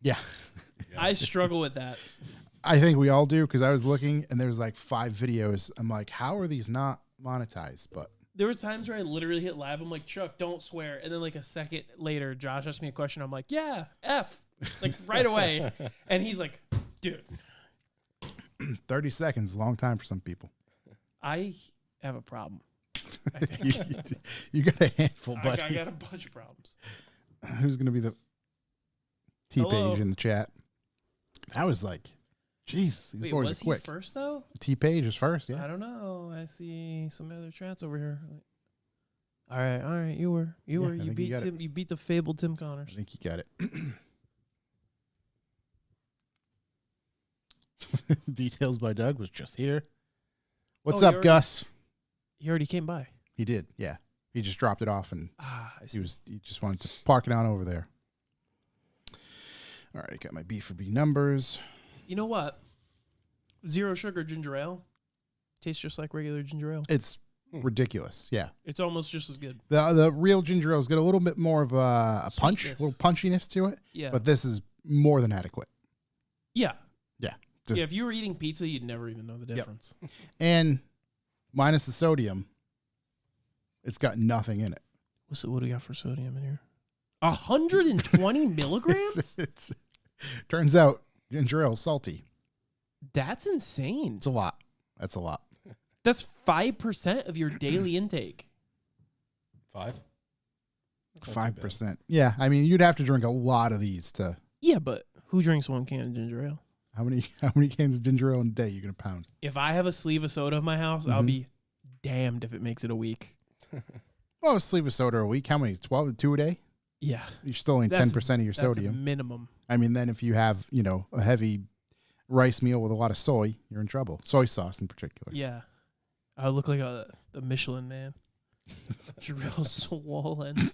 Yeah. I struggle with that. I think we all do, because I was looking and there's like 5 videos. I'm like, how are these not monetized? But there was times where I literally hit live. I'm like, Chuck, don't swear. And then like a second later, Josh asked me a question. I'm like, yeah, F. Like right away. And he's like, dude. 30 seconds, long time for some people. I have a problem. you got a handful, buddy. I got a bunch of problems. Who's going to be the T-Page in the chat? I was like, jeez, these boys are quick. Was he first, though? T-Page is first, yeah. I don't know. I see some other chats over here. All right. You beat the fabled Tim Connors. I think you got it. Details by Doug was just here. What's up, Gus? He already came by. He did, yeah. He just dropped it off, and he just wanted to park it on over there. All right, got my B for B numbers. You know what? Zero sugar ginger ale tastes just like regular ginger ale. It's ridiculous, yeah. It's almost just as good. The real ginger ale's got a little bit more of a punch, a little punchiness to it. Yeah. But this is more than adequate. Yeah. Yeah. Yeah, if you were eating pizza, you'd never even know the difference. Yep. And minus the sodium, it's got nothing in it. What do we got for sodium in here? 120 milligrams? Turns out ginger ale is salty. That's insane. It's a lot. That's a lot. That's 5% of your daily intake. 5%. Yeah, I mean, you'd have to drink a lot of these to. Yeah, but who drinks 1 can of ginger ale? How many cans of ginger ale in a day you gonna pound? If I have a sleeve of soda in my house, I'll be damned if it makes it a week. Well, a sleeve of soda a week. How many? 12, 2 a day? Yeah. You're still only 10% of your sodium. That's minimum. I mean, then if you have, a heavy rice meal with a lot of soy, you're in trouble. Soy sauce in particular. Yeah. I look like the Michelin man. It's real swollen.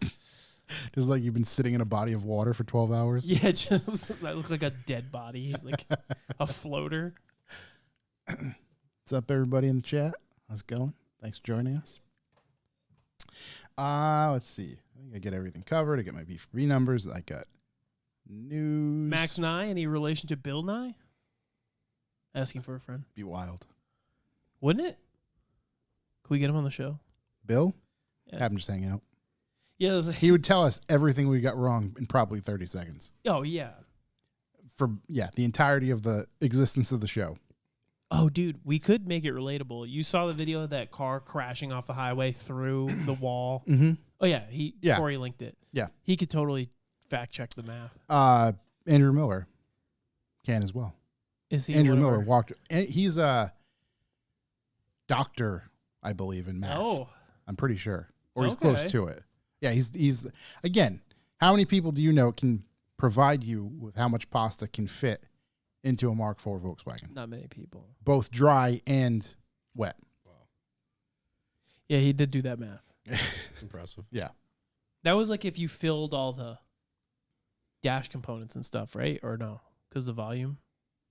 Just like you've been sitting in a body of water for 12 hours. Yeah, I look like a dead body, like a floater. What's up, everybody in the chat? How's it going? Thanks for joining us. Let's see. I think I get everything covered. I get my B4B numbers. I got news. Max Nye, any relation to Bill Nye? Asking for a friend. Be wild. Wouldn't it? Could we get him on the show? Bill? Yeah. Have him just hang out. Yeah. He would tell us everything we got wrong in probably 30 seconds. Oh, yeah. The entirety of the existence of the show. Oh, dude, we could make it relatable. You saw the video of that car crashing off the highway through the wall. Mm-hmm. Oh, yeah. Corey linked it. Yeah. He could totally fact check the math. Andrew Miller can as well. Is he? Andrew Miller walked. He's a doctor, I believe, in math. Oh. I'm pretty sure. Or he's close to it. Yeah, he's again, how many people do you know can provide you with how much pasta can fit into a Mark IV Volkswagen? Not many people. Both dry and wet. Wow. Yeah, he did do that math. It's impressive. Yeah. That was like if you filled all the dash components and stuff, right? Or no? Because the volume?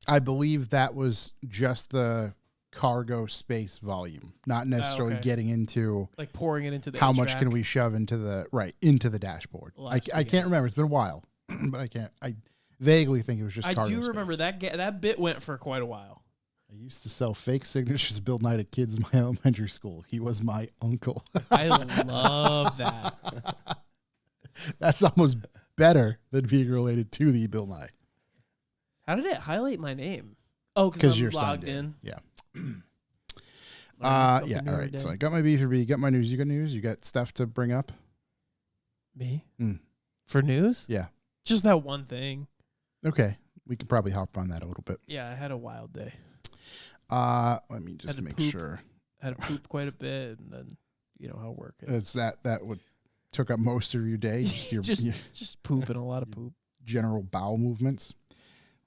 I believe that was just the cargo space volume, not necessarily getting into like pouring it into the how HVAC. much can we shove into the dashboard. I can't remember. It's been a while, but I vaguely think it was just cargo space. Remember that bit went for quite a while. I used to sell fake signatures Bill Knight at kids in my elementary school. He was my uncle. I love that. That's almost better than being related to the Bill Nye. How did it highlight my name? Oh, because you're logged in. Yeah. Yeah. All right. So I got my B for B. You got my news. You got news. You got stuff to bring up. Me? For news? Yeah. Just that one thing. Okay. We could probably hop on that a little bit. Yeah, I had a wild day. Let me just make sure. I had to poop quite a bit, and then you know how work is. It's that would took up most of your day. Just poop and a lot of poop. General bowel movements.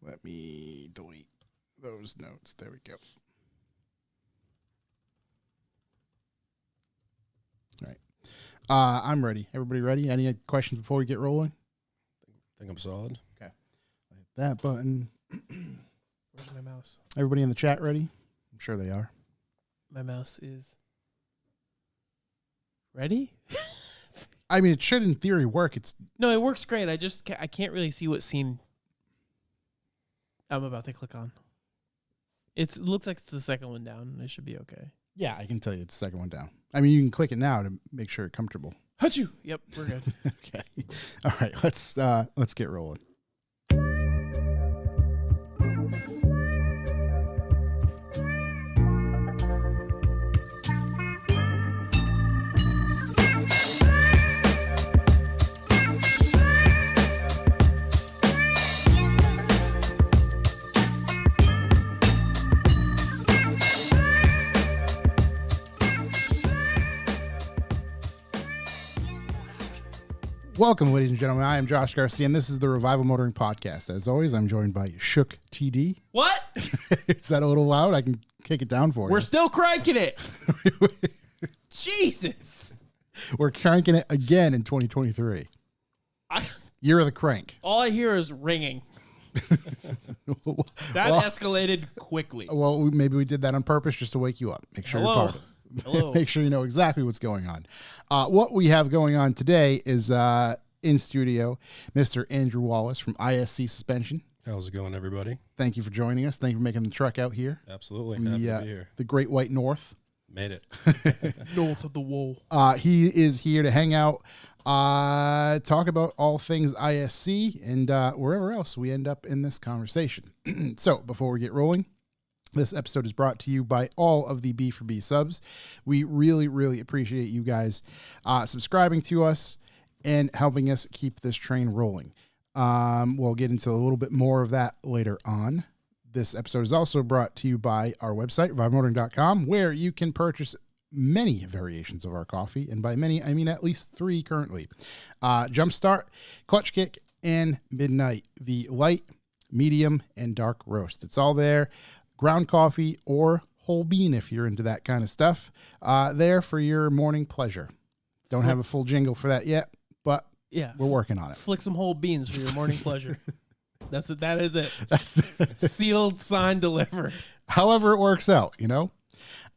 Let me delete those notes. There we go. All right. I'm ready. Everybody ready? Any questions before we get rolling? I think I'm solid. Okay. Hit that button. Where's my mouse? Everybody in the chat ready? I'm sure they are. My mouse is ready. I mean, it should in theory work. No, it works great. I can't really see what scene I'm about to click on. It looks like it's the second one down. It should be okay. Yeah, I can tell you it's the second one down. I mean, you can click it now to make sure it's comfortable. Achoo! Yep, we're good. Okay. All right, let's get rolling. Welcome, ladies and gentlemen. I am Josh Garcia, and this is the Revival Motoring Podcast. As always, I'm joined by Shook TD. What? Is that a little loud? I can kick it down for you. We're still cranking it. Jesus. We're cranking it again in 2023. Year of the crank. All I hear is ringing. That escalated quickly. Well, maybe we did that on purpose just to wake you up. Make sure you're part of it. Hello. Make sure you know exactly what's going on. What we have going on today is in studio, Mr. Andrew Wallace from ISC Suspension. How's it going, everybody? Thank you for joining us. Thank you for making the trek out here. Absolutely. From Happy to be here. The Great White North. Made it. North of the wall. He is here to hang out, talk about all things ISC and wherever else we end up in this conversation. So before we get rolling, this episode is brought to you by all of the B4B subs. We really, really appreciate you guys subscribing to us and helping us keep this train rolling. We'll get into a little bit more of that later on. This episode is also brought to you by our website, revivalmotoring.com, where you can purchase many variations of our coffee. And by many, I mean at least 3 currently. Jumpstart, Clutch Kick, and Midnight. The light, medium, and dark roast. It's all there. Ground coffee or whole bean if you're into that kind of stuff. There for your morning pleasure. Don't have a full jingle for that yet, but yeah, we're working on it. Flick some whole beans for your morning pleasure. That's it. That is it. That's sealed, signed, delivered. However it works out, you know.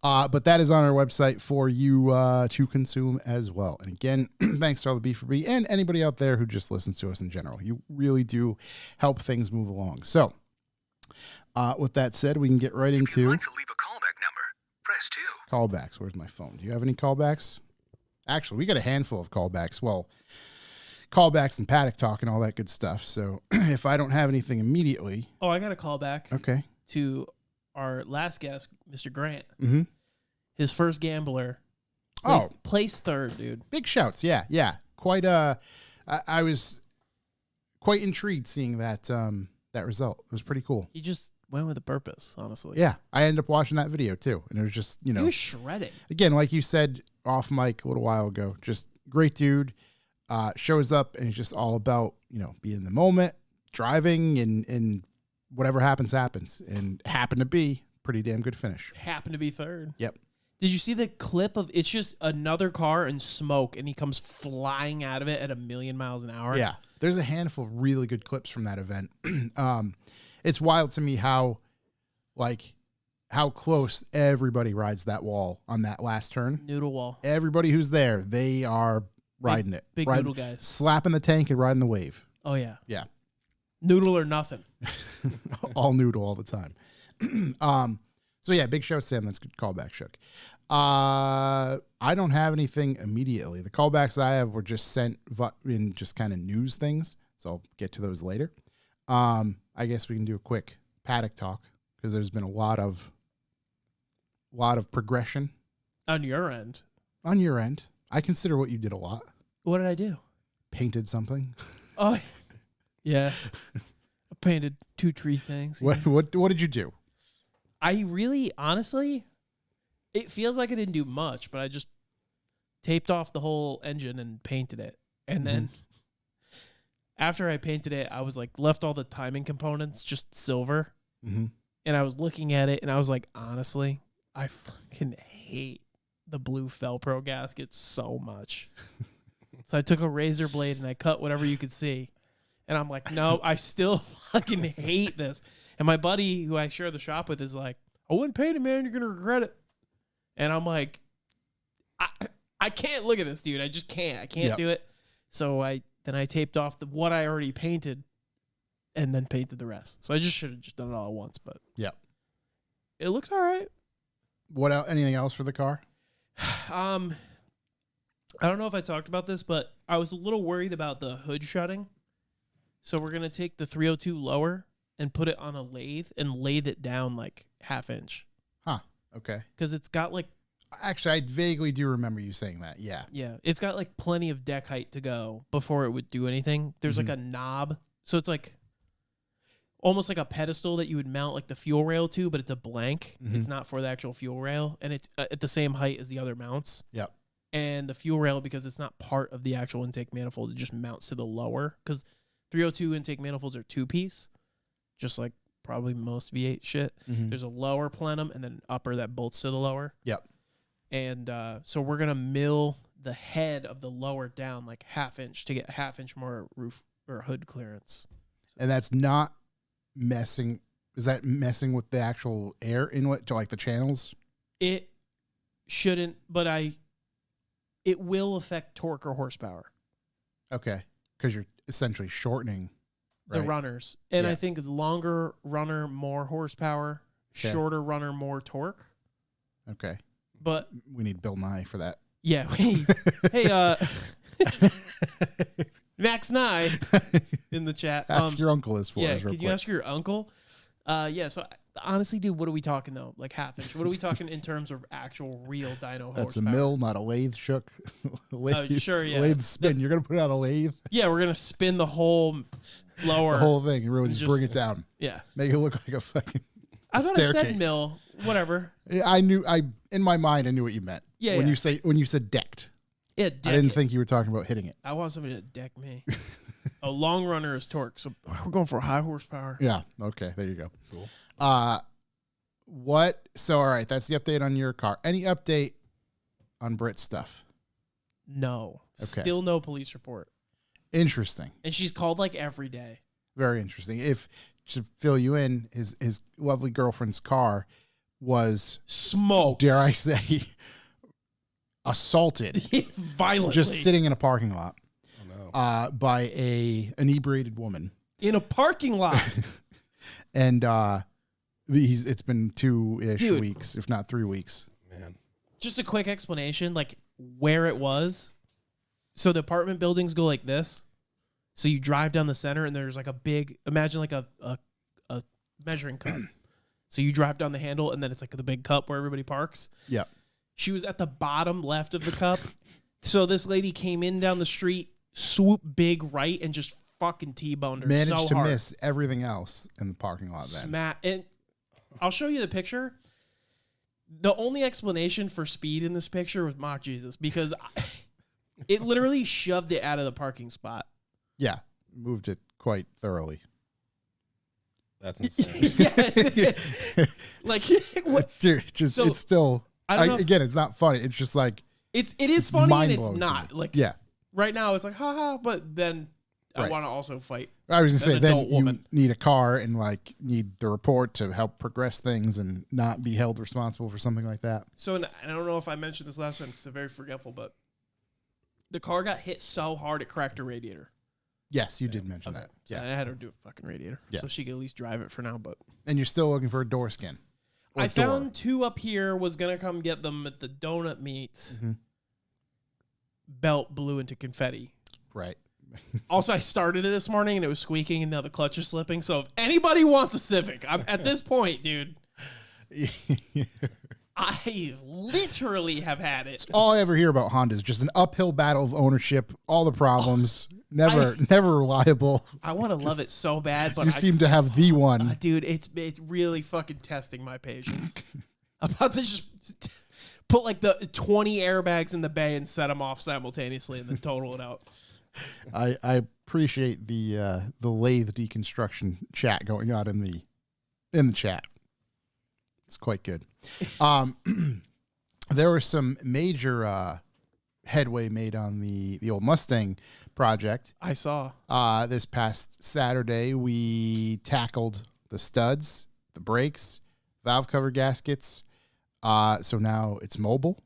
But that is on our website for you to consume as well. And again, thanks to all the B4B and anybody out there who just listens to us in general. You really do help things move along. So with that said, we can get right into. If you'd like to leave a callback number, press 2. Callbacks. Where's my phone? Do you have any callbacks? Actually, we got a handful of callbacks. Well, callbacks and paddock talk and all that good stuff. So if I don't have anything immediately. Oh, I got a call back. Okay. To our last guest, Mr. Grant. Mm-hmm. His first gambler. Placed third, dude. Big shouts. Yeah. Yeah. Quite I was quite intrigued seeing that that result. It was pretty cool. He just went with a purpose, honestly. Yeah. I ended up watching that video too. And it was just, you know. He was shredding. Again, like you said off mic a little while ago, just great dude. Shows up and it's just all about, you know, being in the moment, driving and whatever happens, and happened to be pretty damn good finish. Happened to be third. Yep. Did you see the clip of it's just another car and smoke and he comes flying out of it at 1,000,000 miles an hour? Yeah. There's a handful of really good clips from that event. It's wild to me how close everybody rides that wall on that last turn. Noodle wall. Everybody who's there, they are riding it. Big riding, noodle guys. Slapping the tank and riding the wave. Oh, yeah. Yeah. Noodle or nothing. All noodle all the time. So yeah, big show, Sam. That's good callback, Shook. I don't have anything immediately. The callbacks I have were just sent in just kind of news things. So I'll get to those later. I guess we can do a quick paddock talk because there's been a lot of progression. On your end. On your end. I consider what you did a lot. What did I do? Painted something. Oh, yeah. I painted 2 tree things. Yeah. What did you do? I really, honestly, it feels like I didn't do much, but I just taped off the whole engine and painted it. And then after I painted it, I was like, left all the timing components just silver. Mm-hmm. And I was looking at it and I was like, honestly, I fucking hate the blue Felpro gasket so much. So I took a razor blade and I cut whatever you could see. And I'm like, no, I still fucking hate this. And my buddy who I share the shop with is like, I wouldn't paint it, man. You're going to regret it. And I'm like, I can't look at this, dude. I just can't. I can't do it. So I taped off what I already painted and then painted the rest. So I just should have just done it all at once, but Yep. it looks all right. What else? Anything else for the car? I don't know if I talked about this, but I was a little worried about the hood shutting. So we're going to take the 302 lower and put it on a lathe and lathe it down like half inch. Huh. Okay. Because it's got like, Actually, I vaguely do remember you saying that. Yeah. yeah, it's got like plenty of deck height to go before it would do anything. There's like a knob. So it's like almost like a pedestal that you would mount like the fuel rail to, but it's a blank. It's not for the actual fuel rail. And it's at the same height as the other mounts. Yep. And the fuel rail, because it's not part of the actual intake manifold, it just mounts to the lower. Because 302 intake manifolds are 2-piece, just like probably most V8 shit. There's a lower plenum and then an upper that bolts to the lower. Yep. And so we're going to mill the head of the lower down like half inch to get a half inch more roof or hood clearance. And that's not messing. Is that messing with the actual air inlet to like the channels? It shouldn't, but it will affect torque or horsepower. Okay. Because you're essentially shortening The right? runners. And Yeah. I think longer runner, more horsepower, Okay. shorter runner, more torque. Okay. But We need Bill Nye for that. yeah, hey, Max Nye in the chat. Ask your uncle this for Yeah, us real could you quick. ask your uncle? So honestly, dude, what are we talking though? Like half inch? What are we talking in terms of actual real dyno That's a horsepower? mill, not a lathe, Shook. Lathe, sure, yeah. Lathe spin. You're going to put it on a lathe? Yeah, we're gonna spin the whole lower. The whole thing. Really just Just- bring it down. Yeah, Make it look like a fucking I thought I staircase. said mill. Whatever. I in my mind, I knew what you meant. Yeah, When yeah. when you said decked, Yeah, I deck didn't it. think you were talking about hitting it. I want somebody to deck me. A long runner is torque, so we're going for high horsepower. Yeah. Okay. There you go. Cool. So, all right. That's the update on your car. Any update on Brit's stuff? No, Okay. still no police report, Interesting. and she's called like every day. Very interesting. If to fill you in, his lovely girlfriend's car was, Smoked. dare I say, assaulted Violently. just sitting in a parking lot Oh no. by a inebriated woman. in a parking lot. And it's been 2-ish Dude. weeks, if not 3 weeks. Man. Just a quick explanation, like where it was. So the apartment buildings go like this. So you drive down the center and there's like a big, imagine like a measuring cup. So you drive down the handle and then it's like the big cup where everybody parks. Yeah. She was at the bottom left of the cup. So this lady came in down the street, swoop big right, and just fucking T-boned her Managed so to hard. miss everything else in the parking lot then. And I'll show you the picture. The only explanation for speed in this picture was mock Jesus because it literally shoved it out of the parking spot. Yeah. Moved it quite thoroughly. That's insane. Like what? Dude, just So, it's still I don't know if- again, it's not funny. It's just like it is funny and it's mind-blowing to not. me. Like yeah. right now it's like haha, but then I Right. want to also fight. I was gonna An say then adult you woman. need a car and like need the report to help progress things and not be held responsible for something like that. So and I don't know if I mentioned this last time because I'm very forgetful, but the car got hit so hard it cracked her radiator. Yes, you did mention that. So Yeah. I had her do a fucking radiator, Yeah. so she could at least drive it for now. But And you're still looking for a door skin. Or I door. found 2 up here. Was gonna come get them at the donut meet. Mhm. Belt blew into confetti. Right. Also, I started it this morning and it was squeaking, and now the clutch is slipping. So if anybody wants a Civic, I'm at this point, dude. I literally have had it. All I ever hear about Honda is just an uphill battle of ownership, all the problems, never reliable. I want to love it so bad, but You seem to have the one. dude, it's really fucking testing my patience. I'm about to just put like the 20 airbags in the bay and set them off simultaneously and then total it out. I appreciate the lathe deconstruction chat going on in the chat. It's quite good. There was some major headway made on the old Mustang project. I saw. This past Saturday, we tackled the studs, the brakes, valve cover gaskets. So now it's mobile.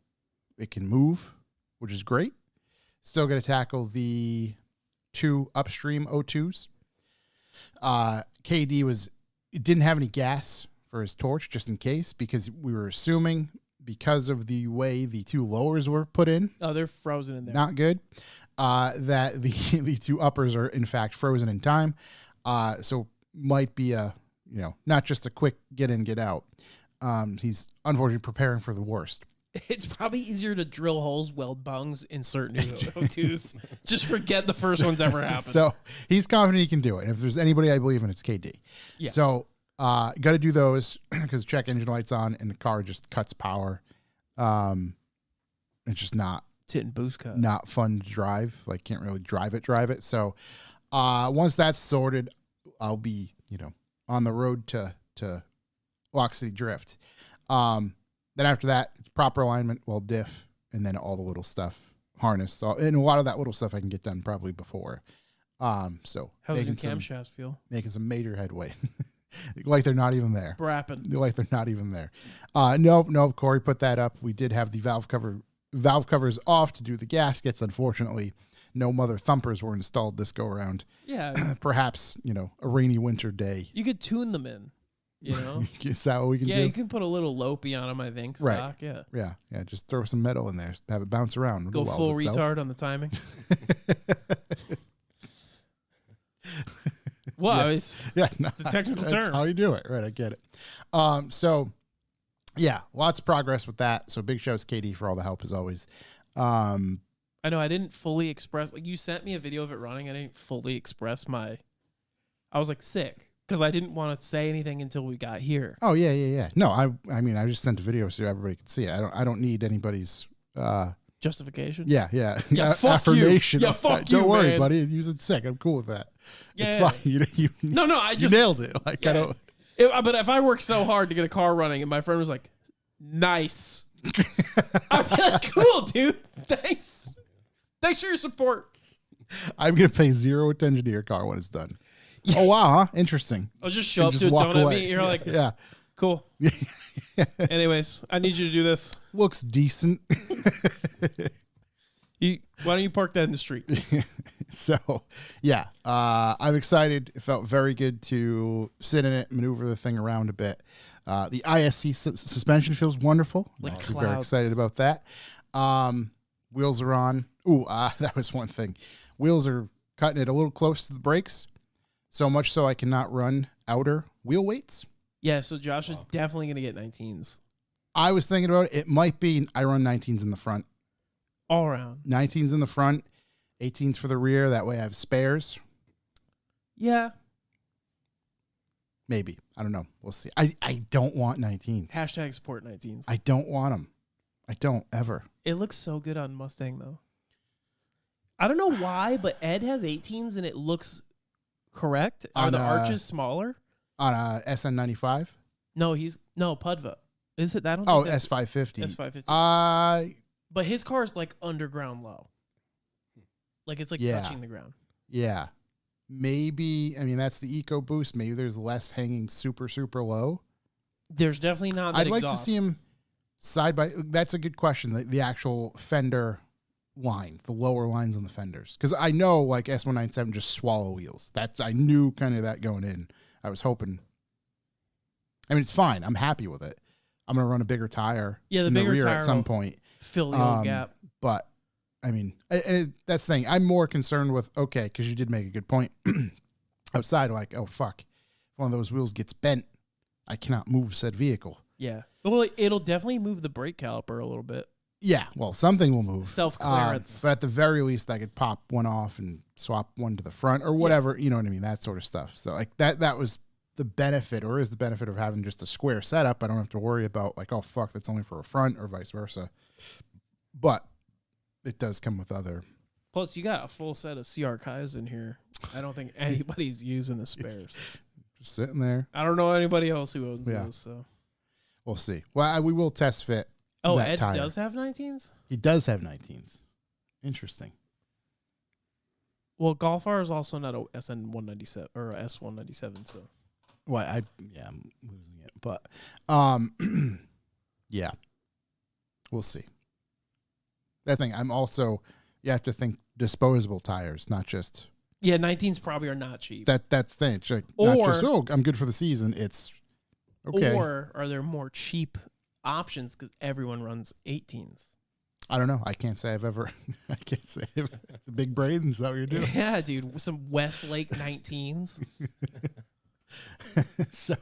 It can move, which is great. Still going to tackle the 2 upstream O2s. KD didn't have any gas for his torch just in case, because we were assuming because of the way the two lowers were put in. Oh, they're frozen in there. Not good. That the two uppers are in fact frozen in time. So might be not just a quick get in, get out. He's unfortunately preparing for the worst. It's probably easier to drill holes, weld bungs, insert new O2s. Just forget the first one's ever happened. So he's confident he can do it. If there's anybody I believe in, it's KD. Yeah. So got to do those because check engine lights on and the car just cuts power. It's just not Tit and boost cut. not fun to drive. Like can't really drive it. So once that's sorted, I'll be on the road to Lock City Drift. Then after that, it's proper alignment, diff, and then all the little stuff, harness. So, and a lot of that little stuff I can get done probably before. So how's the new camshafts feel? making some major headway. Like they're not even there. Brapping. Like they're not even there. No, Corey put that up. We did have the valve covers off to do the gaskets. Unfortunately, no mother thumpers were installed this go around. Yeah. Perhaps, a rainy winter day. You could tune them in, Is that what we can do? Yeah, you can put a little Lopey on them, I think. Right. Stock, yeah. Yeah, just throw some metal in there, have it bounce around. Go full retard on the timing. Well, Yes. it's a technical that's term. how you do it. Right, I get it. So, yeah, lots of progress with that. So big shouts KD for all the help as always. I know I didn't fully express, like you sent me a video of it running. I didn't fully express I was like sick because I didn't want to say anything until we got here. Oh yeah. No, I mean I just sent a video so everybody could see it. I don't need anybody's Justification. Yeah. Fuck affirmation. You. Yeah, fuck you. Don't worry, man. buddy. Use it sick. I'm cool with that. Yeah, it's yeah. fine. You I just nailed it. Like I don't. But if I worked so hard to get a car running and my friend was like, "Nice," I'd be like, "Cool, dude. Thanks for your support." I'm gonna pay zero attention to your car when it's done. Oh wow, huh? Interesting. I'll just show And up just to a walk donut away. meet. You're like, Yeah. cool. Anyways, I need you to do this. Looks decent. Why don't you park that in the street? So, yeah, I'm excited. It felt very good to sit in it, maneuver the thing around a bit. The ISC suspension feels wonderful. Like I'm actually very clouds. excited about that. Wheels are on. Ooh, that was one thing. Wheels are cutting it a little close to the brakes, so much so I cannot run outer wheel weights. Yeah, so Josh is definitely going to get 19s. I was thinking about it. It might be I run 19s in the front. All around. 19s in the front, 18s for the rear. That way I have spares. Yeah. Maybe. I don't know. We'll see. I don't want 19s. Hashtag support 19s. I don't want them. I don't ever. It looks so good on Mustang, though. I don't know why, but Ed has 18s and it looks correct. Are the arches smaller? On a SN95? No, Pudva. Is it that? Oh, S550. S550. But his car is like underground low. Like it's like Yeah. touching the ground. Yeah. Maybe, I mean, that's the EcoBoost. Maybe there's less hanging super, super low. There's definitely not that I'd like to exhaust. see him side by. That's a good question. The actual fender line, the lower lines on the fenders. Because I know like S197 just swallow wheels. I knew kind of that going in. I was hoping. I mean, it's fine. I'm happy with it. I'm going to run a bigger tire Yeah, the in bigger the rear tire at some will point. Fill the old gap. But, I mean, that's the thing. I'm more concerned with, okay, because you did make a good point. Outside, like, oh, fuck. If one of those wheels gets bent, I cannot move said vehicle. Yeah. Well, it'll definitely move the brake caliper a little bit. Yeah, well, something will move. Self-clearance. But at the very least, I could pop one off and swap one to the front or whatever. You know what I mean? That sort of stuff. So, like, that was the benefit, or is the benefit of having just a square setup. I don't have to worry about, like, oh, fuck, that's only for a front or vice versa. But it does come with other. Plus, you got a full set of CR Kais in here. I don't think anybody's using the spares. Just sitting there. I don't know anybody else who owns Yeah. those. So We'll see. Well, we will test fit. Oh, that Ed tire. does have 19s? He does have 19s. Interesting. Well, Golf R is also not a SN197 or a S197, so. Well, I'm losing it. But, yeah. We'll see. That thing, I'm also, you have to think disposable tires, not just Yeah, 19s probably are not cheap. That's the thing. It's like, Or- not just, oh, I'm good for the season. It's okay. Or are there more cheap options because everyone runs 18s? I don't know. I can't say I've ever. I can't say it's a big brain. Is that what you're doing? Yeah, dude. Some Westlake 19s. So,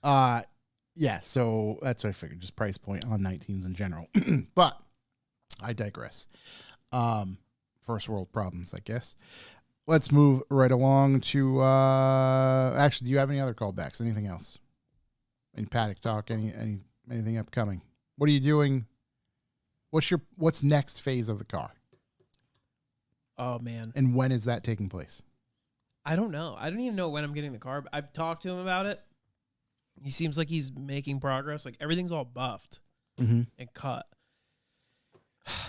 yeah. So that's what I figured. Just price point on 19s in general. But I digress. First world problems, I guess. Let's move right along to. Actually, do you have any other callbacks? Anything else? Any paddock talk? Anything upcoming? What are you doing? What's next phase of the car? Oh, man. And when is that taking place? I don't know. I don't even know when I'm getting the car. But I've talked to him about it. He seems like he's making progress. Like, everything's all buffed and cut.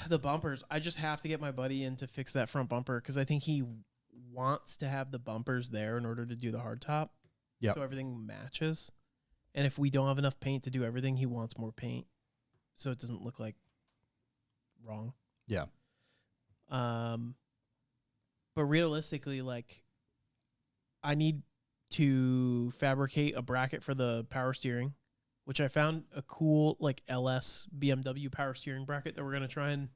The bumpers, I just have to get my buddy in to fix that front bumper because I think he wants to have the bumpers there in order to do the hardtop. Yep. So everything matches. And if we don't have enough paint to do everything, he wants more paint so it doesn't look like wrong. Yeah. But realistically, like, I need to fabricate a bracket for the power steering, which I found a cool, like, LS BMW power steering bracket that we're going to try and,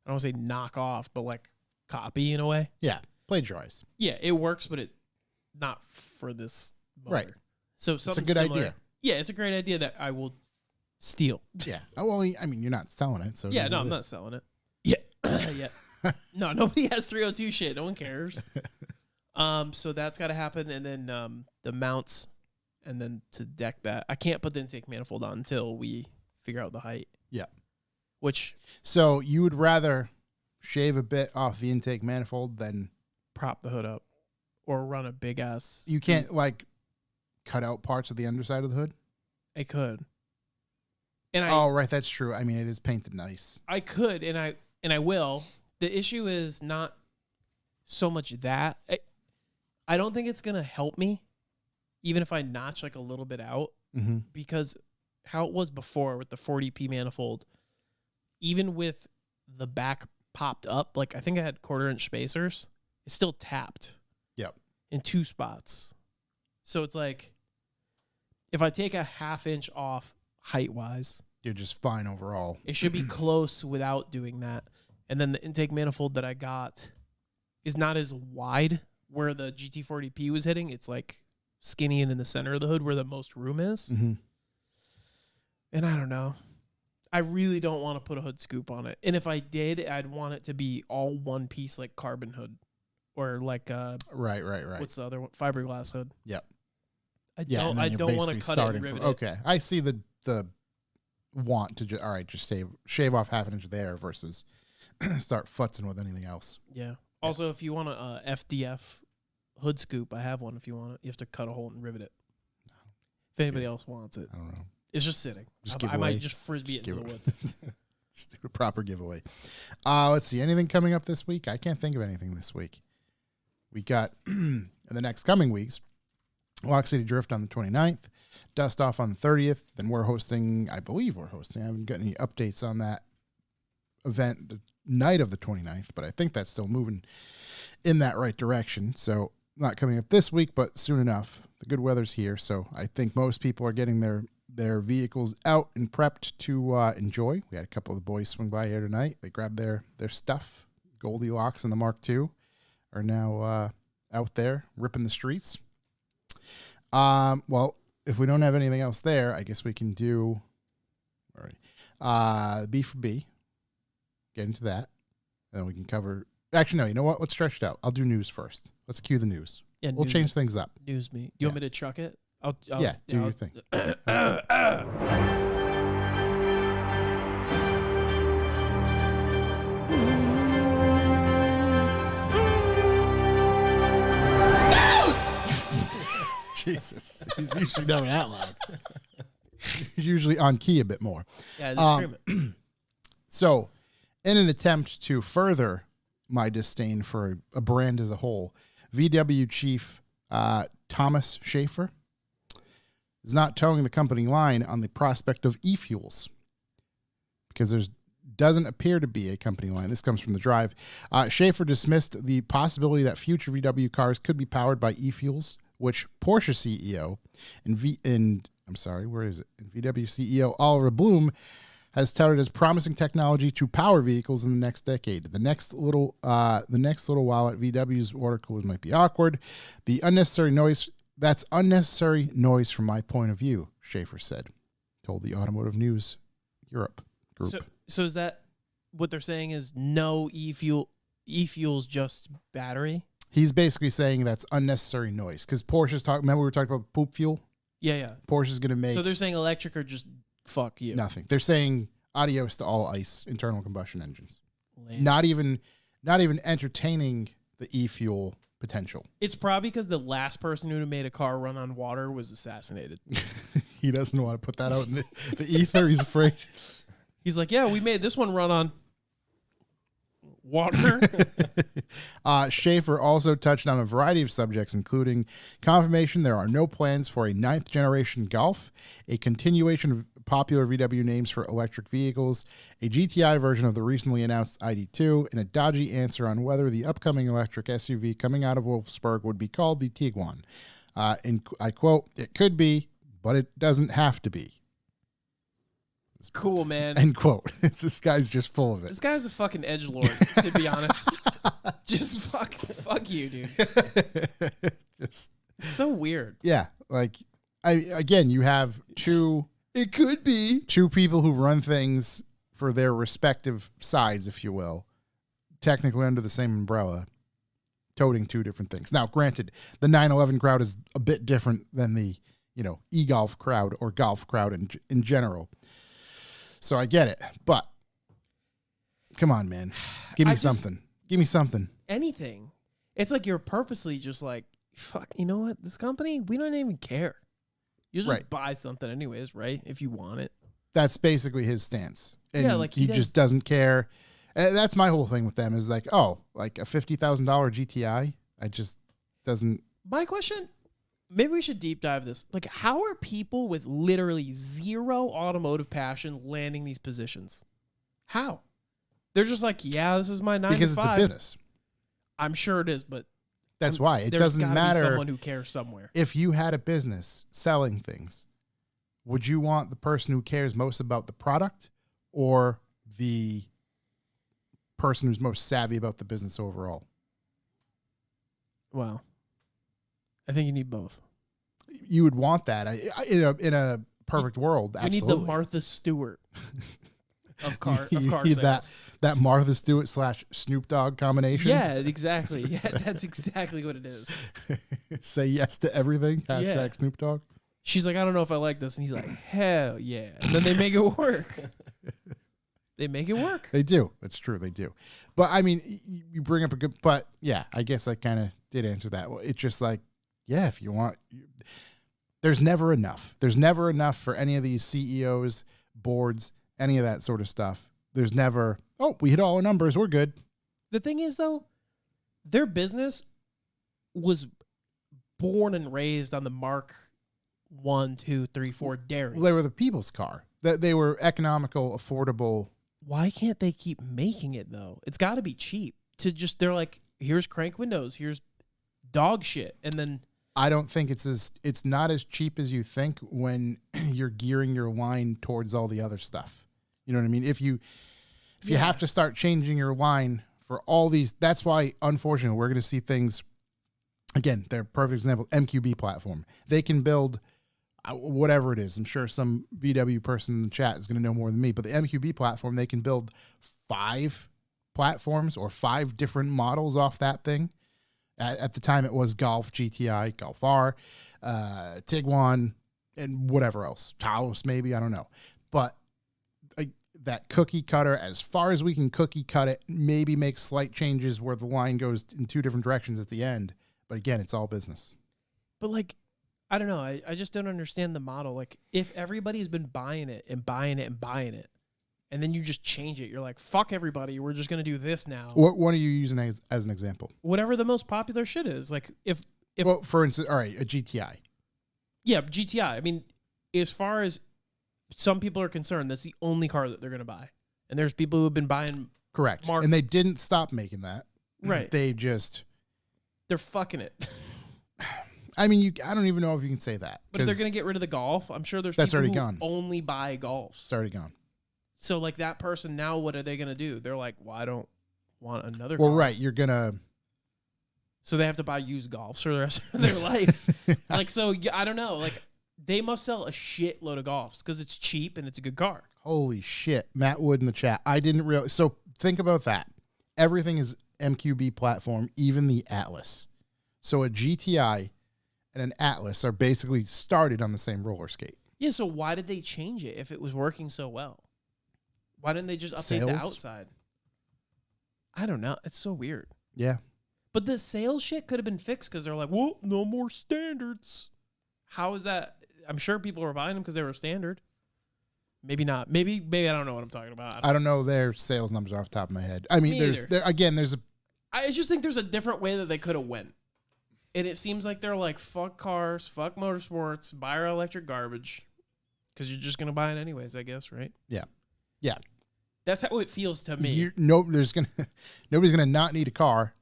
I don't want to say knock off, but, like, copy in a way. Yeah. Plagiarize. Yeah, it works, but it not for this motor. Right. So It's a something good similar. idea. Yeah, it's a great idea that I will steal. Yeah. Oh, well, I mean, you're not selling it, so. Yeah, no, I'm not selling it. Yeah. Yeah. No, nobody has 302 shit. No one cares. So that's got to happen. And then the mounts, and then to deck that. I can't put the intake manifold on until we figure out the height. Yeah. Which So you would rather shave a bit off the intake manifold than prop the hood up or run a big ass. you can't like cut out parts of the underside of the hood? I could. And Oh, right, that's true. I mean, it is painted nice. I could, and I will. The issue is not so much that. I don't think it's going to help me, even if I notch like a little bit out, because how it was before with the 40p manifold, even with the back popped up, like I think I had 1/4 inch spacers, it's still tapped. Yep. In 2 spots. So it's like, if I take a 1/2 inch off height-wise, You're just fine overall. it should be close without doing that. And then the intake manifold that I got is not as wide where the GT40P was hitting. It's like skinny and in the center of the hood where the most room is. And I don't know. I really don't want to put a hood scoop on it. And if I did, I'd want it to be all one piece like carbon hood or like Right. what's the other one? Fiberglass hood. Yep. I Yeah, don't, and then I you're don't want to basically cut it starting and rivet from, it. okay, I see the want to just, all right, just shave off 1/2 inch there versus start futzing with anything else. Yeah. Also, if you want a FDF hood scoop, I have one if you want it. You have to cut a hole and rivet it. If anybody else wants it. I don't know. It's just sitting. Just I give might away. just frisbee it Just into the give woods. Just do a proper giveaway. Let's see. Anything coming up this week? I can't think of anything this week. We got in the next coming weeks, Lock City Drift on the 29th, Dust Off on the 30th. Then I believe we're hosting. I haven't got any updates on that event the night of the 29th, but I think that's still moving in that right direction. So not coming up this week, but soon enough. The good weather's here, so I think most people are getting their vehicles out and prepped to enjoy. We had a couple of the boys swing by here tonight. They grabbed their stuff. Goldilocks and the Mark II are now out there ripping the streets. Well, if we don't have anything else there, I guess we can do all right. B for B. Get into that. And then we can cover. Actually, no, you know what? Let's stretch it out. I'll do news first. Let's cue the news. Yeah, We'll change things up. News me. You want me to chuck it? I'll Yeah, do your thing. Jesus. He's usually never that loud. He's usually on key a bit more. Yeah, just scream it. So, in an attempt to further my disdain for a brand as a whole, VW chief Thomas Schaefer is not towing the company line on the prospect of e-fuels because there's doesn't appear to be a company line. This comes from The Drive. Schaefer dismissed the possibility that future VW cars could be powered by e-fuels, which Porsche CEO VW CEO Oliver Bloom has touted as promising technology to power vehicles in the next decade. The next little while at VW's water coolers might be awkward. That's unnecessary noise from my point of view, Schaefer said, told the Automotive News Europe group. So is that what they're saying is no e-fuel's just battery? He's basically saying that's unnecessary noise because Porsche's talking. Remember we were talking about poop fuel? Yeah. Porsche's going to make. So they're saying electric or just fuck you. Nothing. They're saying adios to all ICE internal combustion engines. Lame. Not even entertaining the e-fuel potential. It's probably because the last person who made a car run on water was assassinated. He doesn't want to put that out in the ether. He's afraid. He's like, yeah, we made this one run on water. Schaefer also touched on a variety of subjects, including confirmation there are no plans for a 9th generation Golf, a continuation of popular VW names for electric vehicles, a GTI version of the recently announced ID2, and a dodgy answer on whether the upcoming electric SUV coming out of Wolfsburg would be called the Tiguan. And I quote, "It could be, but it doesn't have to be." Cool, man. End quote. This guy's just full of it. This guy's a fucking edgelord, to be honest. Just fuck you, dude. Just so weird. Yeah, like you have two. It could be two people who run things for their respective sides, if you will, technically under the same umbrella, toting two different things. Now, granted, the 911 crowd is a bit different than the e-golf crowd or golf crowd in general. So I get it, but come on, man, give me something. Give me something. Anything. It's like you're purposely just like, fuck. You know what? This company, we don't even care. You just buy something anyways, right? If you want it. That's basically his stance. And yeah, like he just doesn't care. That's my whole thing with them is like, oh, like a $50,000 GTI. I just doesn't. My question, maybe we should deep dive this. Like, how are people with literally zero automotive passion landing these positions? How? They're just like, yeah, this is my 9 to 5. Because it's a business. I'm sure it is, but that's why it there's doesn't gotta matter. Be someone who cares somewhere. If you had a business selling things, would you want the person who cares most about the product or the person who's most savvy about the business overall? Wow. I think you need both. You would want that in a perfect world. Absolutely. You need the Martha Stewart of car need sales. that Martha Stewart / Snoop Dogg combination. Yeah, exactly. Yeah, that's exactly what it is. Say yes to everything. # Snoop Dogg. She's like, I don't know if I like this, and he's like, hell yeah. And then they make it work. They make it work. They do. It's true. They do. But I mean, you bring up a good. But yeah, I guess I kind of did answer that. Well, it's just like, yeah, if you want, there's never enough. There's never enough for any of these CEOs, boards, any of that sort of stuff. There's never, oh, we hit all our numbers. We're good. The thing is, though, their business was born and raised on the Mark 1, 2, 3, 4 dairy. Well, they were the people's car. They were economical, affordable. Why can't they keep making it, though? It's got to be cheap. They're like, here's crank windows, here's dog shit, and then I don't think it's not as cheap as you think when you're gearing your line towards all the other stuff. You know what I mean? If you have to start changing your line for all these, that's why, unfortunately, we're going to see things. Again, they're a perfect example. MQB platform. They can build whatever it is. I'm sure some VW person in the chat is going to know more than me, but the MQB platform, they can build 5 platforms or 5 different models off that thing. At the time, it was Golf GTI, Golf R, Tiguan, and whatever else. Taos, maybe, I don't know. But that cookie cutter, as far as we can cookie cut it, maybe make slight changes where the line goes in 2 different directions at the end. But again, it's all business. But like, I don't know. I just don't understand the model. Like, if everybody's been buying it and buying it and buying it, and then you just change it, you're like, fuck everybody. We're just going to do this now. What are you using as an example? Whatever the most popular shit is. Like, if well, for instance, all right, a GTI. Yeah, GTI. I mean, as far as some people are concerned, that's the only car that they're going to buy. And there's people who have been buying. Correct. And they didn't stop making that. Right. They're fucking it. I mean, I don't even know if you can say that. But if they're going to get rid of the Golf, I'm sure there's that's people already who gone. only buy Golfs. It's already gone. So, like, that person now, what are they going to do? They're like, well, I don't want another Well, Golf. right. You're going to... So they have to buy used Golfs for the rest of their life. Like, so, I don't know. Like, they must sell a shitload of Golfs because it's cheap and it's a good car. Holy shit. Matt Wood in the chat. I didn't realize... So, think about that. Everything is MQB platform, even the Atlas. So, a GTI and an Atlas are basically started on the same roller skate. Yeah, so why did they change it if it was working so well? Why didn't they just update Sales? the outside? I don't know. It's so weird. Yeah. But the sales shit could have been fixed because they're like, well, no more standards. How is that? I'm sure people were buying them because they were standard. Maybe not. Maybe I don't know what I'm talking about. I don't know their sales numbers off the top of my head. I mean, there's a... I just think there's a different way that they could have went. And it seems like they're like, fuck cars, fuck motorsports, buy our electric garbage. Because you're just going to buy it anyways, I guess, right? Yeah. Yeah. That's how it feels to me. Nobody's gonna not need a car.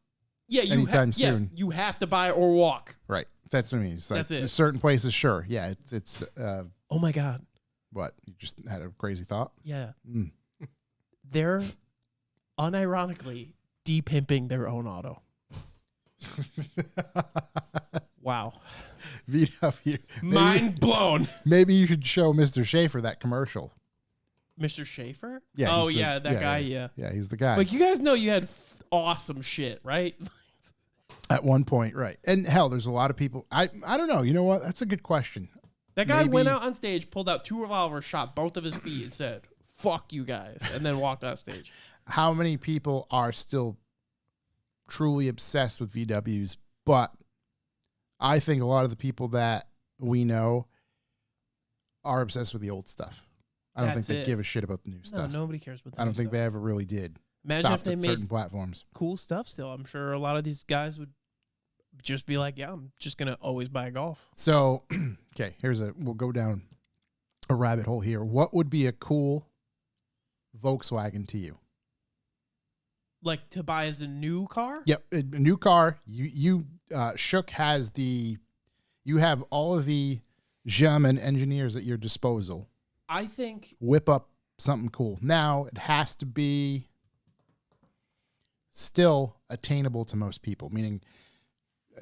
Yeah, anytime soon. You have to buy or walk. Right. That's what I mean. It's like That's it. Certain places, sure. Yeah. It's Oh my God. what? You just had a crazy thought? Yeah. Mm. They're unironically de-pimping their own auto. Wow. VW. Mind blown. Maybe you should show Mr. Schaefer that commercial. Mr. Schaefer? Yeah. Oh, he's yeah, that guy, yeah. Yeah, he's the guy. Like, you guys know you had awesome shit, right? At one point, right. And hell, there's a lot of people. I don't know. You know what? That's a good question. That guy went out on stage, pulled out 2 revolvers, shot both of his feet, and said, fuck you guys, and then walked off stage. How many people are still truly obsessed with VWs? But I think a lot of the people that we know are obsessed with the old stuff. I don't think they give a shit about the new stuff. No, nobody cares about the I don't new think stuff. they ever really did. Imagine if they at made certain platforms. Cool stuff still. I'm sure a lot of these guys would just be like, yeah, I'm just going to always buy a Golf. So, okay, we'll go down a rabbit hole here. What would be a cool Volkswagen to you? Like to buy as a new car? Yep, a new car. Shook has you have all of the German engineers at your disposal. I think Whip up something cool. Now, it has to be still attainable to most people, meaning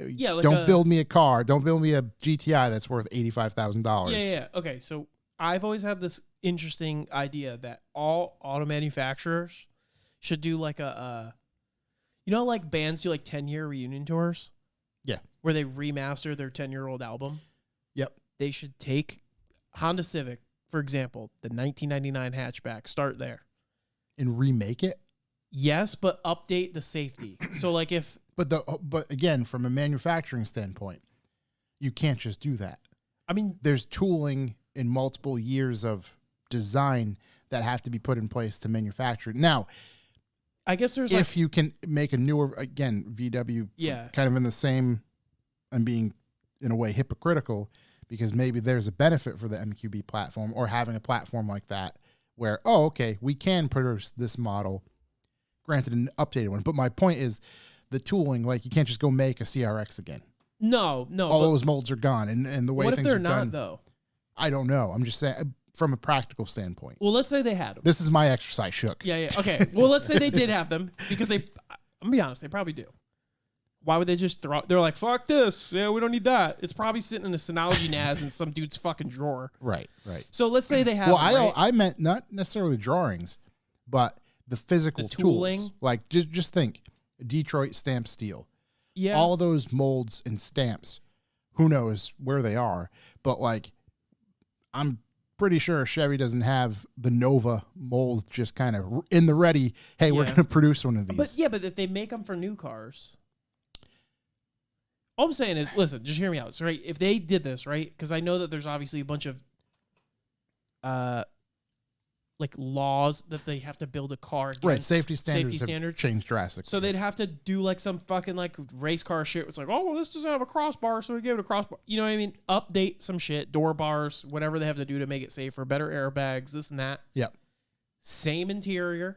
like don't build me a car. Don't build me a GTI that's worth $85,000. Yeah. Okay, so I've always had this interesting idea that all auto manufacturers should do like like bands do like 10-year reunion tours? Yeah. Where they remaster their 10-year-old album? Yep. They should take Honda Civic, for example, the 1999 hatchback, start there. And remake it? Yes, but update the safety. So like if... But again, from a manufacturing standpoint, you can't just do that. I mean... There's tooling in multiple years of design that have to be put in place to manufacture it. Now, I guess there's if you can make a newer, again, VW, kind of in the same, I'm being in a way hypocritical, because maybe there's a benefit for the MQB platform or having a platform like that where, we can produce this model, granted an updated one. But my point is the tooling, like you can't just go make a CRX again. No. All those molds are gone. And the way things are done. What if they're not, though? I don't know. I'm just saying from a practical standpoint. Well, let's say they had them. This is my exercise, Shook. Yeah. Okay. Well, let's say they did have them because I'm going to be honest, they probably do. Why would they just they're like, fuck this. Yeah, we don't need that. It's probably sitting in a Synology NAS in some dude's fucking drawer. Right. So let's say they have them, right? I meant not necessarily drawings, but the physical tooling. Tools. Like, just think, Detroit stamp steel. Yeah. All those molds and stamps, who knows where they are, but like, I'm pretty sure Chevy doesn't have the Nova mold just kind of in the ready, hey, we're going to produce one of these. But if they make them for new cars... All I'm saying is, listen, just hear me out. So, right, if they did this, right, because I know that there's obviously a bunch of like laws that they have to build a car against. Right, safety standards have changed drastically. So they'd have to do like some fucking like race car shit. It's like, oh, well, this doesn't have a crossbar, so we gave it a crossbar. You know what I mean? Update some shit, door bars, whatever they have to do to make it safer, better airbags, this and that. Yep. same interior,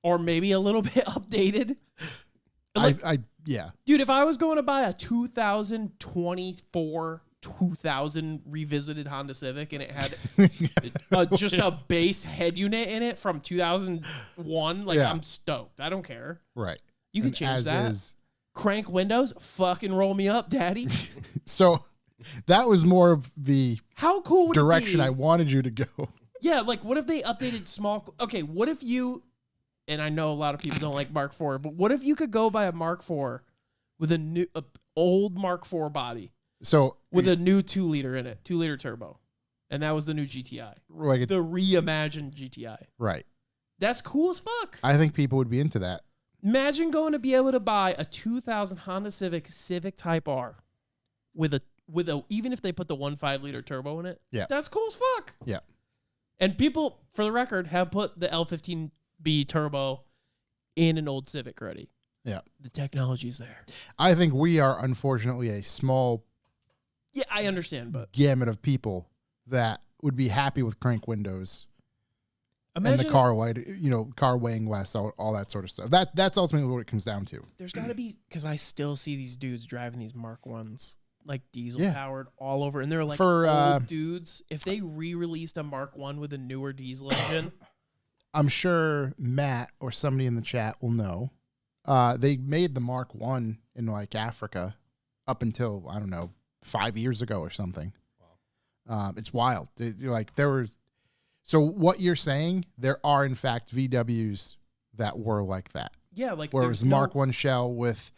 or maybe a little bit updated. Like, Yeah. dude, if I was going to buy a 2024 2000 revisited Honda Civic and it had just a base head unit in it from 2001, like I'm stoked. I don't care. Right. You can change that. Crank windows, fucking roll me up, daddy. So that was more of the how cool would direction it be? I wanted you to go. Yeah, like what if they updated small? Okay, what if you? And I know a lot of people don't like Mark IV, but what if you could go buy a Mark IV with a old Mark IV body? So with a new 2-liter in it, 2-liter turbo, and that was the new GTI, like the reimagined GTI. Right. That's cool as fuck. I think people would be into that. Imagine going to be able to buy a 2000 Honda Civic Type R with a even if they put the 1.5-liter turbo in it. Yeah. That's cool as fuck. Yeah. And people, for the record, have put the L15B turbo in an old Civic already. Yeah. The technology's there. I think we are unfortunately a small Yeah, I understand, but gamut of people that would be happy with crank windows imagine and the car light, car weighing less, all that sort of stuff. That's ultimately what it comes down to. there's got to be, because I still see these dudes driving these Mark 1s, like diesel powered all over, and they're like old dudes. If they re-released a Mark 1 with a newer diesel engine, I'm sure Matt or somebody in the chat will know. They made the Mark 1 in like Africa up until, I don't know, 5 years ago or something. Wow. It's wild. So what you're saying, there are in fact VWs that were like that. yeah, like Where it there's was Mark 1 shell with,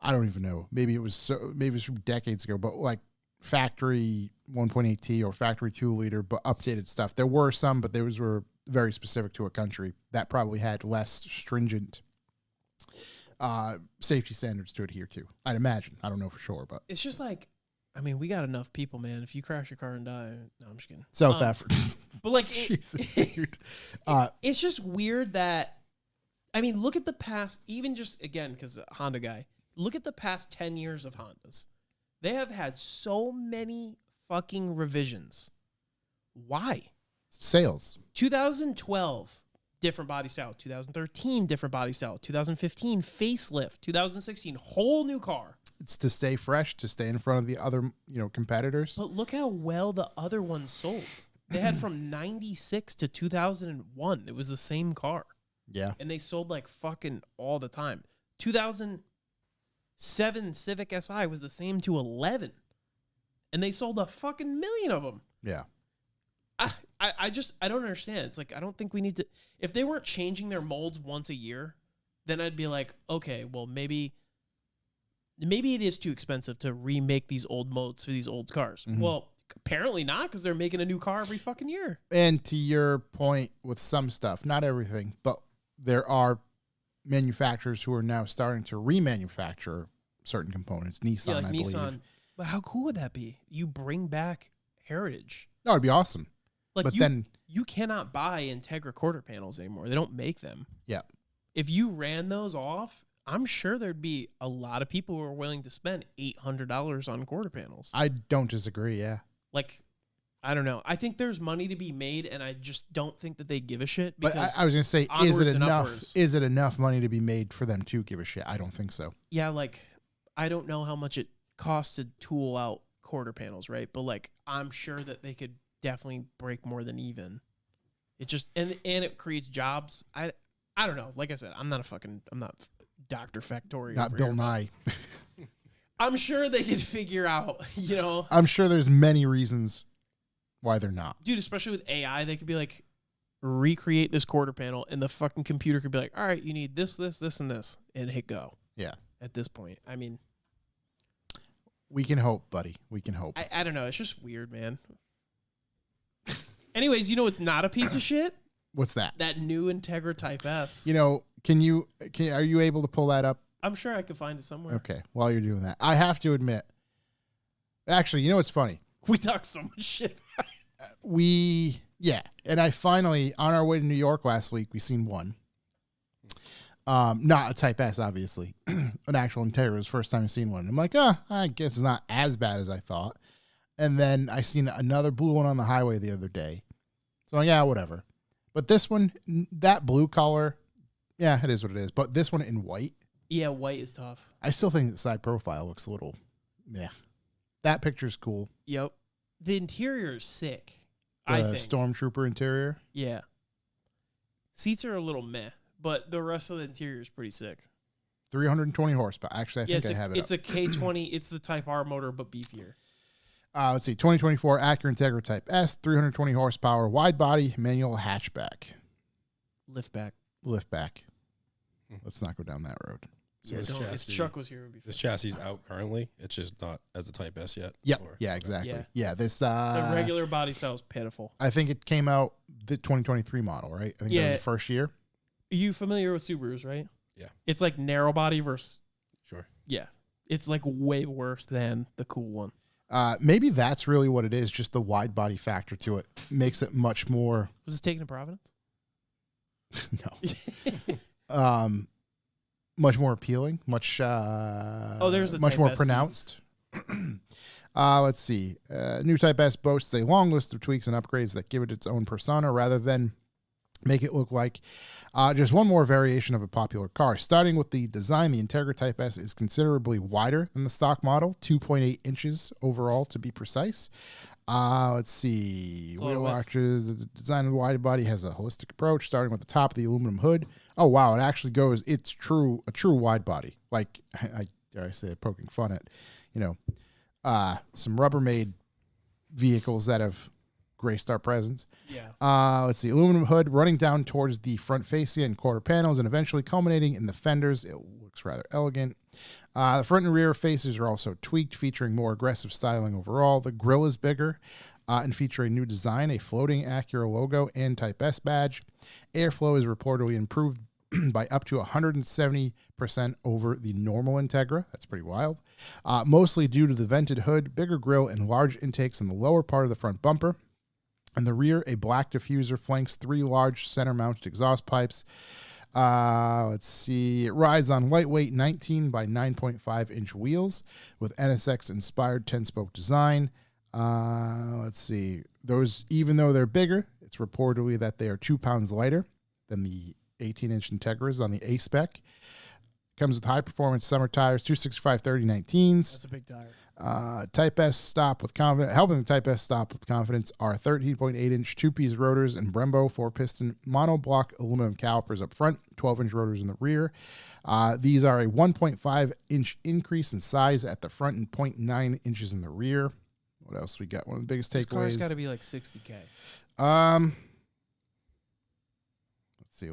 I don't even know, maybe it was from decades ago, but like factory 1.8T or factory 2-liter, but updated stuff. There were some, but those were very specific to a country that probably had less stringent safety standards to adhere to. I'd imagine. I don't know for sure, but it's just like, I mean, we got enough people, man. If you crash your car and die, no, I'm just kidding. South Africa. But like, Jesus, dude. It's just weird that, I mean, look at the past, even just again, because Honda guy, look at the past 10 years of Hondas. They have had so many fucking revisions. Why? Sales. 2012, different body style. 2013, different body style. 2015, facelift. 2016, whole new car. It's to stay fresh, to stay in front of the other, competitors. But look how well the other ones sold. They had from 96 to 2001. It was the same car. Yeah. And they sold like fucking all the time. 2007 Civic Si was the same to 11. And they sold a fucking million of them. Yeah. I don't understand. It's like, I don't think we need to, if they weren't changing their molds once a year, then I'd be like, okay, well, maybe it is too expensive to remake these old molds for these old cars. Mm-hmm. Well, apparently not, because they're making a new car every fucking year. And to your point with some stuff, not everything, but there are manufacturers who are now starting to remanufacture certain components. Nissan, Yeah, like I Nissan. believe. But how cool would that be? You bring back heritage. No, it'd be awesome. Like, But you, then, you cannot buy Integra quarter panels anymore. They don't make them. yeah, If you ran those off, I'm sure there'd be a lot of people who are willing to spend $800 on quarter panels. I don't disagree. Yeah. Like, I don't know. I think there's money to be made, and I just don't think that they give a shit. But Because I was going to say, is onwards it and enough? upwards. Is it enough money to be made for them to give a shit? I don't think so. yeah, like, I don't know how much it costs to tool out quarter panels, right? But like, I'm sure that they could definitely break more than even. It just and it creates jobs. I don't know. Like I said, I'm not Dr. Factory. Not over Bill here, Nye. I'm sure they could figure out, I'm sure there's many reasons why they're not. dude, especially with AI, they could be like, recreate this quarter panel, and the fucking computer could be like, all right, you need this, this, this, and this, and hit go. Yeah. At this point, I mean, We can hope, buddy. We can hope. I don't know. It's just weird, man. Anyways, it's not a piece of shit? What's that? That new Integra Type S. Are you able to pull that up? I'm sure I could find it somewhere. Okay. While you're doing that, I have to admit, actually, what's funny? We talked so much shit. And I finally, on our way to New York last week, we seen one. Not a Type S, obviously. An actual Integra. It was the first time I've seen one. I'm like, I guess it's not as bad as I thought. And then I seen another blue one on the highway the other day. So, yeah, whatever. But this one, that blue color, yeah, it is what it is. But this one in white, Yeah, white is tough. I still think the side profile looks a little, yeah. That picture's cool. Yep. The interior is sick. The I think. Stormtrooper interior. Yeah. Seats are a little meh, but the rest of the interior is pretty sick. 320 horsepower. Actually, I think I have it. It's a K20. It's the Type R motor, but beefier. Let's see. 2024 Acura Integra Type S, 320 horsepower, wide body, manual hatchback. Liftback. Let's not go down that road. So Yeah, this don't. His chassis, truck was here before. this chassis is out currently. It's just not as a Type S yet. Yep. Or- Yeah, exactly. Yeah. Yeah, this The regular body style is pitiful. I think it came out the 2023 model, right? I think that was Yeah. the first year. Are you familiar with Subarus, right? Yeah. It's like narrow body versus, Sure. yeah. It's like way worse than the cool one. Maybe that's really what it is. Just the wide body factor to it makes it much more. Was this taken to Providence? No. Much more appealing. Much. there's the much Type more S pronounced. Let's see. New Type S boasts a long list of tweaks and upgrades that give it its own persona, rather than make it look like just one more variation of a popular car. Starting with the design, the Integra Type S is considerably wider than the stock model, 2.8 inches overall to be precise. Let's see. It's a lot of Wheel width. arches. The design of the wide body has a holistic approach, starting with the top of the aluminum hood. Oh wow, it actually goes. It's a true wide body. Like I dare I say it, poking fun at, some Rubbermaid vehicles that have graced our presence. Yeah. Let's see. Aluminum hood running down towards the front fascia and quarter panels and eventually culminating in the fenders. It looks rather elegant. The front and rear faces are also tweaked, featuring more aggressive styling overall. The grille is bigger and feature a new design, a floating Acura logo, and Type S badge. Airflow is reportedly improved by up to 170% over the normal Integra. That's pretty wild. Mostly due to the vented hood, bigger grille, and large intakes in the lower part of the front bumper. In the rear, a black diffuser flanks 3 large center-mounted exhaust pipes. Let's see. It rides on lightweight 19 by 9.5 inch wheels with NSX-inspired 10-spoke design. Let's see. Those, even though they're bigger, it's reportedly that they are 2 pounds lighter than the 18-inch Integras on the A-spec. Comes with high-performance summer tires, 265/30/19s. That's a big tire. Type S stop with confidence. Helping the Type S stop with confidence are 13.8-inch 2-piece rotors and Brembo 4-piston monoblock aluminum calipers up front, 12-inch rotors in the rear. These are a 1.5-inch increase in size at the front and 0.9 inches in the rear. What else we got? One of the biggest This car's takeaways. got to be like $60K. Let's see.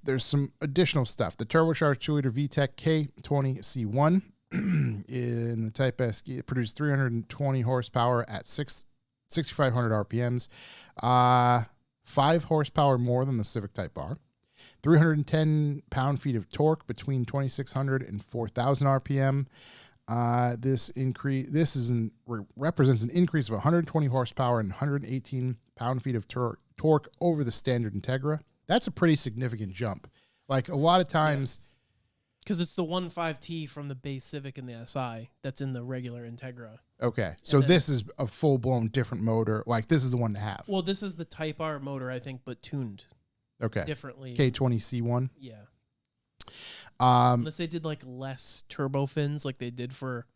There's some additional stuff. The turbocharged 2-liter VTEC K20C1 in the Type S, it produced 320 horsepower at 6,500 RPMs, 5 horsepower more than the Civic Type R, 310 pound-feet of torque between 2,600 and 4,000 RPM. This represents an increase of 120 horsepower and 118 pound-feet of torque over the standard Integra. That's a pretty significant jump. Like a lot of times. Because it's the 1.5T from the base Civic and the SI that's in the regular Integra. Okay. So then- this is a full-blown different motor. Like this is the one to have. Well, this is the Type R motor, I think, but tuned Okay. differently. K20C1. Yeah. Um, Unless they did like less turbo fins like they did for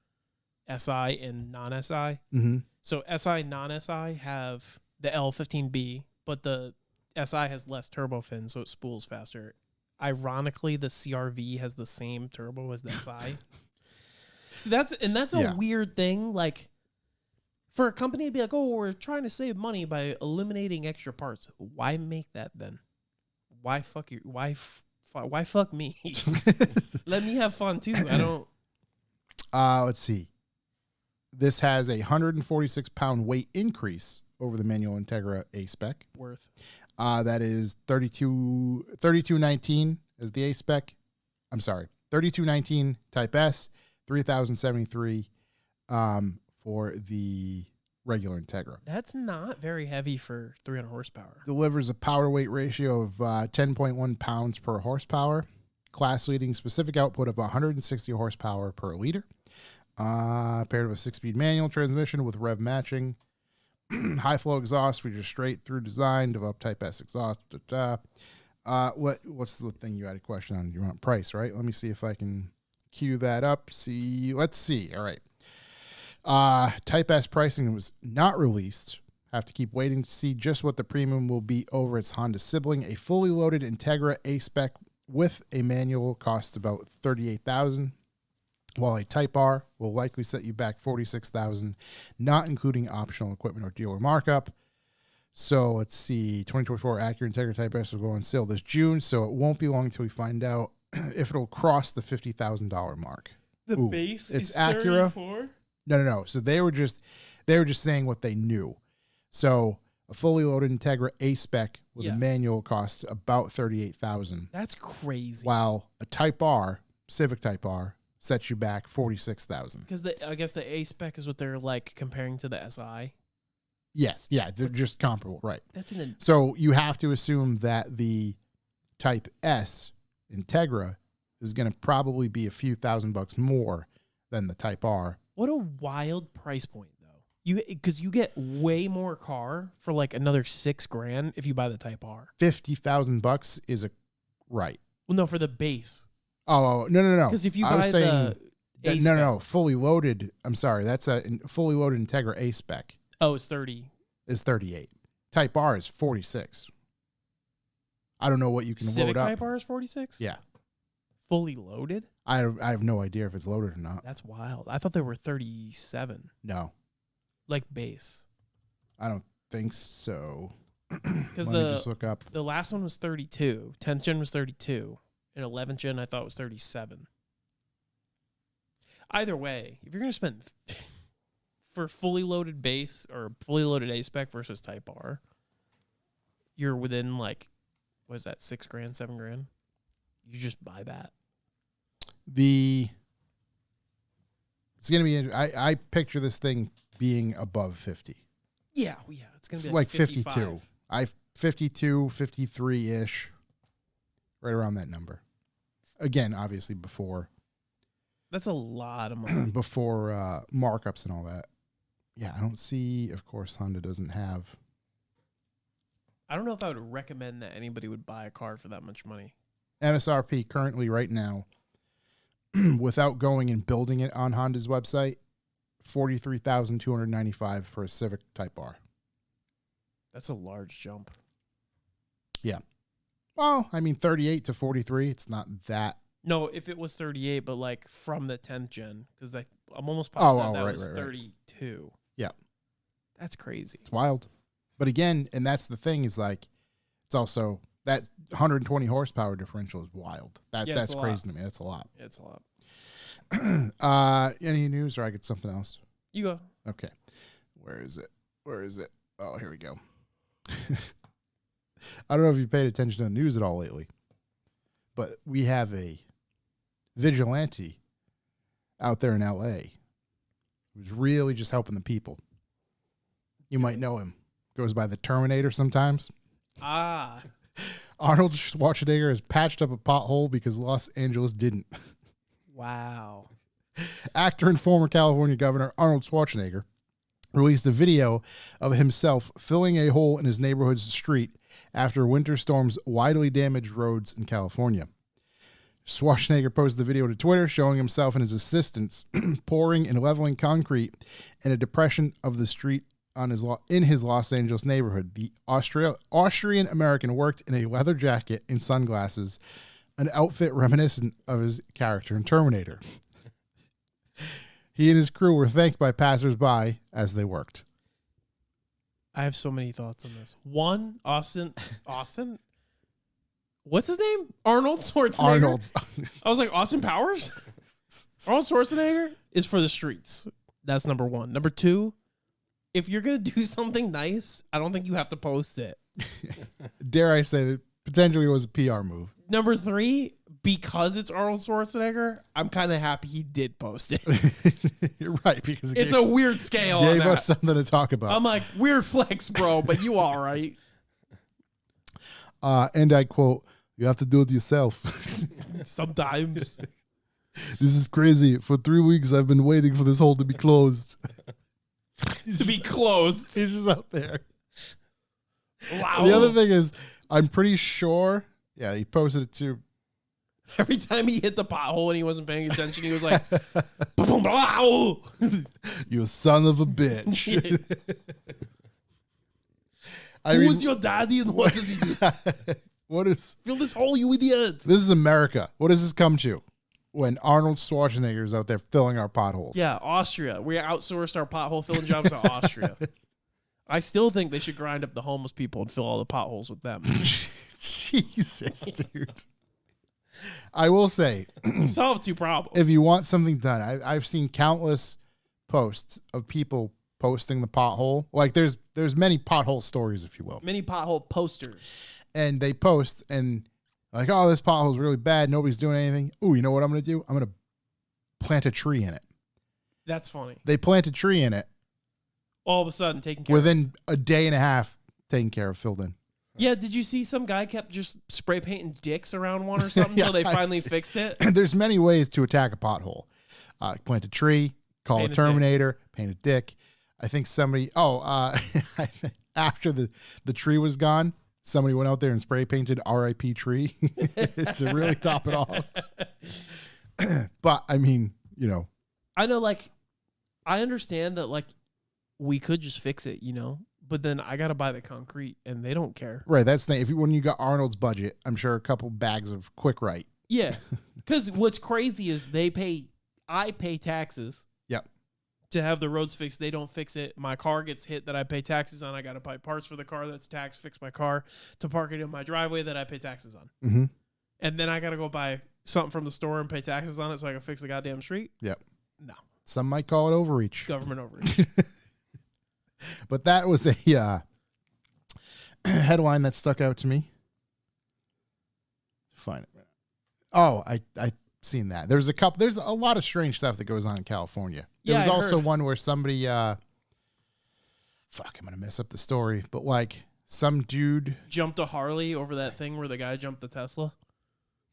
SI and non-SI. mhm. So SI, non-SI have the L15B, but the SI has less turbo fins, so it spools faster. Ironically, the CRV has the same turbo as the SI. So that's a Yeah. weird thing. Like, for a company to be like, "Oh, we're trying to save money by eliminating extra parts." Why make that then? Why fuck you? Why fuck me? Let me have fun too. I don't. Let's see. This has a 146 pound weight increase over the manual Integra A spec. Worth. That is 3219 as the A spec. I'm sorry, 3219 Type S, 3073 for the regular Integra. That's not very heavy for 300 horsepower. Delivers a power weight ratio of 10.1 pounds per horsepower. Class leading specific output of 160 horsepower per liter. Paired with a 6-speed manual transmission with rev matching. High flow exhaust, which is straight through design, develop Type S exhaust. What's the thing you had a question on? You want price, right? Let me see if I can cue that up. Let's see. All right. Type S pricing was not released. Have to keep waiting to see just what the premium will be over its Honda sibling. A fully loaded Integra A-Spec with a manual costs about $38,000, while a Type R will likely set you back $46,000, not including optional equipment or dealer markup. So let's see, 2024 Acura Integra Type S will go on sale this June, so it won't be long until we find out if it'll cross the $50,000 mark. The base it's is Acura. 34? No. So they were just saying what they knew. So a fully loaded Integra A-Spec with a manual costs about $38,000. That's crazy. While a Type R, Civic Type R, sets you back $46,000. Because I guess the A-Spec is what they're like comparing to the SI. Yes, yeah, they're just comparable, right? So you have to assume that the Type S Integra is going to probably be a few $1,000 more than the Type R. What a wild price point, though. Because you get way more car for like another $6,000 if you buy the Type R. $50,000 is right. Well, no, for the base. Oh no. Because if you buy the A-Spec. No, fully loaded. I'm sorry, that's a fully loaded Integra A-Spec. Oh, it's 30. Is 38. Type R is 46. I don't know what you can Civic load up. Type R is 46? Yeah. Fully loaded? I have no idea if it's loaded or not. That's wild. I thought they were 37. No. Like base. I don't think so. Because Let me just look up. The last one was 32. 10th gen was 32. And 11th gen I thought was 37. Either way, if you're going to spend for fully loaded base or fully loaded A-Spec versus Type R, you're within like, what is that, $6,000, $7,000? You just buy that. It's going to be, I picture this thing being above 50. Yeah, it's going to be like 55. 52. 52, 53-ish. Right around that number. Again, obviously before. That's a lot of money. Before markups and all that. Yeah, I don't see, of course, Honda doesn't have. I don't know if I would recommend that anybody would buy a car for that much money. MSRP currently right now, without going and building it on Honda's website, $43,295 for a Civic Type R. That's a large jump. Yeah. Well, I mean, 38 to 43, it's not that. No, if it was 38, but like from the 10th gen, because I'm almost positive that was 32. Yeah. That's crazy. It's wild. But again, and that's the thing is like, it's also that 120 horsepower differential is wild. That's crazy to me. That's a lot. Yeah, it's a lot. Any news or I get something else? You go. Okay. Where is it? Oh, here we go. I don't know if you've paid attention to the news at all lately, but we have a vigilante out there in LA who's really just helping the people. You might know him. Goes by the Terminator sometimes. Ah. Arnold Schwarzenegger has patched up a pothole because Los Angeles didn't. Wow. Actor and former California Governor Arnold Schwarzenegger released a video of himself filling a hole in his neighborhood's street after winter storms widely damaged roads in California. Schwarzenegger posted the video to Twitter showing himself and his assistants pouring and leveling concrete in a depression of the street in his Los Angeles neighborhood. The Austrian American worked in a leather jacket and sunglasses, an outfit reminiscent of his character in Terminator. He and his crew were thanked by passersby as they worked. I have so many thoughts on this. One, Austin? What's his name? Arnold Schwarzenegger? Arnold. I was like, Austin Powers? Arnold Schwarzenegger is for the streets. That's number one. Number two, if you're going to do something nice, I don't think you have to post it. Dare I say that potentially it was a PR move. Number three, because it's Arnold Schwarzenegger, I'm kind of happy he did post it. You're right, because it's a weird scale. Gave us something to talk about. I'm like, weird flex, bro, but you all right. And I quote, "You have to do it yourself." Sometimes. This is crazy. For 3 weeks, I've been waiting for this hole to be closed. to be closed. He's just out there. Wow. The other thing is, I'm pretty sure. Yeah, he posted it too. Every time he hit the pothole and he wasn't paying attention, he was like, boom, wow. You son of a bitch. Who's your daddy and what does he do? What is Fill this hole, you idiots. this? Is America. What does this come to? When Arnold Schwarzenegger is out there filling our potholes. Yeah, Austria. We outsourced our pothole filling jobs to Austria. I still think they should grind up the homeless people and fill all the potholes with them. Jesus, dude. I will say, Solve two problems. if you want something done, I've seen countless posts of people posting the pothole. Like there's many pothole stories, if you will. Many pothole posters. And they post and like, oh, this pothole is really bad. Nobody's doing anything. Ooh, you know what I'm going to do? I'm going to plant a tree in it. That's funny. They plant a tree in it. All of a sudden, taking care Within a day and a half, taken care of, filled in. Yeah, did you see some guy kept just spray painting dicks around one or something until they finally fixed it? There's many ways to attack a pothole. Plant a tree, call Paint a a Terminator, paint a dick. I think somebody, after the tree was gone, somebody went out there and spray painted RIP tree to really top it off. But I mean, you know. I know, like, I understand that, like, we could just fix it, you know? But then I got to buy the concrete, and they don't care. Right, that's the thing. When you got Arnold's budget, I'm sure a couple bags of Quick Right. Yeah, because what's crazy is I pay taxes. Yep. To have the roads fixed, they don't fix it. My car gets hit that I pay taxes on. I got to buy parts for the car that's taxed, fix my car, to park it in my driveway that I pay taxes on. Mm-hmm. And then I got to go buy something from the store and pay taxes on it so I can fix the goddamn street. Yep. No. Some might call it overreach. Government overreach. But that was a headline that stuck out to me. Find it. Oh, I seen that. There's a lot of strange stuff that goes on in California. There was also one where somebody I'm gonna mess up the story, but like some dude jumped a Harley over that thing where the guy jumped the Tesla.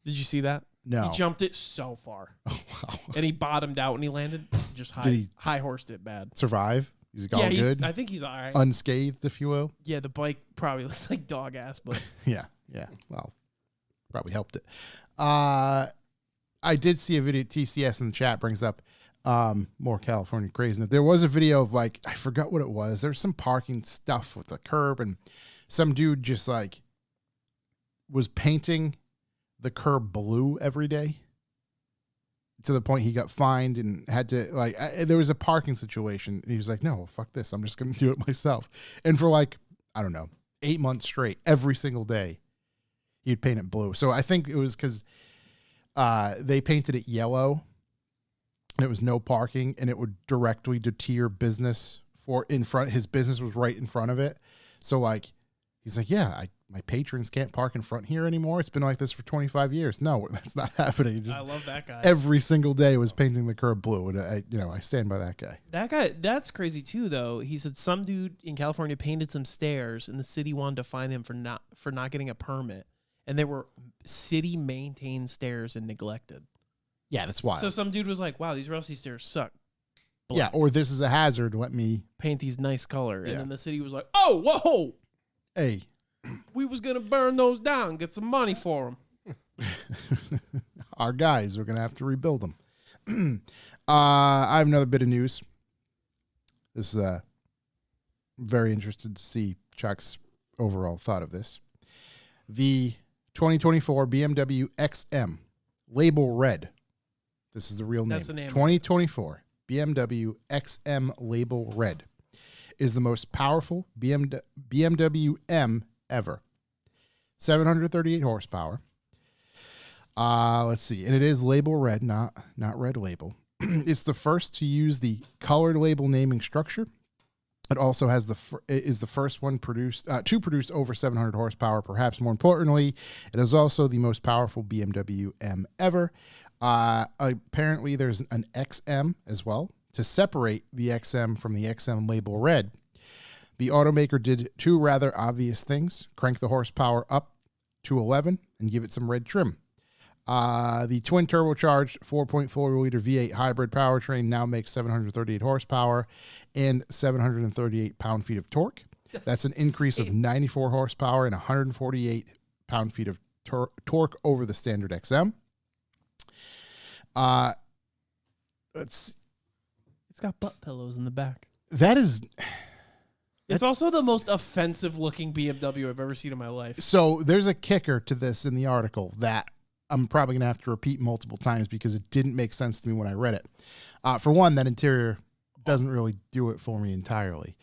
Did you see that? No. He jumped it so far. Oh, wow. And he bottomed out when he landed. Just high horsed it bad. Survive? He's all good? I think he's all right. Unscathed, if you will. Yeah, the bike probably looks like dog ass, but Yeah. Well, probably helped it. I did see a video. TCS in the chat brings up more California craziness. There was a video of like, I forgot what it was. There's some parking stuff with the curb, and some dude just like was painting the curb blue every day to the point he got fined and had to like, there was a parking situation. And he was like, no, fuck this. I'm just going to do it myself. And for like, I don't know, 8 months straight, every single day, he'd paint it blue. So I think it was because they painted it yellow and it was no parking, and it would directly deter business for in front. His business was right in front of it. So like, he's like, yeah, my patrons can't park in front here anymore. It's been like this for 25 years. No, that's not happening. Just I love that guy. every single day was painting the curb blue. And I stand by that guy. That guy, that's crazy too, though. He said some dude in California painted some stairs, and the city wanted to fine him for not getting a permit, and they were city maintained stairs and neglected. Yeah, that's wild. So some dude was like, "Wow, these rusty stairs suck." Yeah, or this is a hazard. Let me paint these nice color, Yeah. and then the city was like, "Oh, whoa, hey." we was gonna burn those down, get some money for them." Our guys are going to have to rebuild them. I have another bit of news. This is very interested to see Chuck's overall thought of this. The 2024 BMW XM Label Red. This is the real name. That's the name. 2024 BMW XM Label Red is the most powerful BMW M ever. 738 horsepower. Let's see. And it is label red, not red label. It's the first to use the colored label naming structure. It also has is the first one to produce over 700 horsepower. Perhaps more importantly, it is also the most powerful BMW M ever. Apparently, there's an XM as well. To separate the XM from the XM Label Red, the automaker did two rather obvious things: crank the horsepower up to 11 and give it some red trim. The twin turbocharged 4.4 liter V8 hybrid powertrain now makes 738 horsepower and 738 pound-feet of torque. That's an increase of 94 horsepower and 148 pound-feet of torque over the standard XM. It's got butt pillows in the back. That is... It's also the most offensive looking BMW I've ever seen in my life. So there's a kicker to this in the article that I'm probably going to have to repeat multiple times because it didn't make sense to me when I read it. For one, that interior doesn't really do it for me entirely.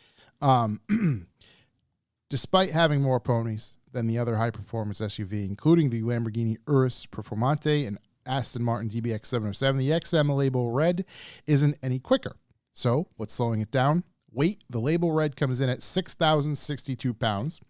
Despite having more ponies than the other high-performance SUV, including the Lamborghini Urus Performante and Aston Martin DBX 707, the XM Label Red isn't any quicker. So what's slowing it down? Weight. The Label Red comes in at 6,062 pounds,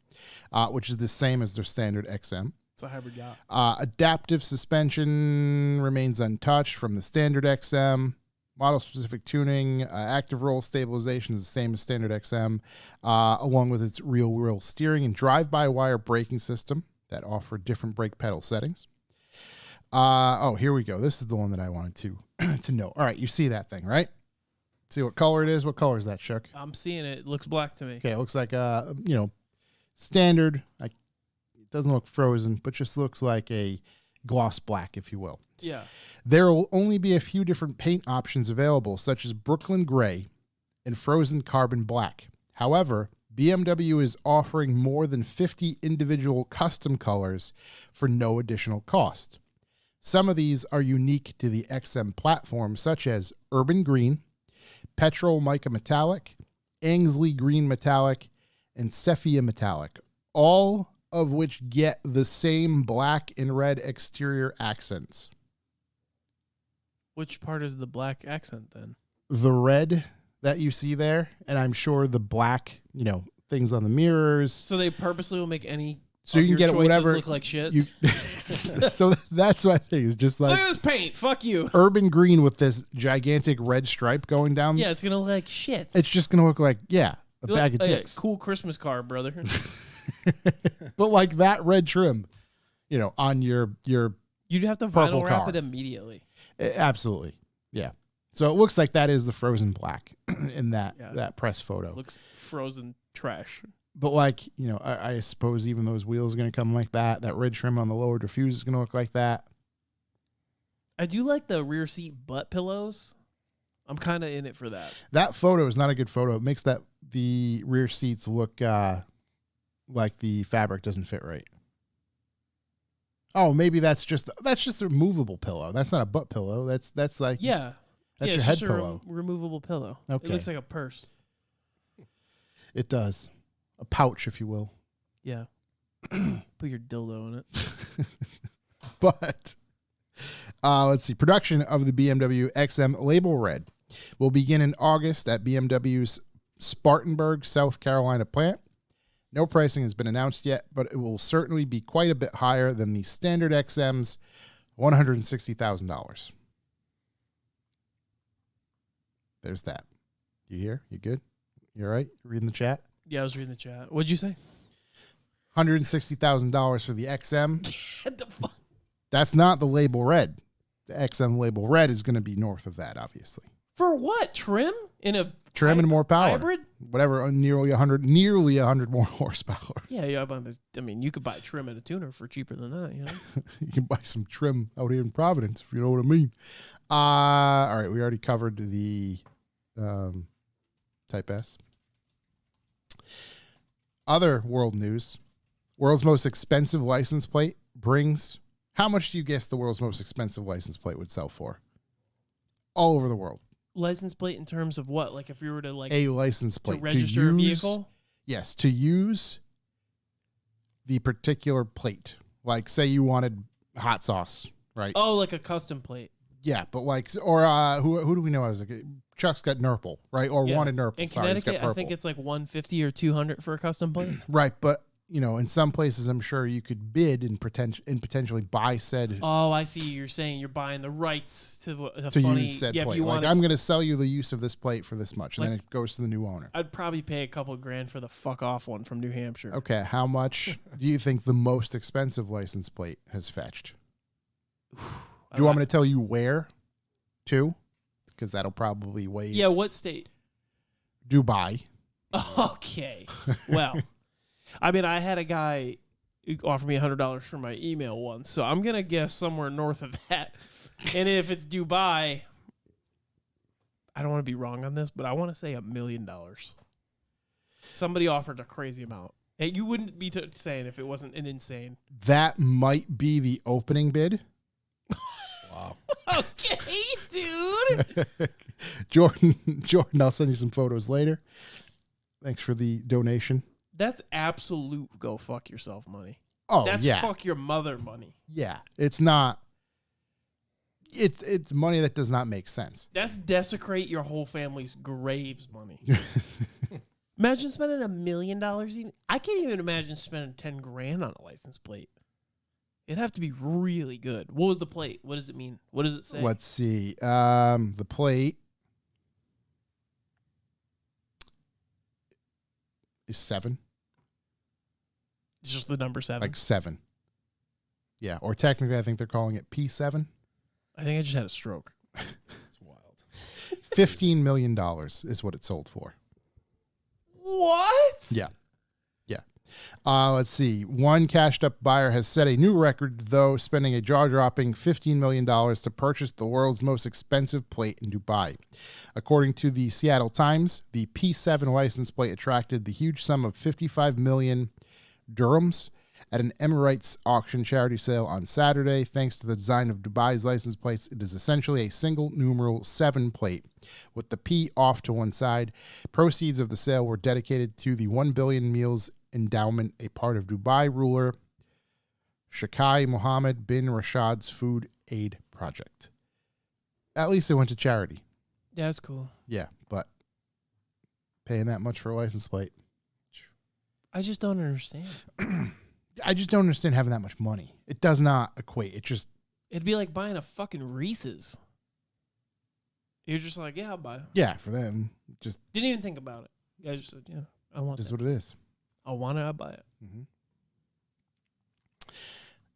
which is the same as their standard XM. It's a hybrid yacht. Adaptive suspension remains untouched from the standard XM. Model-specific tuning, active roll stabilization is the same as standard XM, along with its rear-wheel steering and drive-by-wire braking system that offer different brake pedal settings. Here we go. This is the one that I wanted to know. All right, you see that thing, right? See what color it is? What color is that, Shook? I'm seeing it. It looks black to me. Okay, it looks like standard. It doesn't look frozen, but just looks like a gloss black, if you will. Yeah. There will only be a few different paint options available, such as Brooklyn Gray and Frozen Carbon Black. However, BMW is offering more than 50 individual custom colors for no additional cost. Some of these are unique to the XM platform, such as Urban Green, Petrol Mica Metallic, Angsley Green Metallic, and Sepia Metallic, all of which get the same black and red exterior accents. Which part is the black accent then? The red that you see there, and I'm sure the black, things on the mirrors. So they purposely will make any so you can get it whatever look like shit. So that's what I think is just like look at this paint. Fuck you. Urban Green with this gigantic red stripe going down. Yeah, it's gonna look like shit. It's just gonna look like a bag of dicks. Cool Christmas card, brother. But like that red trim, on your you'd have to purple vinyl wrap car. it immediately. Absolutely, yeah. So it looks like that is the frozen black in that press photo. Looks frozen trash. But I suppose even those wheels are going to come like that. That red trim on the lower diffuse is going to look like that. I do like the rear seat butt pillows. I'm kind of in it for that. That photo is not a good photo. It makes the rear seats look like the fabric doesn't fit right. Oh, maybe that's just a removable pillow. That's not a butt pillow. That's like that's your it's head just pillow. A removable pillow. Okay. It looks like a purse. It does. A pouch, if you will. Yeah. Put your dildo in it. But let's see. Production of the BMW XM Label Red will begin in August at BMW's Spartanburg, South Carolina plant. No pricing has been announced yet, but it will certainly be quite a bit higher than the standard XM's $160,000. There's that. You hear? You good? You all right? Reading the chat? Yeah, I was reading the chat. What'd you say? $160,000 for the XM. What the fuck? That's not the Label Red. The XM Label Red is going to be north of that, obviously. For what? Trim? In a Trim and more power. Hybrid? Whatever, nearly 100 more horsepower. Yeah. I mean, you could buy trim at a tuner for cheaper than that, You can buy some trim out here in Providence, if you know what I mean. All right, we already covered the Type S. Other world news. World's most expensive license plate brings... How much do you guess the world's most expensive license plate would sell for? All over the world. License plate in terms of what? Like if you were to a license plate to register a vehicle? Yes, to use the particular plate. Like say you wanted hot sauce, right? Oh, like a custom plate. Yeah, but who do we know as Chuck's got Nurple, right? Or wanted Nurple. In Sorry, he's got Connecticut, purple. I think it's like $150 or $200 for a custom plate. Right, but in some places, I'm sure you could bid and potentially buy said. Oh, I see. You're saying you're buying the rights to use said plate. I'm going to sell you the use of this plate for this much, and then it goes to the new owner. I'd probably pay a couple grand for the fuck off one from New Hampshire. Okay, how much do you think the most expensive license plate has fetched? Do you want me to tell you where, too? Because that'll probably weigh. Yeah, what state? Dubai. Okay. Well, I mean, I had a guy offer me $100 for my email once, so I'm gonna guess somewhere north of that. And if it's Dubai, I don't want to be wrong on this, but I want to say $1 million. Somebody offered a crazy amount. And you wouldn't be saying if it wasn't an insane. That might be the opening bid. Wow. Okay, dude. Jordan, I'll send you some photos later. Thanks for the donation. That's absolute go fuck yourself money. Oh, That's yeah. fuck your mother money. Yeah. It's not. It's money that does not make sense. That's desecrate your whole family's graves money. Imagine spending $1 million. I can't even imagine spending 10 grand on a license plate. It'd have to be really good. What was the plate? What does it mean? What does it say? Let's see. The plate is 7. It's just the number 7. Like 7. Yeah. Or technically, I think they're calling it P7. I think I just had a stroke. It's wild. $15 million is what it sold for. What? Yeah. Let's see. One cashed up buyer has set a new record, though, spending a jaw-dropping $15 million to purchase the world's most expensive plate in Dubai. According to the Seattle Times, the P7 license plate attracted the huge sum of 55 million dirhams at an Emirates auction charity sale on Saturday. Thanks to the design of Dubai's license plates, it is essentially a single numeral 7 plate with the P off to one side. Proceeds of the sale were dedicated to the 1 billion meals endowment, a part of Dubai ruler Sheikh Mohammed bin Rashid's food aid project. At least it went to charity. Yeah, that's cool. Yeah, but paying that much for a license plate. I just don't understand. I just don't understand having that much money. It does not equate. It just... It'd be like buying a fucking Reese's. You're just like, yeah, I'll buy it. Yeah, for them. Just... Didn't even think about it. You guys just said, yeah, I want Just that. what it is. I want it, I'll buy it. Mm-hmm.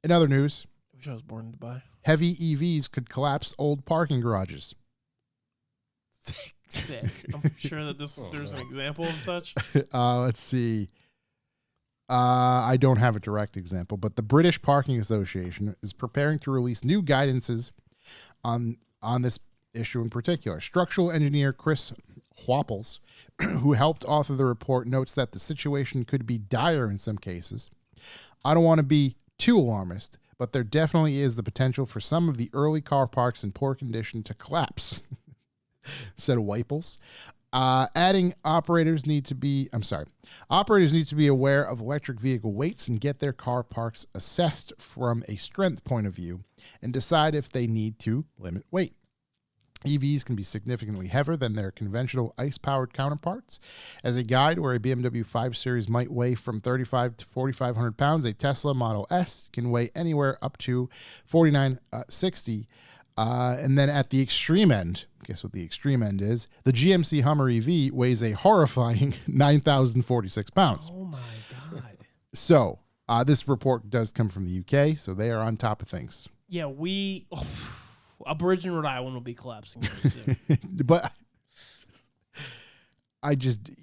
In other news, I wish I was born in Dubai. heavy EVs could collapse old parking garages. Sick. I'm sure that there's an example of such. Let's see. I don't have a direct example, but the British Parking Association is preparing to release new guidances on this issue in particular. Structural engineer Chris Whopples, who helped author the report, notes that the situation could be dire in some cases. I don't want to be too alarmist, but there definitely is the potential for some of the early car parks in poor condition to collapse, said Wiples. Adding operators need to be aware of electric vehicle weights and get their car parks assessed from a strength point of view and decide if they need to limit weight. EVs can be significantly heavier than their conventional ICE-powered counterparts. As a guide, where a BMW 5 Series might weigh from 3,500 to 4,500 pounds, a Tesla Model S can weigh anywhere up to 4,960. And then at the extreme end, guess what the extreme end is? The GMC Hummer EV weighs a horrifying 9,046 pounds. Oh my God. So this report does come from the UK, so they are on top of things. Yeah, a bridge in Rhode Island will be collapsing very soon. But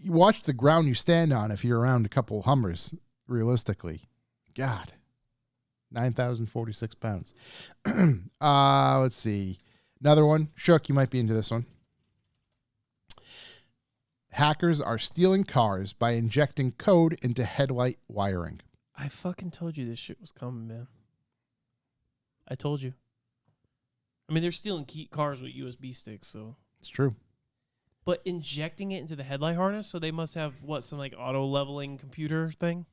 you watch the ground you stand on if you're around a couple Hummers, realistically. God. 9,046 pounds. Let's see. Another one. Shook, you might be into this one. Hackers are stealing cars by injecting code into headlight wiring. I fucking told you this shit was coming, man. I told you. I mean, they're stealing cars with USB sticks, so. It's true. But injecting it into the headlight harness, so they must have, some like auto-leveling computer thing?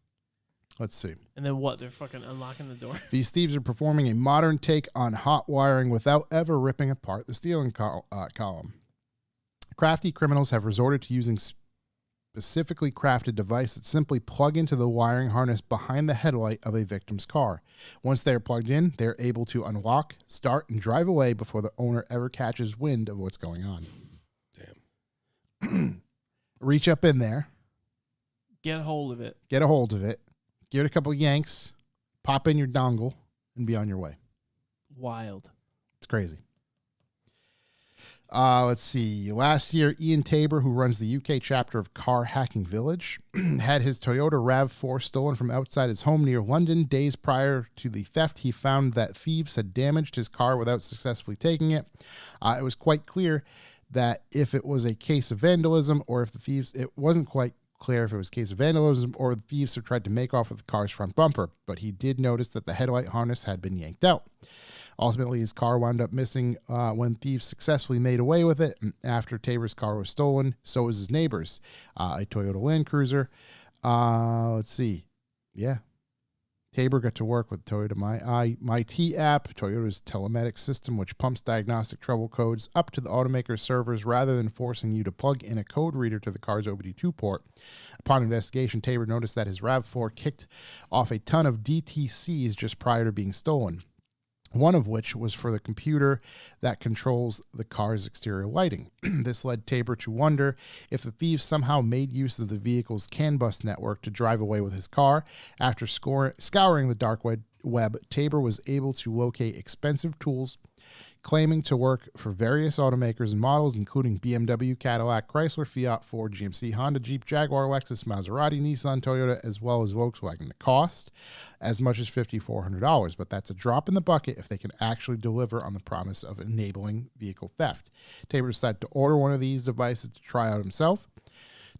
Let's see. And then what? They're fucking unlocking the door? These thieves are performing a modern take on hot wiring without ever ripping apart the steering column. Crafty criminals have resorted to using specifically crafted devices that simply plug into the wiring harness behind the headlight of a victim's car. Once they are plugged in, they're able to unlock, start, and drive away before the owner ever catches wind of what's going on. Damn. Reach up in there. Get a hold of it. Get a hold of it. Give it a couple of yanks. Pop in your dongle and be on your way. Wild. It's crazy. Let's see. Last year, Ian Tabor, who runs the UK chapter of Car Hacking Village, had his Toyota RAV4 stolen from outside his home near London. Days prior to the theft, he found that thieves had damaged his car without successfully taking it. It was quite clear that if it was a case of vandalism or if the thieves, it wasn't quite clear if it was a case of vandalism or the thieves had tried to make off with the car's front bumper, but he did notice that the headlight harness had been yanked out. Ultimately, his car wound up missing when thieves successfully made away with it. After Tabor's car was stolen, so was his neighbor's, a Toyota Land Cruiser. Let's see. Yeah. Tabor got to work with Toyota My T app, Toyota's telematics system, which pumps diagnostic trouble codes up to the automaker's servers rather than forcing you to plug in a code reader to the car's OBD2 port. Upon investigation, Tabor noticed that his RAV4 kicked off a ton of DTCs just prior to being stolen, one of which was for the computer that controls the car's exterior lighting. This led Tabor to wonder if the thieves somehow made use of the vehicle's CAN bus network to drive away with his car. After scouring the dark web, Tabor was able to locate expensive tools claiming to work for various automakers and models, including BMW, Cadillac, Chrysler, Fiat, Ford, GMC, Honda, Jeep, Jaguar, Lexus, Maserati, Nissan, Toyota, as well as Volkswagen. The cost, as much as $5,400, but that's a drop in the bucket if they can actually deliver on the promise of enabling vehicle theft. Tabor decided to order one of these devices to try out himself.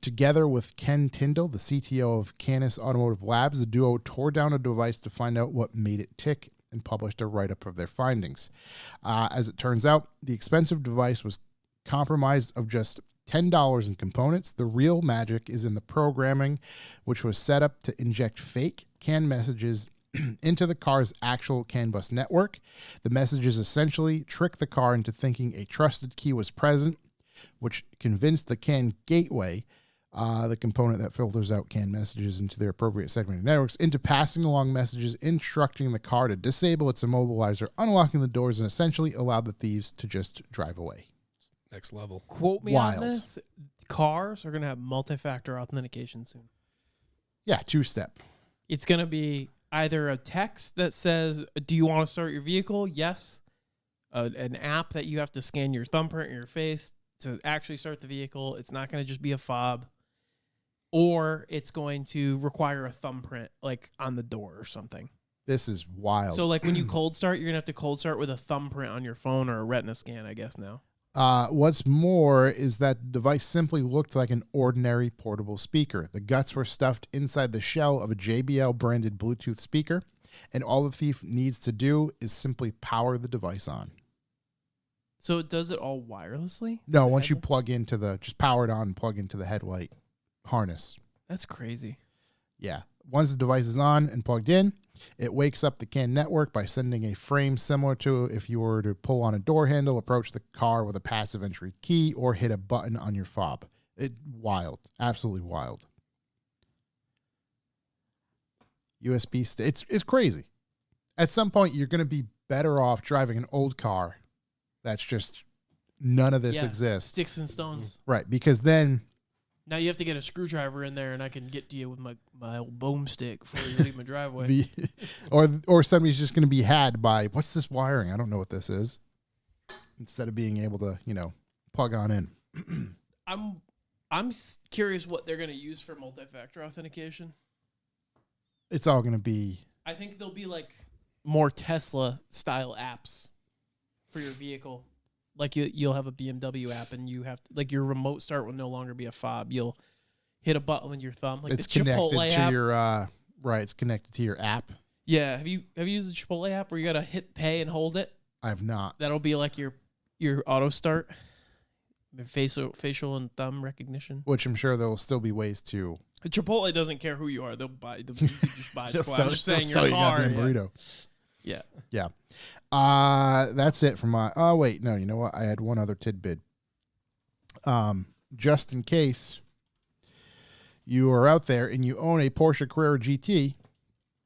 Together with Ken Tyndall, the CTO of Canis Automotive Labs, the duo tore down a device to find out what made it tick and published a write-up of their findings. As it turns out, the expensive device was compromised of just $10 in components. The real magic is in the programming, which was set up to inject fake CAN messages into the car's actual CAN bus network. The messages essentially trick the car into thinking a trusted key was present, which convinced the CAN gateway, the component that filters out CAN messages into their appropriate segmented networks, into passing along messages instructing the car to disable its immobilizer, unlocking the doors, and essentially allow the thieves to just drive away. Next level. Quote me Wild. on this. Cars are going to have multi-factor authentication soon. Yeah, two-step. It's going to be either a text that says, do you want to start your vehicle? Yes. An app that you have to scan your thumbprint or your face to actually start the vehicle. It's not going to just be a fob. Or it's going to require a thumbprint, like on the door or something. This is wild. So, like when you cold start, you're going to have to cold start with a thumbprint on your phone or a retina scan, I guess, now. What's more is that the device simply looked like an ordinary portable speaker. The guts were stuffed inside the shell of a JBL branded Bluetooth speaker, and all the thief needs to do is simply power the device on. So it does it all wirelessly? No, once you plug into just power it on and plug into the headlight harness. That's crazy. Yeah. Once the device is on and plugged in, it wakes up the CAN network by sending a frame similar to if you were to pull on a door handle, approach the car with a passive entry key, or hit a button on your fob. Wild. Absolutely wild. USB it's crazy. At some point, you're going to be better off driving an old car that's just none of this exists. Sticks and stones. Right, because then Now you have to get a screwdriver in there, and I can get to you with my old boomstick before you leave my driveway. or somebody's just going to be had by, what's this wiring? I don't know what this is. Instead of being able to, plug on in. I'm curious what they're going to use for multi-factor authentication. It's all going to be. I think there'll be like more Tesla style apps for your vehicle. Like you'll have a BMW app, and you have to, like, your remote start will no longer be a fob. You'll hit a button with your thumb. Like It's the Chipotle connected to app. your right. It's connected to your app. Yeah, have you used the Chipotle app where you gotta hit pay and hold it? I've not. That'll be like your auto start, facial and thumb recognition. Which I'm sure there will still be ways to. Chipotle doesn't care who you are; they'll buy. You can just buy. They'll Chipotle. I'm just saying sell your you a car. goddamn Yeah. burrito. Yeah. Yeah. That's it for my. Oh wait, no. You know what? I had one other tidbit. Just in case you are out there and you own a Porsche Carrera GT,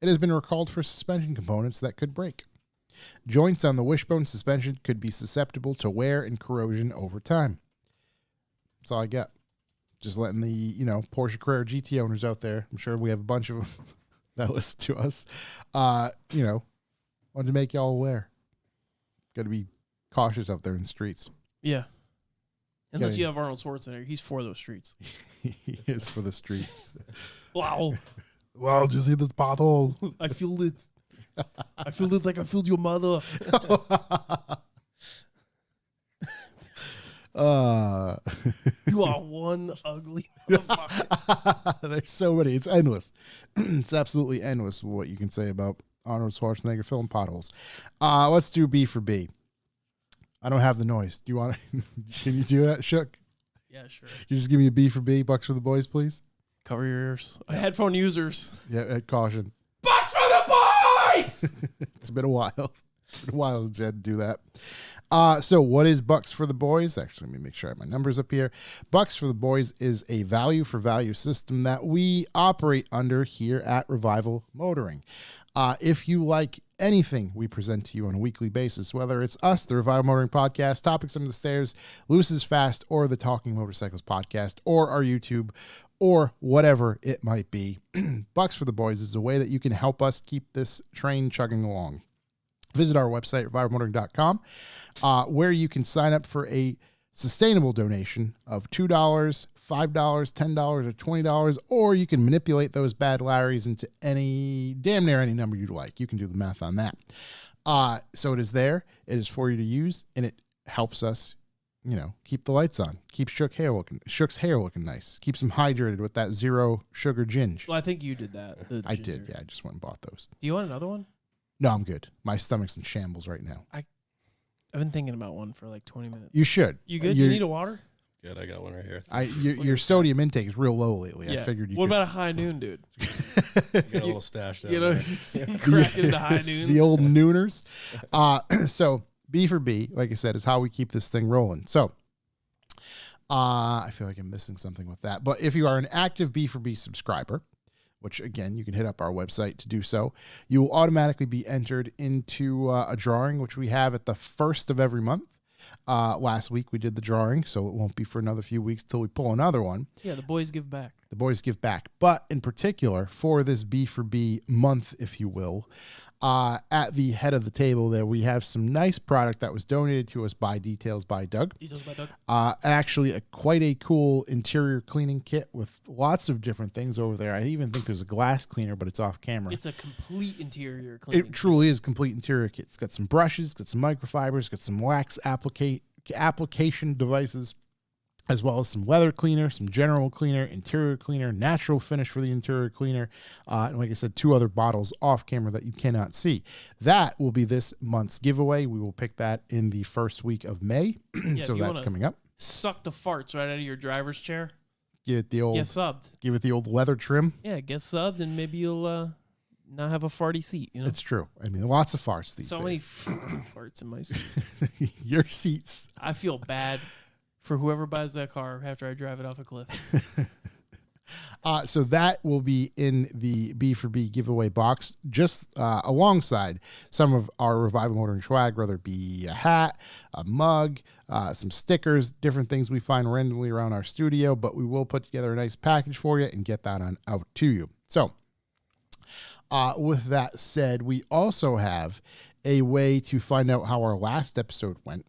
it has been recalled for suspension components that could break. Joints on the wishbone suspension could be susceptible to wear and corrosion over time. That's all I got. Just letting the, Porsche Carrera GT owners out there, I'm sure we have a bunch of them that listen to us, wanted to make y'all aware. Got to be cautious out there in the streets. Yeah. Unless Gotta- you have Arnold Schwarzenegger. He's for those streets. He is for the streets. Wow. Wow, did you see this pothole? I feel it. I feel it like I feel your mother. You are one ugly motherfucker. There's so many. It's endless. It's absolutely endless what you can say about Arnold Schwarzenegger filling potholes. Let's do B for B. I don't have the noise. Do you want to? Can you do that, Shook? Yeah, sure. You just give me a B for B. Bucks for the boys, please. Cover your ears. Headphone users. Yeah, at caution. Bucks for the boys! It's been a while. It's been a while since I had to do that. So what is Bucks for the Boys? Actually, let me make sure I have my numbers up here. Bucks for the Boys is a value for value system that we operate under here at Revival Motoring. If you like anything we present to you on a weekly basis, whether it's us, the Revival Motoring Podcast, Topics Under the Stairs, Loose is Fast, or the Talking Motorcycles Podcast, or our YouTube, or whatever it might be, Bucks for the Boys is a way that you can help us keep this train chugging along. Visit our website, revivalmotoring.com, where you can sign up for a sustainable donation of $2, $5, $10, or $20, or you can manipulate those bad Larrys into damn near any number you'd like. You can do the math on that. So it is there. It is for you to use, and it helps us, keep the lights on. Keep Shook's hair looking nice. Keeps him hydrated with that zero sugar ginger. Well, I think you did that. I did. Yeah, I just went and bought those. Do you want another one? No, I'm good. My stomach's in shambles right now. I've been thinking about one for like 20 minutes. You should. You good? You need a water? Good, I got one right here. Your sodium intake is real low lately. Yeah. I figured you What could. about a high noon, dude? Got a little stash down there. Just crack it into high noons. The old nooners. So B for B, like I said, is how we keep this thing rolling. So I feel like I'm missing something with that. But if you are an active B for B subscriber, which again, you can hit up our website to do so, you will automatically be entered into a drawing, which we have at the first of every month. Last week we did the drawing, so it won't be for another few weeks till we pull another one. Yeah, the boys give back. The boys give back. But in particular, for this B for B month, if you will, at the head of the table there, we have some nice product that was donated to us by Details by Doug. Details by Doug. Actually, quite a cool interior cleaning kit with lots of different things over there. I even think there's a glass cleaner, but it's off camera. It's a complete interior cleaning. It truly is a complete interior kit. It's got some brushes, got some microfibers, got some wax application devices, as well as some leather cleaner, some general cleaner, interior cleaner, natural finish for the interior cleaner, and like I said, 2 other bottles off camera that you cannot see. That will be this month's giveaway. We will pick that in the first week of May, so that's coming up. Suck the farts right out of your driver's chair. Give it the old, Get subbed. Give it the old leather trim. Yeah, get subbed, and maybe you'll not have a farty seat. It's true. I mean, lots of farts these so days. many farts in my seat. Your seats. I feel bad for whoever buys that car after I drive it off a cliff. So that will be in the B for B giveaway box, just alongside some of our Revival Motoring swag, whether it be a hat, a mug, some stickers, different things we find randomly around our studio, but we will put together a nice package for you and get that on out to you. So with that said, we also have a way to find out how our last episode went.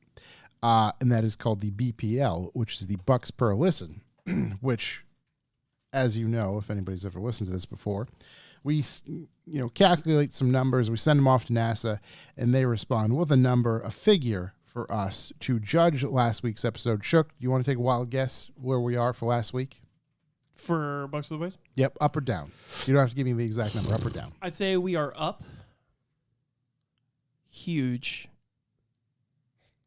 And that is called the BPL, which is the bucks per listen, which, as you know, if anybody's ever listened to this before, we calculate some numbers, we send them off to NASA, and they respond with a number, a figure for us to judge last week's episode. Shook, do you want to take a wild guess where we are for last week? For Bucks of the Boys? Yep, up or down. You don't have to give me the exact number, up or down. I'd say we are up. Huge.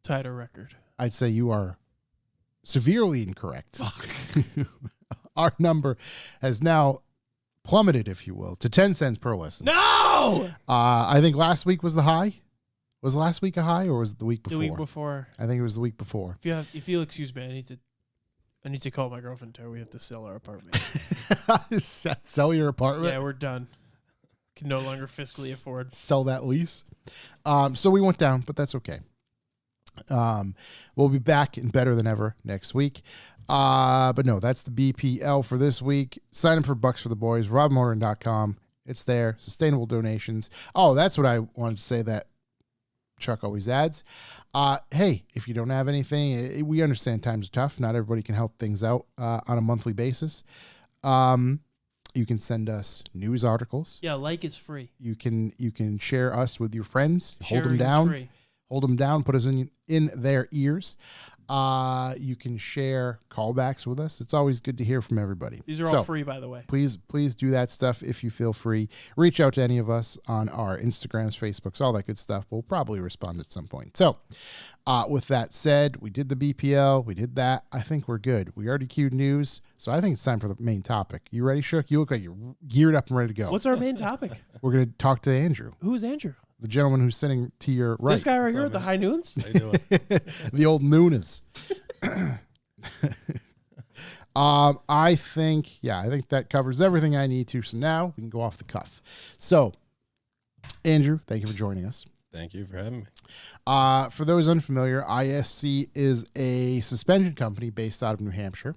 Title record. I'd say you are severely incorrect. Fuck. Our number has now plummeted, if you will, to 10 cents per listen. No! I think last week was the high. Was last week a high, or was it the week before? The week before. I think it was the week before. If you'll excuse me, I need to call my girlfriend too. We have to sell our apartment. Sell your apartment? Yeah, we're done. Can no longer fiscally afford. Sell that lease. So we went down, but that's okay. We'll be back and better than ever next week. But no, that's the BPL for this week. Sign up for Bucks for the Boys, robmotoring.com. It's there. Sustainable donations. Oh, that's what I wanted to say, that Chuck always adds. Hey, if you don't have anything, we understand times are tough. Not everybody can help things out on a monthly basis. You can send us news articles. Yeah, like is free. You can share us with your friends. Sharing hold them is down. free. Hold them down. Put us in their ears. You can share callbacks with us. It's always good to hear from everybody. These are all free, by the way. Please do that stuff if you feel free. Reach out to any of us on our Instagrams, Facebooks, all that good stuff. We'll probably respond at some point. So with that said, we did the BPL. We did that. I think we're good. We already queued news. So I think it's time for the main topic. You ready, Shook? You look like you're geared up and ready to go. What's our main topic? We're going to talk to Andrew. Who's Andrew? The gentleman who's sitting to your right. This guy right here with the high noons? How you doing? The old Nunes. I think that covers everything I need to. So now we can go off the cuff. So, Andrew, thank you for joining us. Thank you for having me. For those unfamiliar, ISC is a suspension company based out of New Hampshire.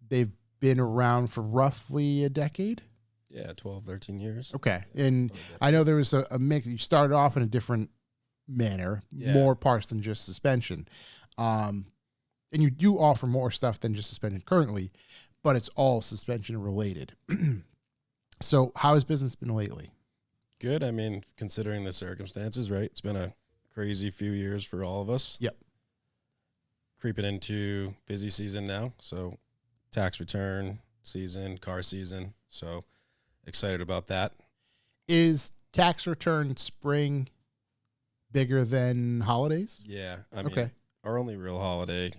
They've been around for roughly a decade. Yeah, 12, 13 years. Okay. And I know there was a mix. You started off in a different manner, more parts than just suspension. And you do offer more stuff than just suspension currently, but it's all suspension related. So how has business been lately? Good. I mean, considering the circumstances, right? It's been a crazy few years for all of us. Yep. Creeping into busy season now. So tax return season, car season. So excited about that. Is tax return spring bigger than holidays? Yeah. I mean, our only real holiday,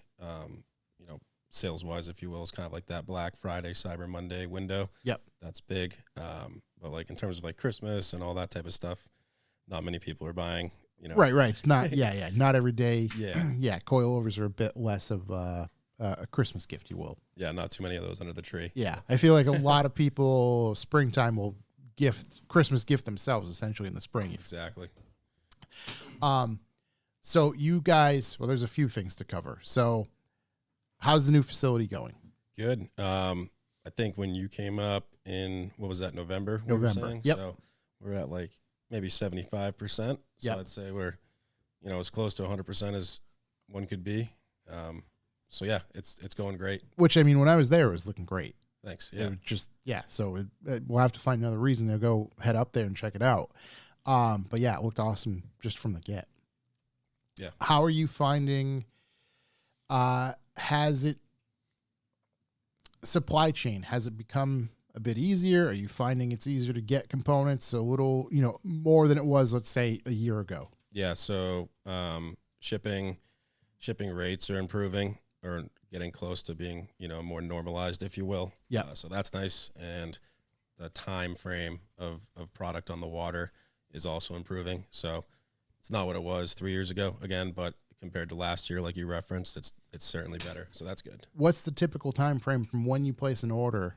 sales wise, if you will, is kind of like that Black Friday, Cyber Monday window. Yep. That's big. But like in terms of like Christmas and all that type of stuff, not many people are buying, Right. It's not, not every day. Yeah. Coilovers are a bit less of a Christmas gift, you will. Yeah. Not too many of those under the tree. Yeah. I feel like a lot of people springtime will Christmas gift themselves essentially in the spring. Exactly. So you guys, well, there's a few things to cover. So how's the new facility going? Good. I think when you came up in, what was that, November? we were November. saying? Yep. So we're at like maybe 75%. So Yep. I'd say we're, as close to 100% as one could be. So yeah, it's going great. Which, I mean, when I was there, it was looking great. Thanks. It Yeah. was just, so we'll have to find another reason to go head up there and check it out. But yeah, it looked awesome just from the get. Yeah. How are you finding, supply chain, has it become a bit easier? Are you finding it's easier to get components a little, more than it was, let's say, a year ago? Yeah. So shipping rates are improving or getting close to being, more normalized, if you will. Yeah. So that's nice. And the time frame of product on the water is also improving. So it's not what it was 3 years ago again, but compared to last year, like you referenced, it's certainly better. So that's good. What's the typical time frame from when you place an order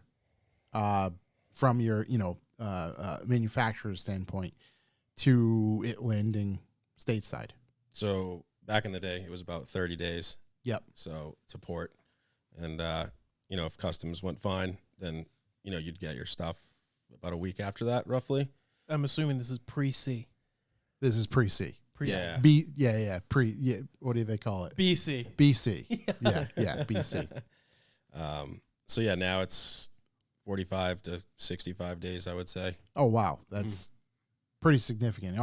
from your, manufacturer's standpoint to it landing stateside? So back in the day, it was about 30 days. Yep. So to port. And, if customs went fine, then, you'd get your stuff about a week after that, roughly. I'm assuming this is pre-C. This is pre-C. Yeah. What do they call it? BC. BC. Yeah, BC. So yeah, now it's 45 to 65 days, I would say. Oh, wow. That's pretty significant.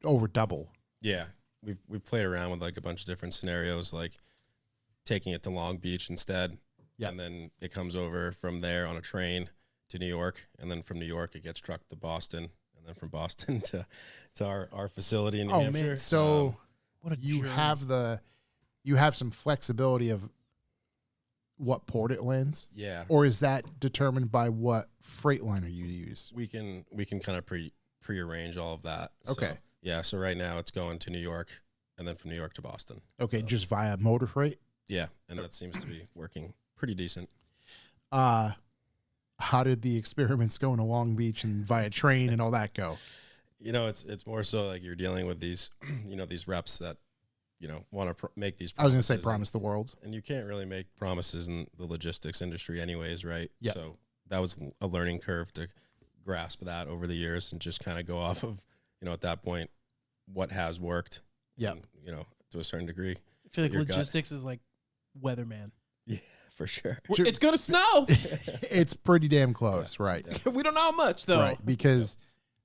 Over double. Yeah. We've played around with like a bunch of different scenarios, like taking it to Long Beach instead. Yeah. And then it comes over from there on a train to New York. And then from New York, it gets trucked to Boston. And then from Boston to our facility in New Hampshire. Man. So What a you journey. you have some flexibility of what port it lands? Yeah. Or is that determined by what freight liner you use? We can kind of prearrange all of that. Okay. So, yeah. So right now it's going to New York and then from New York to Boston. Okay, So, just via motor freight? yeah. And that seems to be working pretty decent. How did the experiments going to Long Beach and via train and all that go? It's more so like you're dealing with these, these reps that, want to make these I was going to promises. say promise the world. And you can't really make promises in the logistics industry anyways, right? Yeah. So that was a learning curve to grasp that over the years and just kind of go off of, at that point, what has worked. Yep. And, you know, to a certain degree. I feel like your gut. logistics is like weatherman. Yeah, for sure. Sure. It's gonna snow. It's pretty damn close, right? Yeah. We don't know how much though. Right, because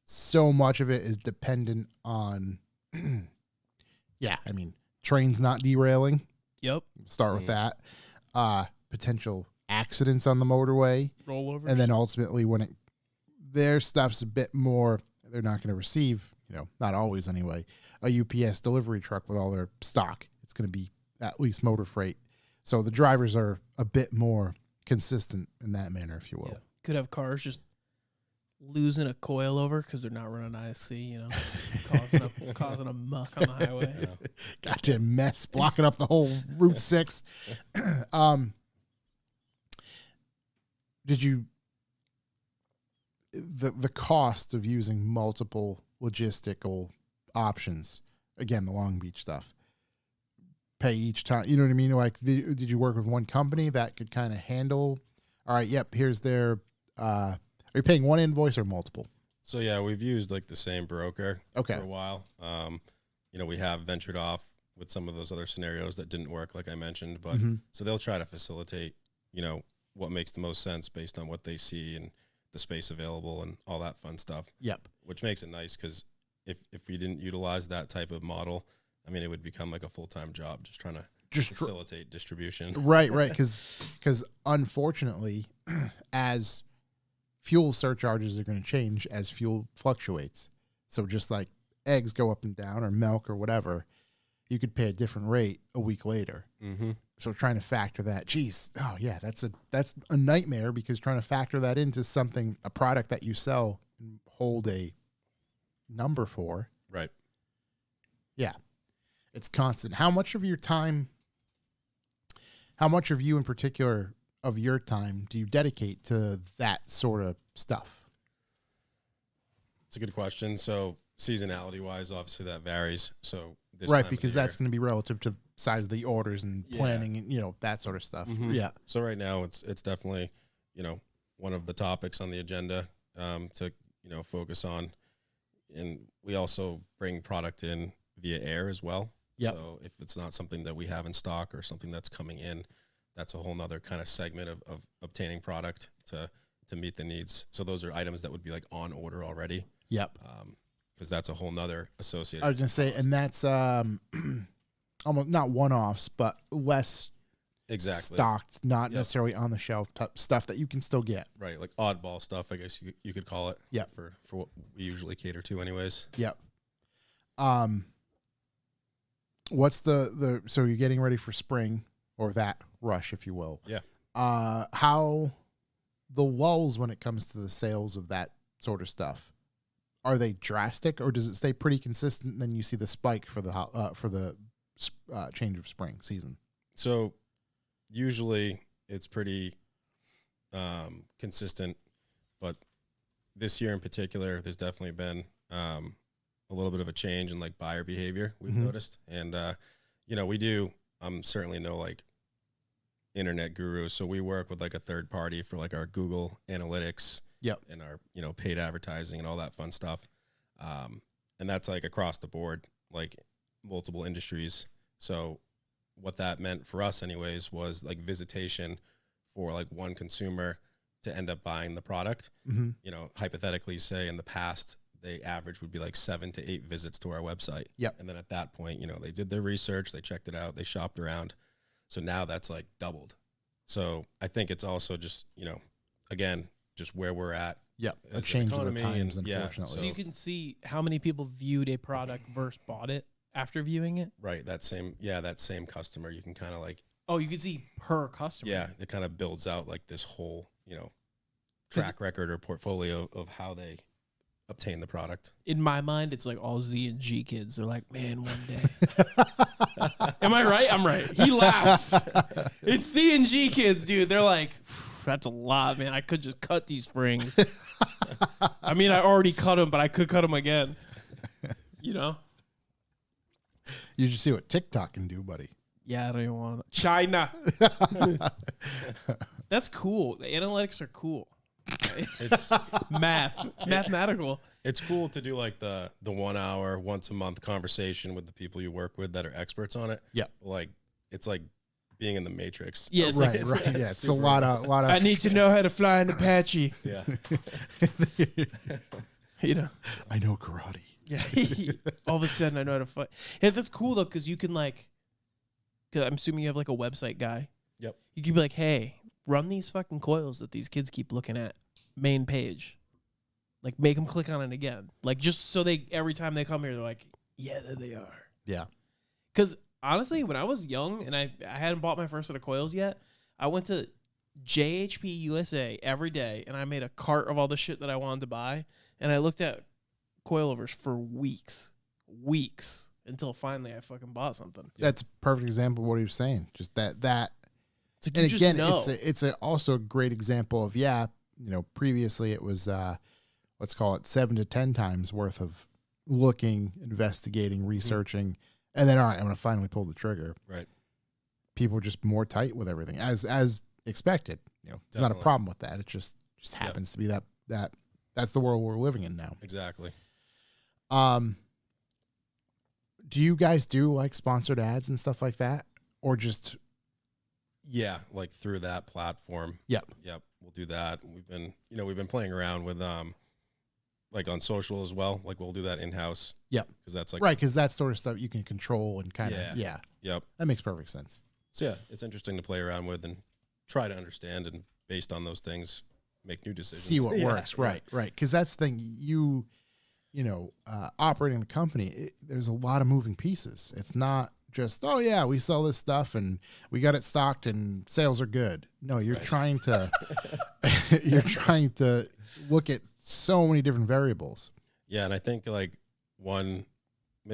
so much of it is dependent on, yeah, I mean, trains not derailing. Yep. Start with that. Potential accidents on the motorway, Rollovers. and then ultimately when their stuff's a bit more, they're not going to receive, you know, not always anyway, a UPS delivery truck with all their stock. It's going to be at least motor freight. So the drivers are a bit more consistent in that manner, if you will. Yeah. Could have cars just losing a coilover because they're not running ISC, you know, causing a muck on the highway. Yeah. Goddamn mess blocking up the whole Route 6. Did you the cost of using multiple logistical options, again, the Long Beach stuff, pay each time, you know what I mean? Like, did you work with one company that could kind of handle, all right, yep, here's their, are you paying one invoice or multiple? So yeah, we've used like the same broker Okay. for a while. You know, we have ventured off with some of those other scenarios that didn't work, like I mentioned, but so they'll try to facilitate, you know, what makes the most sense based on what they see and the space available and all that fun stuff. Yep. Which makes it nice because if we didn't utilize that type of model, I mean, it would become like a full-time job just trying to facilitate distribution. Right, because unfortunately, as fuel surcharges are going to change as fuel fluctuates. So just like eggs go up and down or milk or whatever, you could pay a different rate a week later. Mm-hmm. So trying to factor that, geez, oh yeah, that's a nightmare because trying to factor that into something, a product that you sell and hold a number for. Right. Yeah. It's constant. How much of your time, how much of you in particular of your time do you dedicate to that sort of stuff? It's a good question. So seasonality wise, obviously that varies. So this Right, time because of the that's going to be relative to the size of the orders and planning and, you know, that sort of stuff. Mhm. Yeah. So right now it's definitely, you know, one of the topics on the agenda to, you know, focus on. And we also bring product in via air as well. Yep. So if it's not something that we have in stock or something that's coming in, that's a whole nother kind of segment of obtaining product to meet the needs. So those are items that would be like on order already. Yep. Because that's a whole nother associated. I was going to say, and that's almost not one-offs, but less exactly stocked, not necessarily on the shelf type stuff that you can still get. right, like oddball stuff, I guess you could call it. Yep. For what we usually cater to, anyways. Yep. What's the so you're getting ready for spring or that rush, if you will. Yeah. How the lulls when it comes to the sales of that sort of stuff, are they drastic or does it stay pretty consistent? And then you see the spike for the change of spring season. So usually it's pretty consistent, but this year in particular, there's definitely been a little bit of a change in like buyer behavior we've noticed. And, you know, we do, I'm certainly no like internet guru. So we work with like a third party for like our Google analytics and our, you know, paid advertising and all that fun stuff. And that's like across the board, like multiple industries. So what that meant for us anyways was like visitation for like one consumer to end up buying the product. You know, hypothetically say in the past, they average would be like 7 to 8 visits to our website. Yep. And then at that point, you know, they did their research, they checked it out, they shopped around. So now that's like doubled. So I think it's also just, you know, again, just where we're at. Yep. A as an change of the economy times, and, yeah, unfortunately. So you can see how many people viewed a product versus bought it after viewing it. Right. That same customer, you can kind of like, Oh, you can see per customer. yeah, it kind of builds out like this whole, you know, track record or portfolio of how they obtain the product. In my mind, it's like all Z and G kids. They're like, man, one day. Am I right? I'm right. He laughs. It's C and G kids, dude. They're like, that's a lot, man. I could just cut these springs. I mean, I already cut them, but I could cut them again. You know? You should see what TikTok can do, buddy. Yeah, I don't even want to. China. That's cool. The analytics are cool. It's Mathematical. it's cool to do like the 1 hour once a month conversation with the people you work with that are experts on it. Yeah. Like it's like being in the Matrix. Yeah, it's Right, like, right. Yeah, it's a super- lot of I need to know how to fly an Apache. Yeah. You know. I know karate. Yeah. All of a sudden, I know how to fight. Yeah, that's cool though, because you can like, because I'm assuming you have like a website guy. Yep. You could be like, hey, run these fucking coils that these kids keep looking at, main page. Like, make them click on it again. Like, just so they, every time they come here, they're like, yeah, there they are. Yeah. Because honestly, when I was young and I hadn't bought my first set of coils yet, I went to JHP USA every day and I made a cart of all the shit that I wanted to buy. And I looked at coilovers for weeks, until finally I fucking bought something. That's a perfect example of what he was saying. Just that. So And you again, just know. it's also a great example of, previously it was, let's call it 7 to 10 times worth of looking, investigating, researching, and then, all right, I'm going to finally pull the trigger. Right. People are just more tight with everything as expected. There's not a Definitely. problem with that. It just happens to be that's the world we're living in now. Exactly. Do you guys do like sponsored ads and stuff like that, or just? Yeah, like through that platform. Yep. We'll do that. We've been playing around with like on social as well. Like we'll do that in house. Yep. Because that's like Right, because that sort of stuff you can control and kind of Yep. that makes perfect sense. So yeah, it's interesting to play around with and try to understand, and based on those things, make new decisions. See what Yeah, works. Right. Because that's the thing. Operating the company, there's a lot of moving pieces. It's not just, oh yeah, we sell this stuff and we got it stocked and sales are good. No, you're trying to look at so many different variables. Yeah, and I think like one,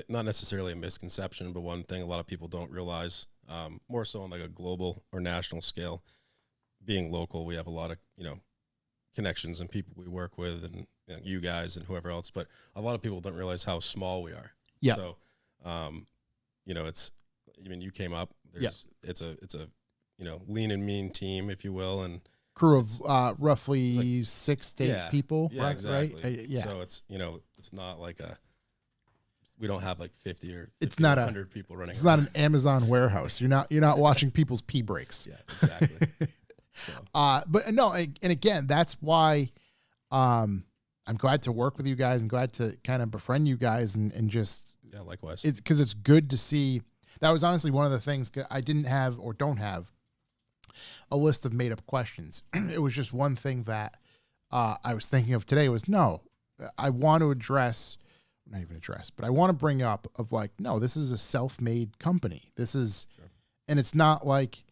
not necessarily a misconception, but one thing a lot of people don't realize, more so on like a global or national scale, being local, we have a lot of, connections and people we work with and you guys and whoever else, but a lot of people don't realize how small we are. Yeah. So, you came up, it's a lean and mean team, if you will. And Crew of roughly 6 to 8 people, yeah, right? exactly. Right? Yeah. So it's, it's not like we don't have like 50 or 50 It's not or a- 100 people running It's around. not an Amazon warehouse. You're not watching people's pee breaks. Yeah, exactly. So, But no, and again, that's why I'm glad to work with you guys and glad to kind of befriend you guys and just yeah, likewise. it's because it's good to see. That was honestly one of the things I didn't have or don't have a list of made up questions. It was just one thing that I was thinking of today was, no, I want to not even address, but I want to bring up of like, no, this is a self-made company. This is, and it's not like,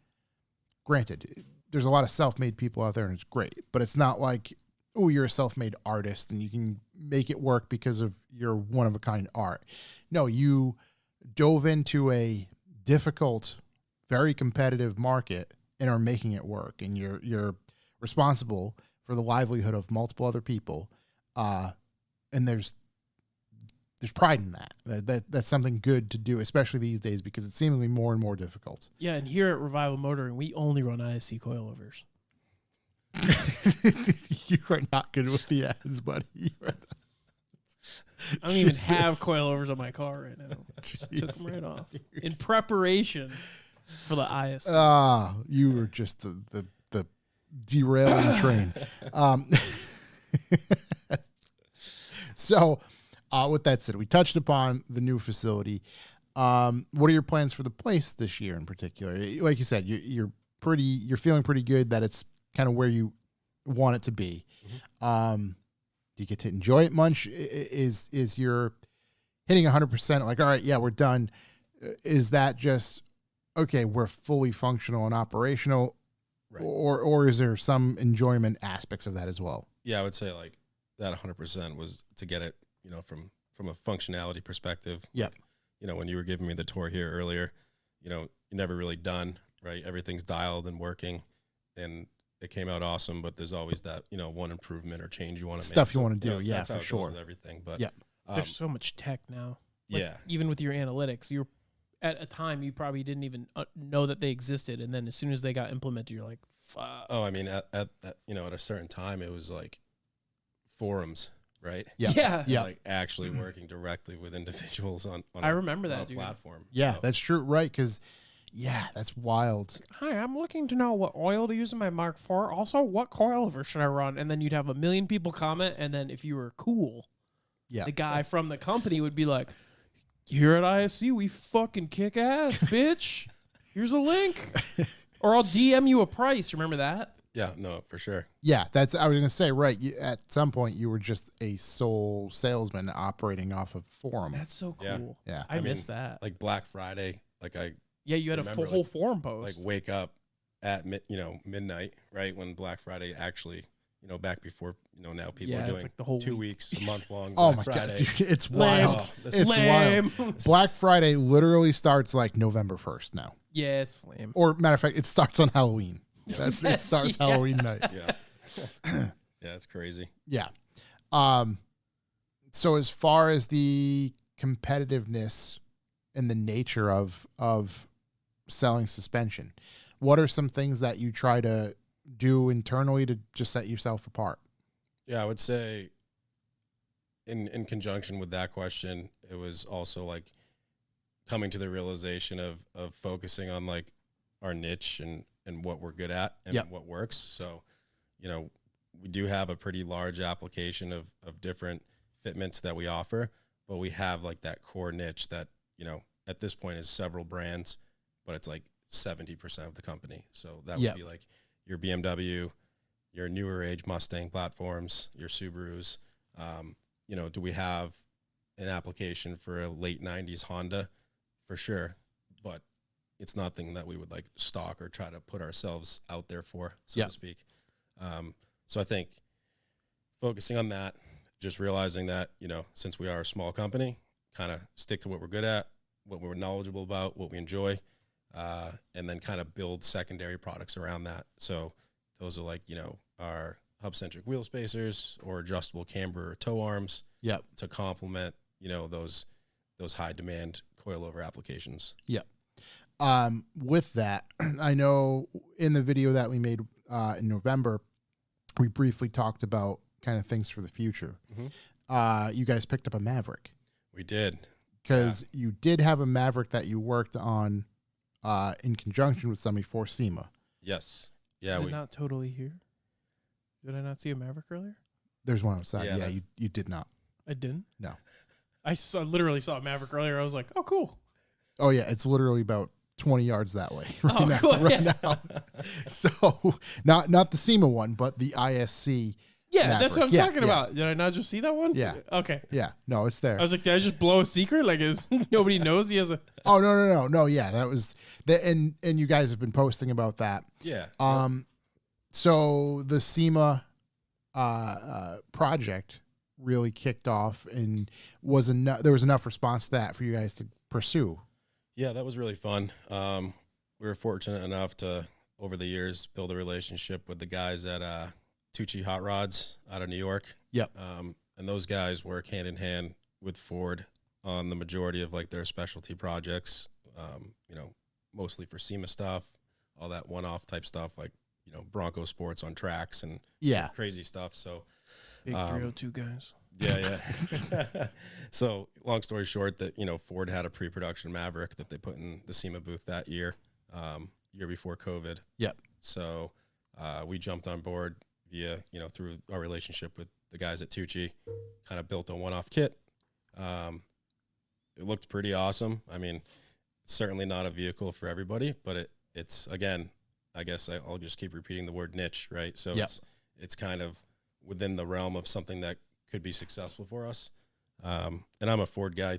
granted, there's a lot of self-made people out there and it's great, but it's not like, oh, you're a self-made artist and you can make it work because of your one-of-a-kind art. No, you dove into a difficult, very competitive market and are making it work. And you're responsible for the livelihood of multiple other people. And there's pride in that. That's something good to do, especially these days, because it's seemingly more and more difficult. Yeah, and here at Revival Motoring, we only run ISC coilovers. You are not good with the ads, buddy. I don't even Jesus. have coilovers on my car right now. I took them right off in preparation for the ISC. You were just the derailing train. So, with that said, we touched upon the new facility. What are your plans for the place this year in particular? Like you said, you're feeling pretty good that it's kind of where you want it to be. Do you get to enjoy it much? Is you're hitting 100%? Like, all right, yeah, we're done. Is that just okay? We're fully functional and operational, Right. or is there some enjoyment aspects of that as well? Yeah, I would say like that 100% was to get it, from a functionality perspective. Yep. Like, when you were giving me the tour here earlier, you're never really done, right? Everything's dialed and working, and it came out awesome, but there's always that, one improvement or change you want to make. Stuff you wanna do, yeah, that's how for it goes sure. with everything. But Yep. There's so much tech now. Like, yeah, even with your analytics, at a time you probably didn't even know that they existed, and then as soon as they got implemented, you're like, Fuck. Oh, I mean, at a certain time, it was like forums, right? Yeah. Yeah. Like actually working directly with individuals on I remember that, a dude. platform. Yeah, So, that's true. Right. Because, that's wild. Hi, I'm looking to know what oil to use in my Mark IV. Also, what coilover should I run? And then you'd have 1 million people comment. And then if you were cool, Yeah. the guy from the company would be like, here at ISC, we fucking kick ass, bitch. Here's a link. Or I'll DM you a price. Remember that? yeah, no, for sure. Yeah, I was going to say, right. At some point, you were just a sole salesman operating off of forum. That's so Yeah. cool. Yeah. I miss that. Like Black Friday, Yeah, you had a remember, whole like- forum post. like wake up at midnight, right when Black Friday actually, back before now people Yeah, are it's doing like the whole 2 week. weeks, a month long. Oh Black my Friday. God, dude, it's Lame. wild. Oh, this It's is lame. wild. Black Friday literally starts like November 1st now. Yeah, it's lame. Or matter of fact, it starts on Halloween. It Yes, starts yeah. Halloween night. Yeah, yeah, it's crazy. Yeah. So as far as the competitiveness and the nature of selling suspension, what are some things that you try to do internally to just set yourself apart? Yeah, I would say in conjunction with that question, it was also like coming to the realization of focusing on like our niche and what we're good at and Yep. what works. So, we do have a pretty large application of different fitments that we offer, but we have like that core niche that, at this point is several brands, but it's like 70% of the company. So that Yep. would be like your BMW, your newer age Mustang platforms, your Subarus. Do we have an application for a late 90s Honda? For sure. But it's nothing that we would like stock or try to put ourselves out there for, so Yep. to speak. So I think focusing on that, just realizing that, since we are a small company, kind of stick to what we're good at, what we're knowledgeable about, what we enjoy, and then kind of build secondary products around that. So those are like, our hub-centric wheel spacers or adjustable camber or toe arms Yep. to complement, those high-demand coilover applications. Yep. With that, I know in the video that we made in November, we briefly talked about kind of things for the future. Mhm. You guys picked up a Maverick We did. because you did have a Maverick that you worked on in conjunction with somebody for SEMA. Yes. Yeah. Is it not totally here? Did I not see a Maverick earlier? There's one outside. Yeah, Yeah, you did not. I didn't. No. I literally saw a Maverick earlier. I was like, oh, cool. Oh yeah, it's literally about 20 yards that way right Oh, now. cool. Right Yeah. now. So not the SEMA one, but the ISC. Yeah, that's what I'm Maverick. Yeah, talking yeah. about. Did I not just see that one? Yeah. Okay. Yeah, no, it's there. I was like, did I just blow a secret? Like, is nobody knows he has a? Oh no. Yeah, that was and you guys have been posting about that. Yeah. So the SEMA project really kicked off and there was enough response to that for you guys to pursue. Yeah, that was really fun. We were fortunate enough to, over the years, build a relationship with the guys at Tucci Hot Rods out of New York. Yep. And those guys work hand in hand with Ford on the majority of like their specialty projects, mostly for SEMA stuff, all that one-off type stuff, like, Bronco sports on tracks and Yeah. crazy stuff. So Big 302 guys. yeah. So long story short, that Ford had a pre-production Maverick that they put in the SEMA booth that year before COVID. Yep. So we jumped on board via through our relationship with the guys at Tucci, kind of built a one-off kit. It looked pretty awesome. I mean, certainly not a vehicle for everybody, but it's again, I guess I'll just keep repeating the word niche, right? So Yep. it's kind of within the realm of something that could be successful for us. And I'm a Ford guy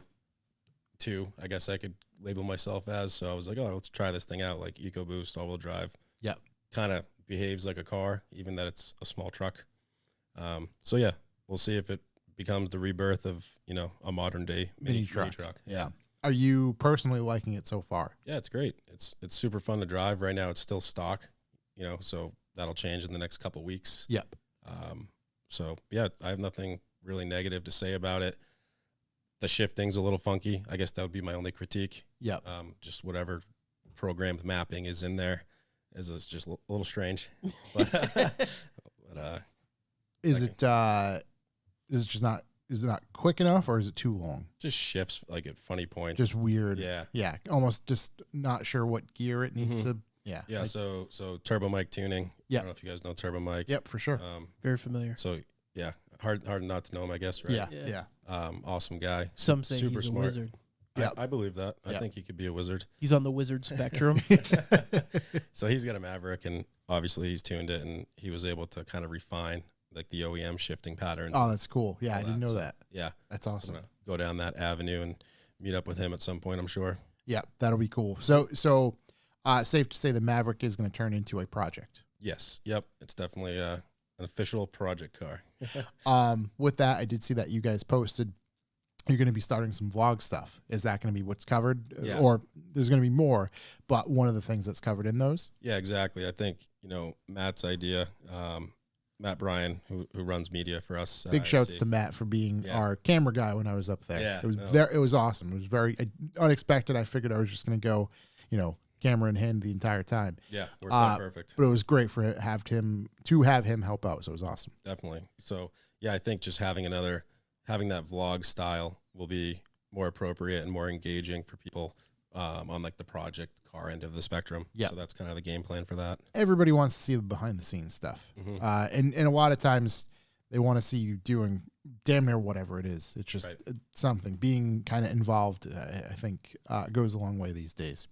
too, I guess I could label myself as. So I was like, oh, let's try this thing out, like EcoBoost, all-wheel drive. Yep. Kind of behaves like a car, even that it's a small truck. So yeah, we'll see if it becomes the rebirth of, a modern day mini truck. Yeah. Are you personally liking it so far? Yeah, it's great. It's super fun to drive. Right now it's still stock, so that'll change in the next couple weeks. Yep. So yeah, I have nothing really negative to say about it. The shifting's a little funky. I guess that would be my only critique. Yep. Just whatever programmed mapping is in there. It's just a little strange. But, Is it just not? Is it not quick enough, or is it too long? just shifts like at funny points. Just weird. Yeah. Yeah. Almost just not sure what gear it needs Mhm. to. Yeah. Yeah. Like- So turbo mic tuning. Yeah. I don't know if you guys know turbo mic. Yep, for sure. Very familiar. So yeah, hard not to know him, I guess. Right. Yeah. Yeah. Yeah. Awesome guy. Some say super he's a smart. wizard. Yeah. I believe that. I Yeah. think he could be a wizard. He's on the wizard spectrum. So he's got a Maverick, and obviously he's tuned it, and he was able to kind of refine like the OEM shifting patterns. Oh, that's cool. Yeah, I all didn't know So, that. Yeah. That's So I'm awesome. gonna go down that avenue and meet up with him at some point, I'm sure. Yeah, that'll be cool. So safe to say the Maverick is going to turn into a project. Yes. Yep. It's definitely an official project car. With that, I did see that you guys posted you're going to be starting some vlog stuff. Is that going to be what's covered? Yeah. Or there's going to be more, but one of the things that's covered in those? Yeah, exactly. I think, Matt's idea, Matt Bryan, who runs media for us. Big shouts ISC. to Matt for being Yeah. our camera guy when I was up there. Yeah, It was no. it was awesome. It was very unexpected. I figured I was just going to go, camera in hand the entire time. Yeah, worked out perfect. But it was great for have him help out. So it was awesome. Definitely. So yeah, I think just having that vlog style will be more appropriate and more engaging for people on like the project car end of the spectrum. Yeah. So that's kind of the game plan for that. Everybody wants to see the behind the scenes stuff. Mhm. And a lot of times they want to see you doing damn near whatever it is. It's just Right. something being kind of involved. I think goes a long way these days.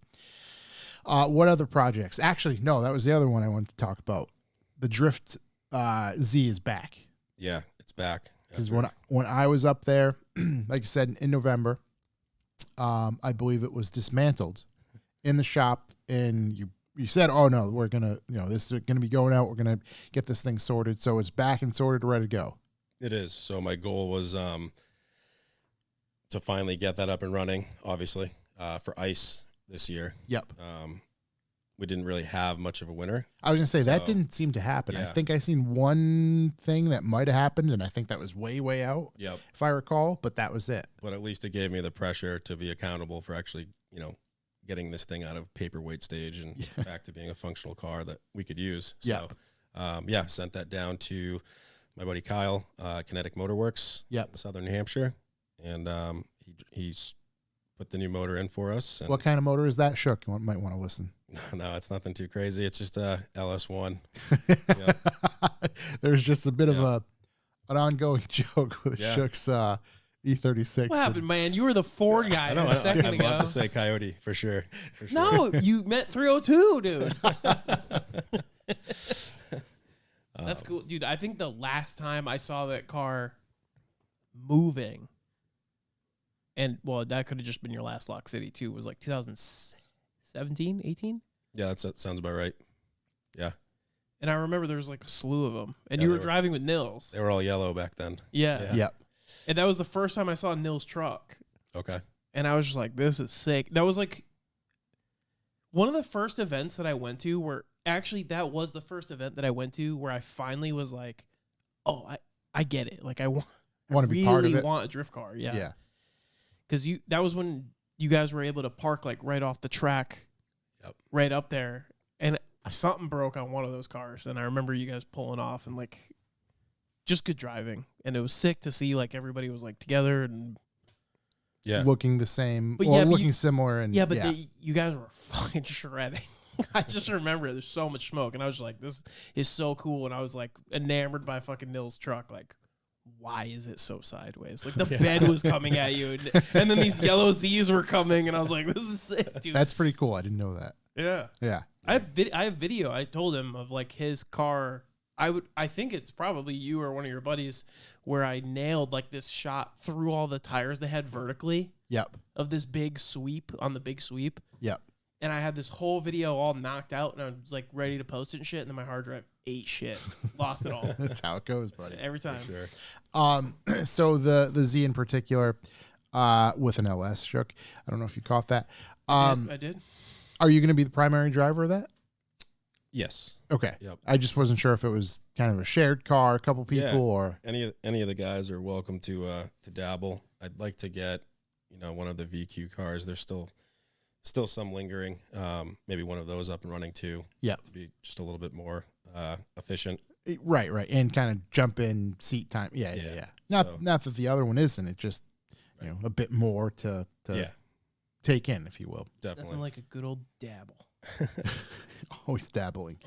What other projects? Actually, no, that was the other one I wanted to talk about. The Drift Z is back. Yeah, it's back. Because when I was up there, like I said, in November, I believe it was dismantled in the shop, and you said, "Oh no, we're gonna, this is gonna be going out. We're gonna get this thing sorted." So it's back and sorted, ready to go. It is. So my goal was to finally get that up and running, obviously, for ICE this year. Yep. We didn't really have much of a winter. I was gonna say that So, didn't seem to happen. I yeah. think I seen one thing that might have happened, and I think that was way out, Yep. if I recall. But that was it. But at least it gave me the pressure to be accountable for actually, getting this thing out of paperweight stage and back to being a functional car that we could use. So, sent that down to my buddy Kyle, Kinetic Motorworks, Yep. Southern New Hampshire, and he's put the new motor in for us. And What kind of motor is that? Shook. You might want to listen. no, it's nothing too crazy. It's just a LS1. Yep. There's just a bit of Yeah. an ongoing joke with Yeah. Shook's E36. What happened, man? You were the Ford guy I know. a second I'd ago. love to say Coyote for sure. For sure. No, you meant 302, dude. That's cool, dude. I think the last time I saw that car moving, and well, that could have just been your last Lock City too, was like 2017, 18. Yeah, that sounds about right. Yeah, And I remember there was like a slew of them, and Yeah, you they were were- driving with Nils. they were all yellow back then. Yeah. Yeah. Yep. And that was the first time I saw Nils' truck. Okay. And I was just like, this is sick. That was like one of the first events that I went to where actually that was the first event that I went to where I finally was like, oh, I get it. Like I want Want to be part of really it. want a drift car. Yeah. Yeah. Because that was when you guys were able to park like right off the track, Yep. right up there. And something broke on one of those cars. And I remember you guys pulling off and like just good driving. And it was sick to see like everybody was like together and Yeah. Looking the same But or yeah, but looking you- similar. And yeah, but you guys were fucking shredding. I just remember there's so much smoke, and I was just like, this is so cool. And I was like enamored by fucking Nils' truck. Like, why is it so sideways? Like the bed was coming at you, and then these yellow Z's were coming, and I was like, this is sick, dude. that's pretty cool. I didn't know that. Yeah. Yeah. I have video. I told him of like his car. I think it's probably you or one of your buddies where I nailed like this shot through all the tires they had vertically Yep. of this big sweep on the big sweep. Yep. And I had this whole video all knocked out, and I was like ready to post it and shit. And then my hard drive ate shit, lost it all That's how it goes, buddy. every time. Sure. So the Z in particular, with an LS Shook. I don't know if you caught that. I did. Are you going to be the primary driver of that? Yes. Okay. Yep. I just wasn't sure if it was kind of a shared car, a couple people, Yeah. or Any of the guys are welcome to dabble. I'd like to get one of the VQ cars. They're still still some lingering. Maybe one of those up and running too. Yeah. To be just a little bit more efficient. Right, and kind of jump in seat time. Yeah. Not that the other one isn't. It just a bit more to take in, if you will. Definitely. Nothing like a good old dabble. Always dabbling.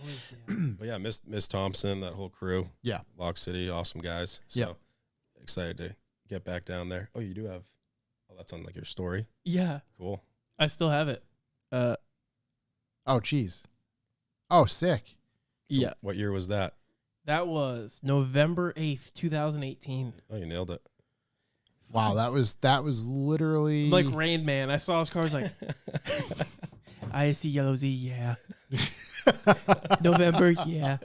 But yeah, Miss Thompson, that whole crew. Yeah. Lock City, awesome guys. So excited to get back down there. Oh, you do have. Oh, that's on like your story. Yeah. Cool. I still have it. Oh, geez. Oh, sick. So yeah. What year was that? That was November 8th, 2018. Oh, you nailed it. Wow, that was literally I'm like Rain Man. I saw his car. I was like, ISC Yellow Z, yeah. November, yeah.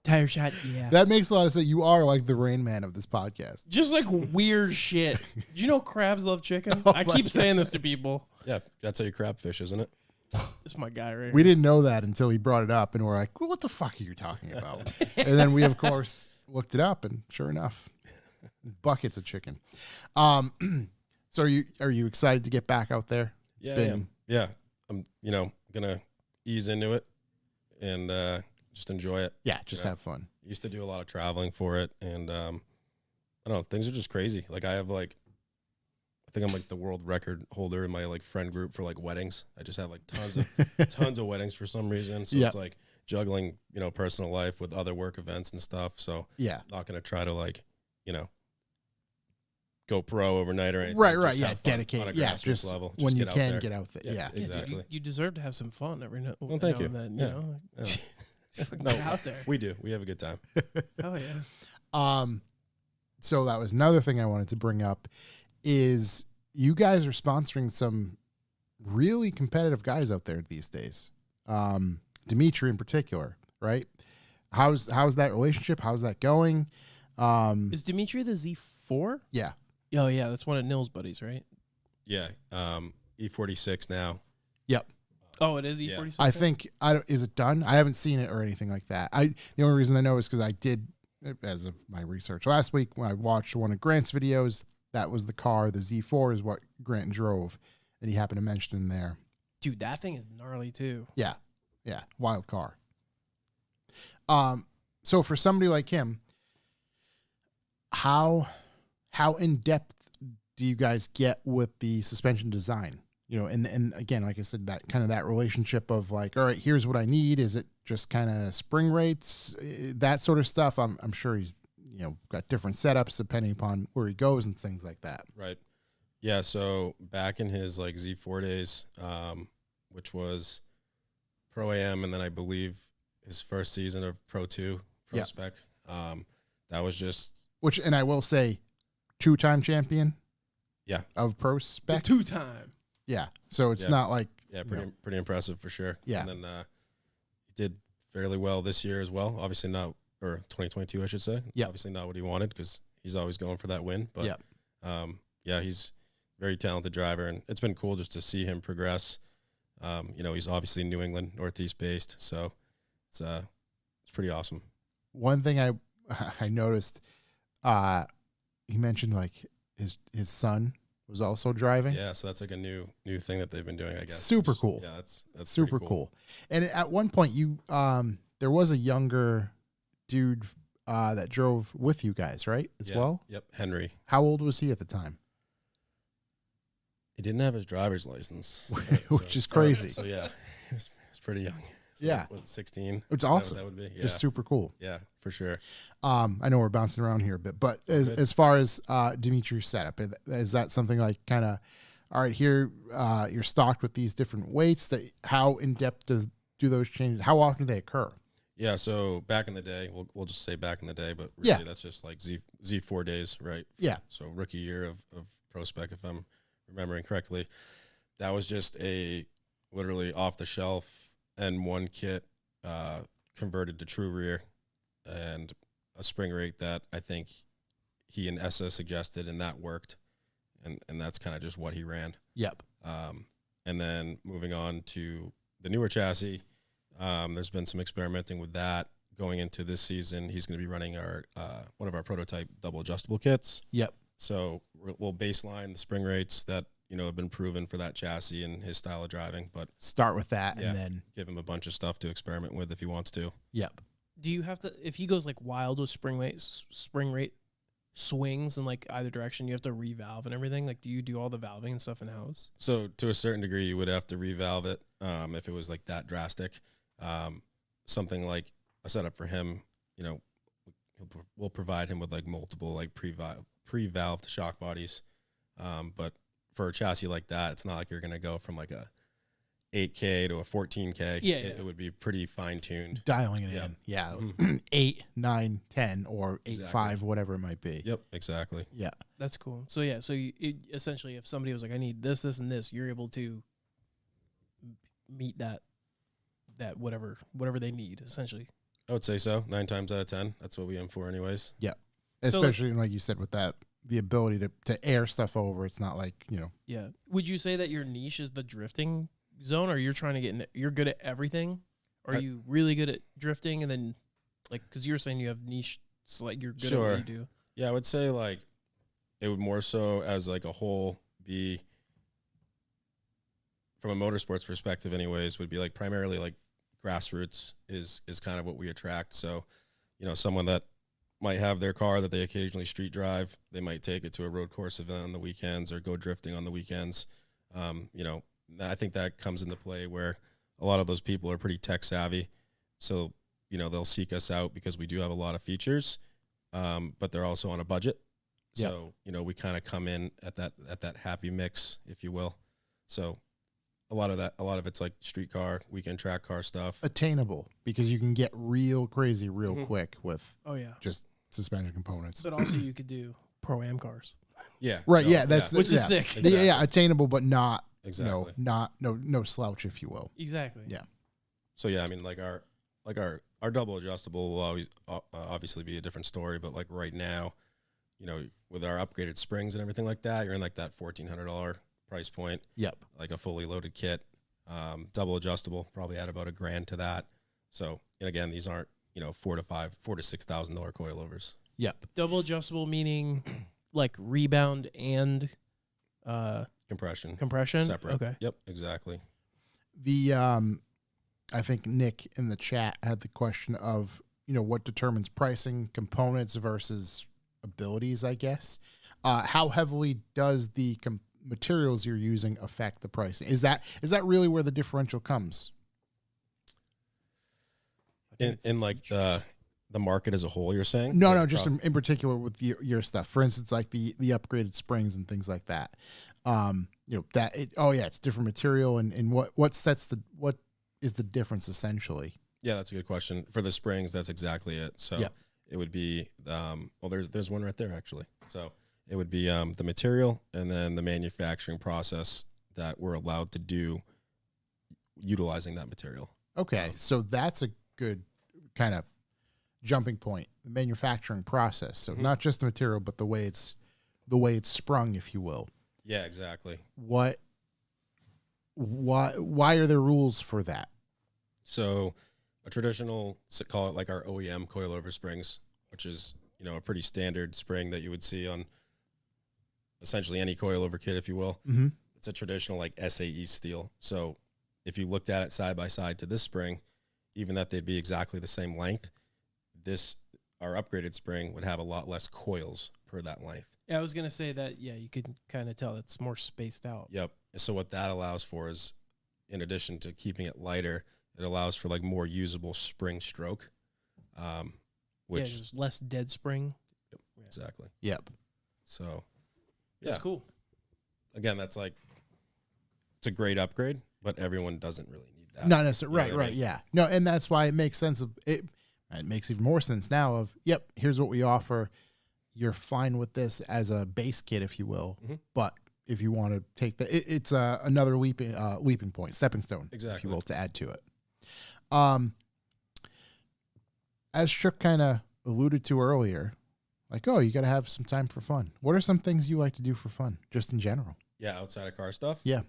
Tire shot, yeah. That makes a lot of sense. You are like the Rain Man of this podcast. Just like weird shit. Do you know crabs love chicken? Oh I keep saying this to people. Yeah, that's how you crabfish, isn't it? This is my guy right We here. didn't know that until he brought it up, and we're like, well, "What the fuck are you talking about?" And then we, of course, looked it up, and sure enough, buckets of chicken. So are you excited to get back out there? Yeah, I am. Yeah. I'm gonna ease into it and just enjoy it. Yeah, just have fun. Used to do a lot of traveling for it, and I don't know, things are just crazy. Like I think I'm like the world record holder in my like friend group for like weddings. I just have like tons of weddings for some reason. So it's like juggling, personal life with other work events and stuff. So not gonna try to like, go pro overnight or anything. Right. Just Yeah, have fun dedicate. on a Yeah, grassroots just level. when you get out can there. get out there. Yeah, exactly. You deserve to have some fun every now, Well, thank now you. and then, Yeah. Just No, get out there. we do. We have a good time. Oh, yeah. So that was another thing I wanted to bring up is you guys are sponsoring some really competitive guys out there these days. Dimitri in particular, right? How's that relationship? How's that going? Is Dimitri the Z4? Yeah. Oh, yeah. That's one of Nils' buddies, right? Yeah. E46 now. Yep. Oh, it is Yeah. E46? I think is it done? I haven't seen it or anything like that. The only reason I know is because I did, as of my research last week, when I watched one of Grant's videos, that was the car. The Z4 is what Grant drove, and he happened to mention in there. Dude, that thing is gnarly, too. Yeah, wild car. So for somebody like him, how in depth do you guys get with the suspension design? And again, like I said, that kind of that relationship of like, all right, here's what I need. Is it just kind of spring rates, that sort of stuff? I'm sure he's got different setups depending upon where he goes and things like that. Right. Yeah. So back in his like Z4 days, which was Pro AM, and then I believe his first season of Pro 2 Pro Spec. That was just and I will say, 2-time champion. Yeah. Of Pro Spec. 2-time. Yeah. So it's not like pretty impressive for sure. Yeah. And then he did fairly well this year as well. Obviously not, or 2022 I should say. Yeah. Obviously not what he wanted because he's always going for that win. But he's a very talented driver, and it's been cool just to see him progress. He's obviously New England, Northeast based, so it's pretty awesome. One thing I noticed, he mentioned like his son was also driving. Yeah, so that's like a new thing that they've been doing, I guess. Super cool. Yeah, that's super cool. And at one point, there was a younger dude that drove with you guys, right? As well. Yep, Henry. How old was he at the time? He didn't have his driver's license, Which is crazy. So yeah, he was pretty young. So Yeah. 16. It's awesome. That would be. Yeah. Just super cool. Yeah, for sure. I know we're bouncing around here a bit, but as far as Dimitri's setup, is that something like kind of, all right, here you're stocked with these different weights? How in depth do those changes? How often do they occur? Yeah, so back in the day, we'll just say back in the day, but really that's just like Z4 days, right? Yeah. So rookie year of Pro Spec, if I'm remembering correctly. That was just a literally off the shelf N1 kit converted to true rear and a spring rate that I think he and Essa suggested, and that worked. And that's kind of just what he ran. Yep. And then moving on to the newer chassis, there's been some experimenting with that. Going into this season, he's going to be running our one of our prototype double adjustable kits. Yep. So we'll baseline the spring rates that have been proven for that chassis and his style of driving. But Start with that, yeah, and then give him a bunch of stuff to experiment with if he wants to. yep. Do you have to, if he goes like wild with spring rate swings in like either direction, you have to revalve and everything? Like, do you do all the valving and stuff in house? So to a certain degree, you would have to revalve it if it was like that drastic. Something like a setup for him, we'll provide him with like multiple like pre-valved shock bodies. But for a chassis like that, it's not like you're going to go from like a 8K to a 14K. Yeah, It would be pretty fine-tuned. Dialing it Yep. in. Yeah. Mhm. 8, 9, 10, or 8, Exactly. 5, whatever it might be. Yep, exactly. Yeah. That's cool. So yeah, so essentially, if somebody was like, I need this, this, and this, you're able to meet that whatever they need, essentially. I would say so. 9 times out of 10. That's what we aim for anyways. Especially, like you said, with that, the ability to air stuff over. It's not like, Yeah. Would you say that your niche is the drifting zone, or you're trying to get you're good at everything? Or are you really good at drifting, and then like, because you were saying you have niche, so like you're good at what you do. Yeah, I would say like it would more so as like a whole be, from a motorsports perspective anyways, would be like primarily like grassroots is kind of what we attract. So, someone that might have their car that they occasionally street drive, they might take it to a road course event on the weekends or go drifting on the weekends. I think that comes into play where a lot of those people are pretty tech savvy. So, they'll seek us out because we do have a lot of features, but they're also on a budget. Yep. So, we kind of come in at that happy mix, if you will. So a lot of it's like street car, weekend track car stuff. attainable, because you can get real crazy real Mhm. quick with Oh yeah. just suspension components. But also you could do pro-am cars. Yeah. Right. no, yeah. That's Which is yeah. sick. Yeah, yeah. Attainable, but not, Exactly. no slouch, if you will. Exactly. Yeah. So yeah, I mean, like our double adjustable will always obviously be a different story, but like right now, with our upgraded springs and everything like that, you're in like that $1,400 price point. Yep. Like a fully loaded kit, double adjustable, probably add about $1,000 to that. So, and again, these aren't $4,000 to $6,000 coilovers. Yep. Double adjustable meaning like rebound and Compression separate. Okay. Yep, exactly. The I think Nick in the chat had the question of what determines pricing, components versus abilities, I guess. How heavily does the materials you're using affect the pricing? Is that really where the differential comes? In like the market as a whole, you're saying? No, Like no, just in particular with your stuff. For instance, like the upgraded springs and things like that. It's different material, and what is the difference essentially? Yeah, that's a good question. For the springs, that's exactly it. So Yep. it would be there's one right there actually. So it would be the material and then the manufacturing process that we're allowed to do utilizing that material. Okay, so that's a good kind of jumping point. The manufacturing process. So Mhm. not just the material, but the way it's sprung, if you will. Yeah, exactly. Why are there rules for that? So a traditional, call it like our OEM coilover springs, which is, a pretty standard spring that you would see on essentially any coilover kit, if you will. Mm-hmm. It's a traditional like SAE steel. So if you looked at it side by side to this spring, even that they'd be exactly the same length, our upgraded spring would have a lot less coils per that length. Yeah, I was gonna say that. Yeah, you could kind of tell it's more spaced out. Yep. So what that allows for is, in addition to keeping it lighter, it allows for like more usable spring stroke, which there's less dead spring. exactly. Yep. So That's yeah. cool. Again, that's like, it's a great upgrade, but everyone doesn't really need that. Not necessarily. You know Right, what I right. mean? Yeah. No, and that's why it makes sense of it. It makes even more sense now of, yep, here's what we offer. You're fine with this as a base kit, if you will. Mhm. But if you want to take it's another leaping point, stepping stone, if Exactly. you will, to add to it. As Shook kind of alluded to earlier, like, oh, you got to have some time for fun. What are some things you like to do for fun, just in general? Yeah, outside of car stuff. Yeah.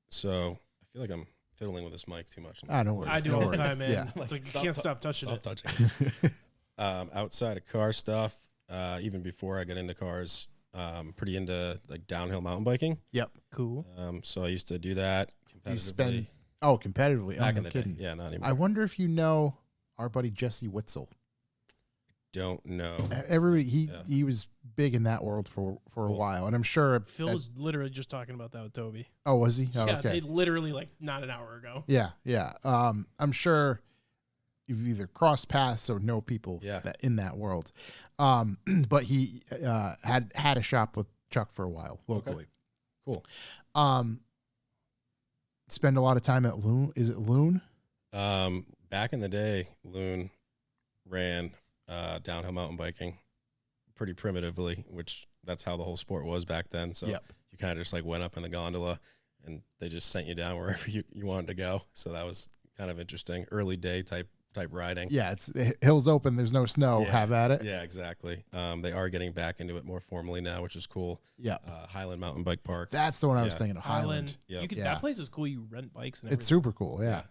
So I feel like I'm fiddling with this mic too much. No worries. I do no all the worries. time, man. Yeah. It's like you Stop can't tou- stop touching Stop it. touching. Outside of car stuff, even before I get into cars, pretty into like downhill mountain biking. Yep. Cool. So I used to do that competitively. You spend competitively. back Oh, in no the kidding. day. Yeah, not anymore. I wonder if you know our buddy Jesse Witzel. Don't know. Everybody he was big in that world for a Cool. while, and I'm sure Phil was literally just talking about that with Toby. Oh, was he? Oh, Yeah, okay. they literally like not an hour ago. Yeah. I'm sure you've either crossed paths or know people in that world. But he had a shop with Chuck for a while locally. Cool. Spend a lot of time at Loon. Is it Loon? Back in the day, Loon ran downhill mountain biking pretty primitively, which that's how the whole sport was back then. So you kind of just like went up in the gondola and they just sent you down wherever you wanted to go. So that was kind of interesting. Early day type riding. Yeah, it's hills open. There's no snow. Yeah. Have at it. Yeah, exactly. They are getting back into it more formally now, which is cool. Yeah. Highland Mountain Bike Park. That's the one I was thinking of. Highland. Yep. You could, Yeah. That place is cool. You rent bikes and everything. It's super cool. Yeah.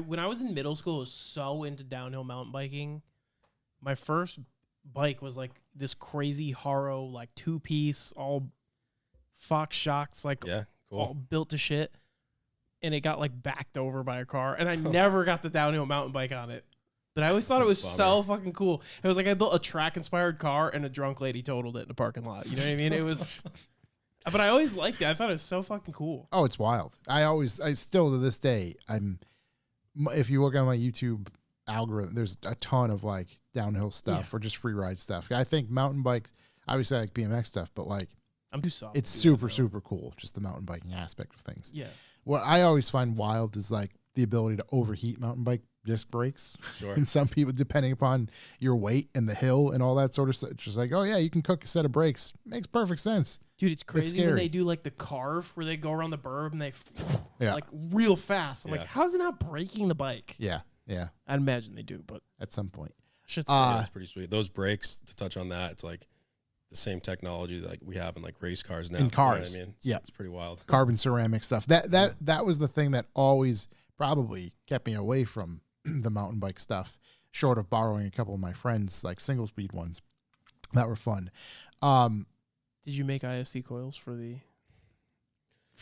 When I was in middle school, I was so into downhill mountain biking. My first bike was like this crazy Haro, like 2-piece, all Fox shocks, like all built to shit. And it got like backed over by a car. And I never got the downhill mountain bike on it. But I always thought it was so fucking cool. It was like I built a track inspired car and a drunk lady totaled it in a parking lot. You know what I mean? It was, but I always liked it. I thought it was so fucking cool. Oh, it's wild. I still to this day, if you look at my YouTube algorithm, there's a ton of like downhill stuff or just free ride stuff. I think mountain bikes, obviously I like BMX stuff, but like I'm too soft. it's super cool. Just the mountain biking aspect of things. Yeah. What I always find wild is like the ability to overheat mountain bike disc brakes. Sure. And some people, depending upon your weight and the hill and all that sort of stuff, it's just like, oh yeah, you can cook a set of brakes. Makes perfect sense. Dude, it's crazy when scary. they do like the carve where they go around the burb and they like real fast. I'm like, how's it not breaking the bike? Yeah. I'd imagine they do, but At some point. shit's That's pretty sweet. Those brakes, to touch on that, it's like the same technology that like we have in like race cars now. In You know what cars. I mean? Yeah. It's pretty wild. Carbon ceramic stuff. That was the thing that always probably kept me away from the mountain bike stuff, short of borrowing a couple of my friends, like single speed ones that were fun. Did you make ISC coils for the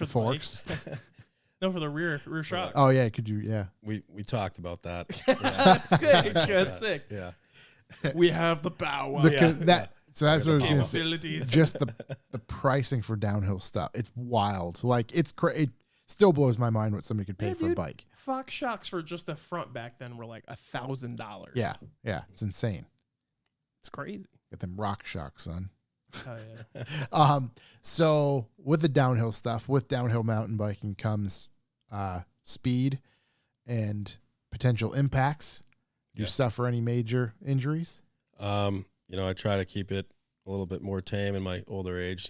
forks? No, for the rear shock. Oh yeah, could you? Yeah, We talked about that. That's sick. That's sick. Yeah. We have the power. So that's what I was gonna say. Capabilities. Just the pricing for downhill stuff. It's wild. Like it still blows my mind what somebody could pay for a bike. Fox shocks for just the front back then were like $1,000. Yeah, it's insane. It's crazy. Get them rock shocks, son. Oh yeah. So with the downhill stuff, with downhill mountain biking comes speed and potential impacts. Do you suffer any major injuries? I try to keep it a little bit more tame in my older age,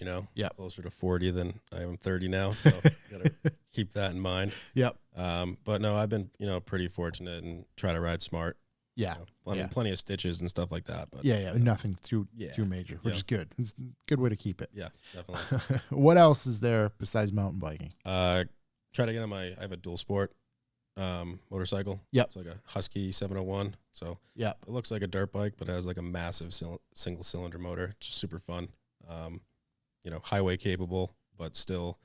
closer to 40 than I am 30 now. So gotta keep that in mind. Yep. But no, I've been, pretty fortunate and try to ride smart. Yeah. Plenty of stitches and stuff like that. But nothing too major, which is good. It's a good way to keep it. Yeah, definitely. What else is there besides mountain biking? Try to get on I have a dual sport motorcycle. Yep. It's like a Husky 701. So it looks like a dirt bike, but it has like a massive single cylinder motor. It's just super fun. Highway capable, but still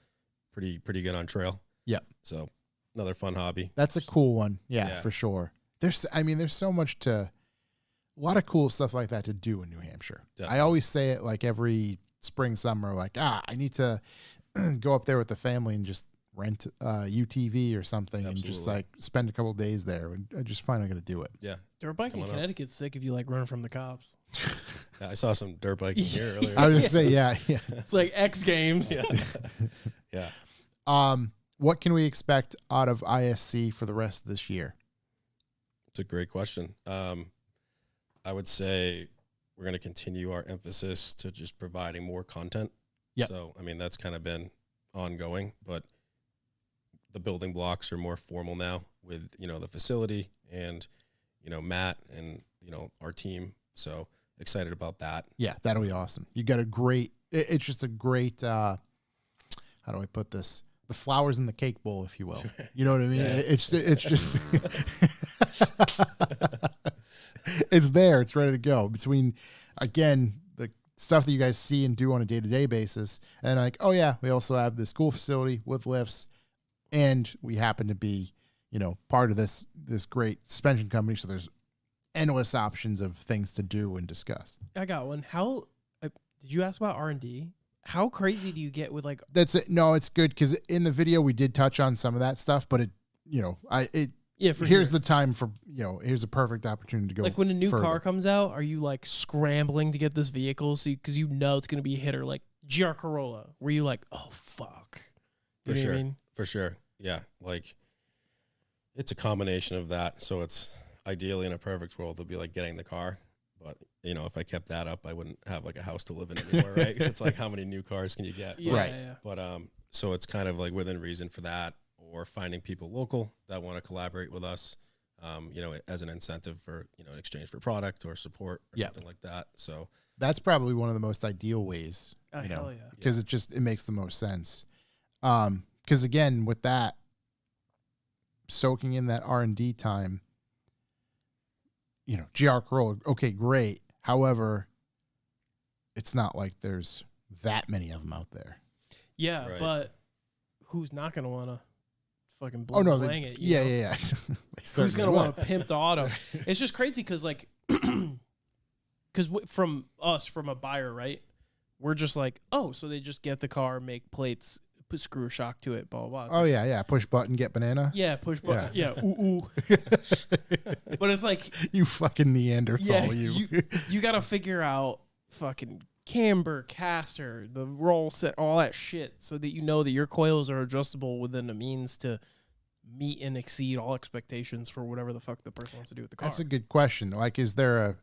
pretty good on trail. Yep. So another fun hobby. That's a cool one. Yeah, for sure. There's so much a lot of cool stuff like that to do in New Hampshire. Definitely. I always say it like every spring, summer, like, I need to go up there with the family and just rent UTV or something. Absolutely. And just like spend a couple of days there. And I just find I'm going to do it. Yeah. Dirt biking in Connecticut's sick if you like running from the cops. I saw some dirt biking here earlier. I was going to say, yeah. It's like X Games. Yeah. What can we expect out of ISC for the rest of this year? It's a great question. I would say we're going to continue our emphasis to just providing more content. Yeah. So, that's kind of been ongoing, but the building blocks are more formal now with, the facility and, Matt and, our team. So excited about that. Yeah, that'll be awesome. You got it's just a great, how do I put this? The flowers in the cake bowl, if you will. You know what I mean? Yeah. It's just, it's there. It's ready to go. Between, again, stuff that you guys see and do on a day-to-day basis. And like, oh yeah, we also have this cool facility with lifts, and we happen to be, part of this great suspension company. So there's endless options of things to do and discuss. I got one. Did you ask about R&D? How crazy do you get with like? That's it. No, it's good because in the video we did touch on some of that stuff, but here's the time for here's a perfect opportunity to go. Like when a new further. car comes out, are you like scrambling to get this vehicle? Because it's gonna be a hitter, like GR Corolla, where you like, oh fuck, For sure. For sure. Yeah, like it's a combination of that. So it's ideally in a perfect world, it'll be like getting the car. But, if I kept that up, I wouldn't have like a house to live in anymore, right? 'Cause it's like, how many new cars can you get? Yeah, right. Yeah. But so it's kind of like within reason for that, or finding people local that want to collaborate with us, as an incentive for, in exchange for product or support or something like that. So that's probably one of the most ideal ways, Hell yeah. because it makes the most sense. Because again, with that, soaking in that R&D time, GR Corolla, okay, great. However, it's not like there's that many of them out there. Yeah, Right. but who's not gonna want to fucking Oh no, blang it? yeah. Who's gonna want to pimp the auto? It's just crazy because like, from a buyer, right? We're just like, oh, so they just get the car, make plates, put screw a shock to it, blah blah. blah. It's Oh like, yeah, push button, get banana. yeah, push button, yeah, ooh. But it's like, You fucking Neanderthal, yeah, you. you got to figure out fucking camber, caster, the roll set, all that shit, so that that your coils are adjustable within the means to meet and exceed all expectations for whatever the fuck the person wants to do with the car. That's a good question. Like, is there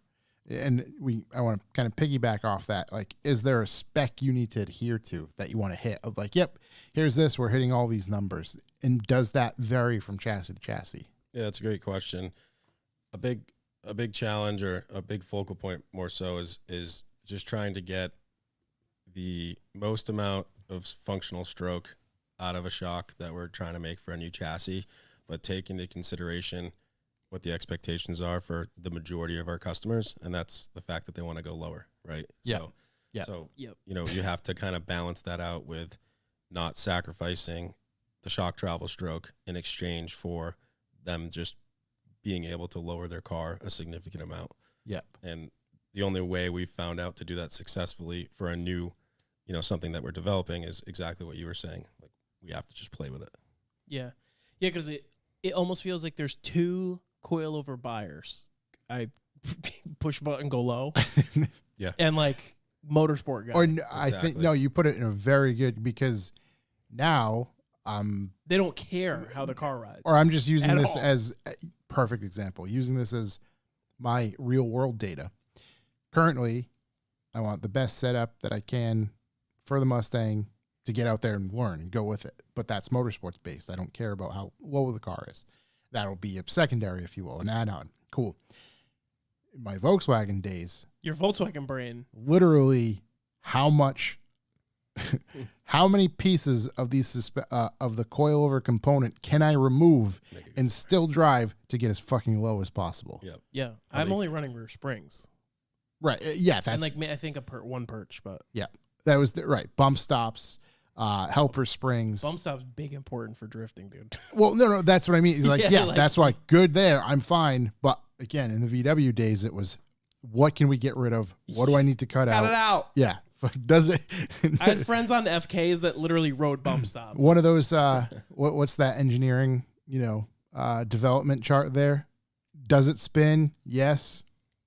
I want to kind of piggyback off that. Like, is there a spec you need to adhere to that you want to hit? Of like, yep, here's this, we're hitting all these numbers. And does that vary from chassis to chassis? yeah, that's a great question. A big challenge or a big focal point more so is just trying to get the most amount of functional stroke out of a shock that we're trying to make for a new chassis, but take into consideration what the expectations are for the majority of our customers, and that's the fact that they want to go lower, right? Yeah. So, Yep. you have to kind of balance that out with not sacrificing the shock travel stroke in exchange for them just being able to lower their car a significant amount. Yep. And the only way we found out to do that successfully for a new, something that we're developing is exactly what you were saying. Like, we have to just play with it. Yeah, because it almost feels like there's two coilover buyers. I push button, go low. Yeah. And like motorsport guy. Or I think, no, you put it in a very good, because now they don't care how the car rides. or I'm just using At this all. as a perfect example, using this as my real world data. Currently, I want the best setup that I can for the Mustang to get out there and learn and go with it. But that's motorsports based. I don't care about how low the car is. That'll be a secondary, if you will, an add-on. Cool. In my Volkswagen days, Your Volkswagen brain. literally how many pieces of these of the coilover component can I remove Make it- and still drive to get as fucking low as possible? Yeah. Yeah, I'm only running rear springs. Right. Yeah. That's And like I think one perch, but that was right. Bump stops, helper springs. bump stop's big important for drifting, dude. Well, no, that's what I mean. It's like, Yeah, like- that's why good there. I'm fine. But again, in the VW days, it was, what can we get rid of? What do I need to cut Cut out? it out. Yeah. Does it? I had friends on FKs that literally rode bump stop. One of those, what's that engineering, development chart there? Does it spin? Yes.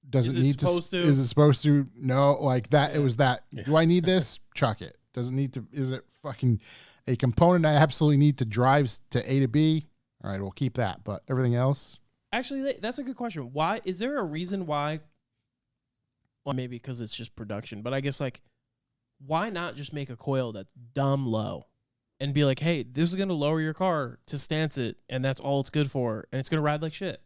Does Is it it need supposed to? Is it supposed to? No. Like that. It was that. Yeah. Do I need this? Chuck it. Does it need to? Is it fucking a component I absolutely need to drive to A to B? All right, we'll keep that. But everything else, Actually, that's a good question. Why is there a reason why? Well, maybe because it's just production, but I guess like, why not just make a coil that's dumb low, and be like, hey, this is gonna lower your car to stance it, and that's all it's good for, and it's gonna ride like shit.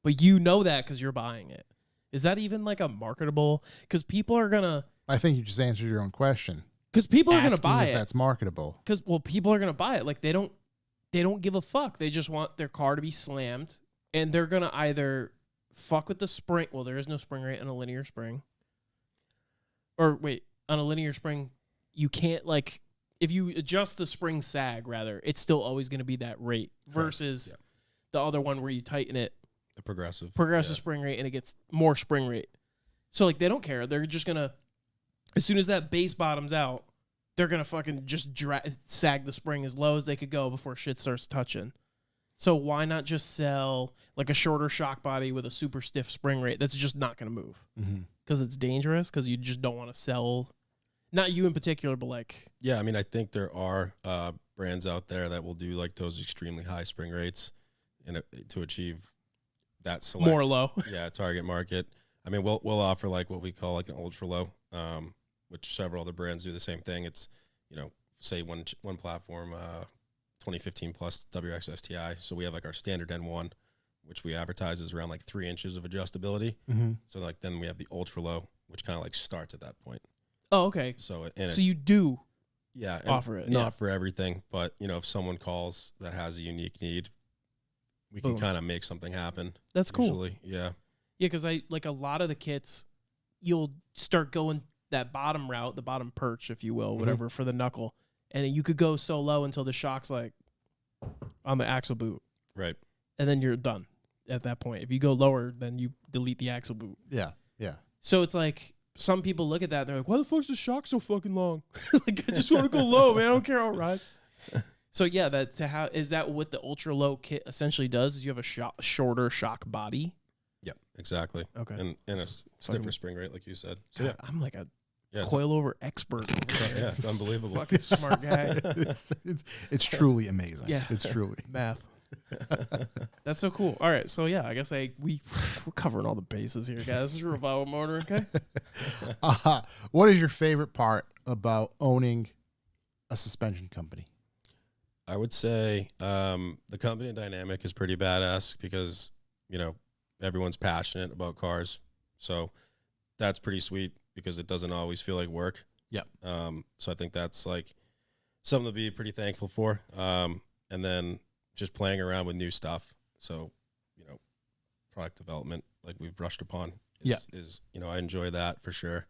But you know that because you're buying it. Is that even like a marketable? Because people are gonna. I think you just answered your own question. Because people are gonna Asking buy if it. that's marketable. Because people are gonna buy it. Like they don't give a fuck. They just want their car to be slammed, and they're gonna either fuck with the spring. Well, there is no spring rate in a linear spring. or wait, on a linear spring, you can't like if you adjust the spring sag rather, it's still always going to be that rate versus the other one where you tighten it. A progressive spring rate, and it gets more spring rate. So like they don't care. They're just gonna, as soon as that base bottoms out, they're gonna fucking just sag the spring as low as they could go before shit starts touching. So why not just sell like a shorter shock body with a super stiff spring rate that's just not gonna move because it's dangerous because you just don't want to sell. Not you in particular, but like I mean I think there are brands out there that will do like those extremely high spring rates and to achieve that select, more low target market. I mean we'll offer like what we call like an ultra low, which several other brands do the same thing. It's say one platform 2015 plus WXS TI. So we have like our standard N1, which we advertise is around like 3 inches of adjustability. So like then we have the ultra low, which kind of like starts at that point. Oh, okay. So you do offer it. Not for everything, but if someone calls that has a unique need, we can kind of make something happen. That's cool. Usually. Yeah, because I like a lot of the kits, you'll start going that bottom route, the bottom perch, if you will, whatever, for the knuckle. And you could go so low until the shock's like on the axle boot. Right. And then you're done at that point. If you go lower, then you delete the axle boot. Yeah. So it's like some people look at that and they're like, why the fuck's the shock so fucking long? Like, I just want to go low, man. I don't care how it rides. So yeah, is that what the ultra low kit essentially does? Is you have a shorter shock body? Yep, exactly. Okay. And a stiffer spring rate, like you said. So God, I'm like a coilover expert over there. Yeah, it's unbelievable. Fucking smart guy. It's truly amazing. Yeah. It's truly. Math. That's so cool. All right, so yeah, I guess we're covering all the bases here, guys. This is Revival Motor, okay? What is your favorite part about owning a suspension company? I would say the company dynamic is pretty badass because, everyone's passionate about cars. So that's pretty sweet because it doesn't always feel like work. Yep. So I think that's like something to be pretty thankful for. And then just playing around with new stuff. So, product development, like we've brushed upon, is I enjoy that for sure.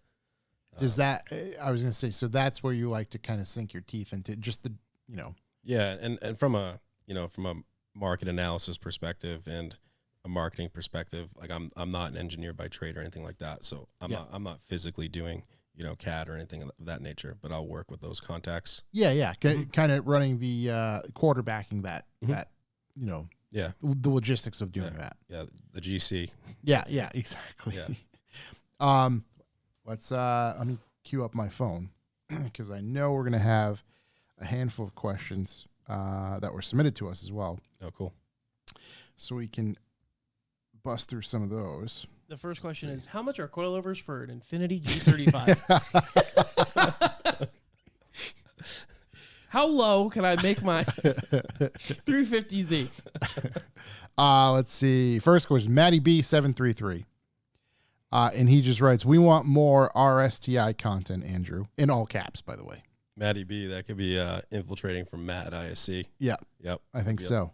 Does that, I was going to say, so that's where you like to kind of sink your teeth into just the, Yeah. And from a market analysis perspective and a marketing perspective, like I'm not an engineer by trade or anything like that. So I'm not physically doing, CAD or anything of that nature, but I'll work with those contacts. Yeah. Kind of running the quarterbacking that, the logistics of doing that. Yeah. The GC. Yeah, exactly. Yeah. Let me queue up my phone because I know we're going to have a handful of questions that were submitted to us as well. Oh, cool. So we can bust through some of those. The first question is, how much are coilovers for an Infiniti G35? How low can I make my 350Z? Let's see. First question, Matty B733. And he just writes, we want more RSTI content, Andrew. In all caps, by the way. Matty B, that could be infiltrating from Matt at ISC. Yeah. Yep. I think so.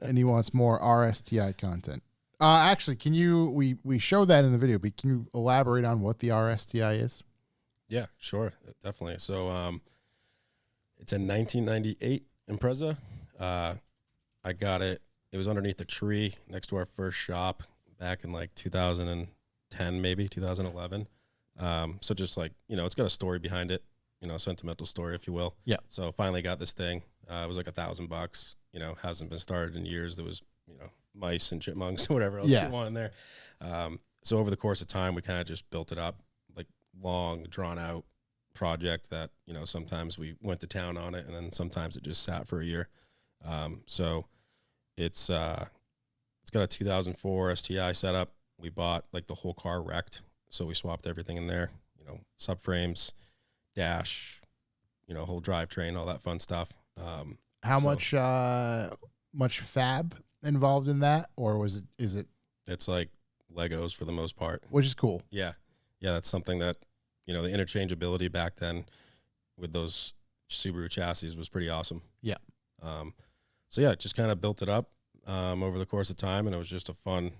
And he wants more RSTI content. Actually, we show that in the video, but can you elaborate on what the RSTI is? Yeah, sure. Definitely. So it's a 1998 Impreza. I got it. It was underneath a tree next to our first shop back in like 2010, maybe 2011. So just like, it's got a story behind it, sentimental story, if you will. Yeah. So finally got this thing. It was like $1,000, hasn't been started in years. There was, mice and chipmunks or whatever else you want in there. So over the course of time, we kind of just built it up, like long drawn out project that, sometimes we went to town on it and then sometimes it just sat for a year. So it's got a 2004 STI setup. We bought like the whole car wrecked. So we swapped everything in there, subframes, dash, whole drivetrain, all that fun stuff. How much fab involved in that, or is it? It's like Legos for the most part, which is cool. Yeah, that's something that the interchangeability back then with those Subaru chassis was pretty awesome. Yeah. So yeah, just kind of built it up over the course of time, and it was just a fun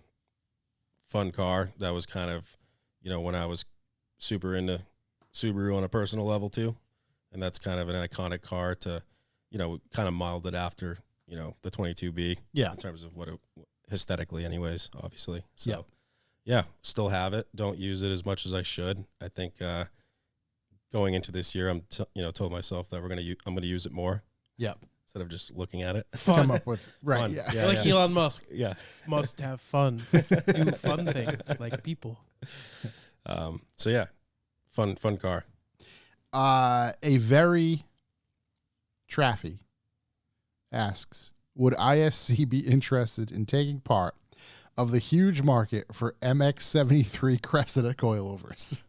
car that was kind of, when I was super into Subaru on a personal level too, and that's kind of an iconic car to, kind of modeled it after, the 22B. Yeah. In terms of what it aesthetically, anyways, obviously. So, Yeah. yeah, still have it. Don't use it as much as I should. I think going into this year, I'm told myself that I'm gonna use it more. Yep. Instead of just looking at it. Come up with Fun. Yeah. Yeah, like Elon Musk. Yeah. Must have fun. Do fun things like people. So yeah, fun car. A very Traffy asks, would ISC be interested in taking part of the huge market for MX-73 Cressida coilovers?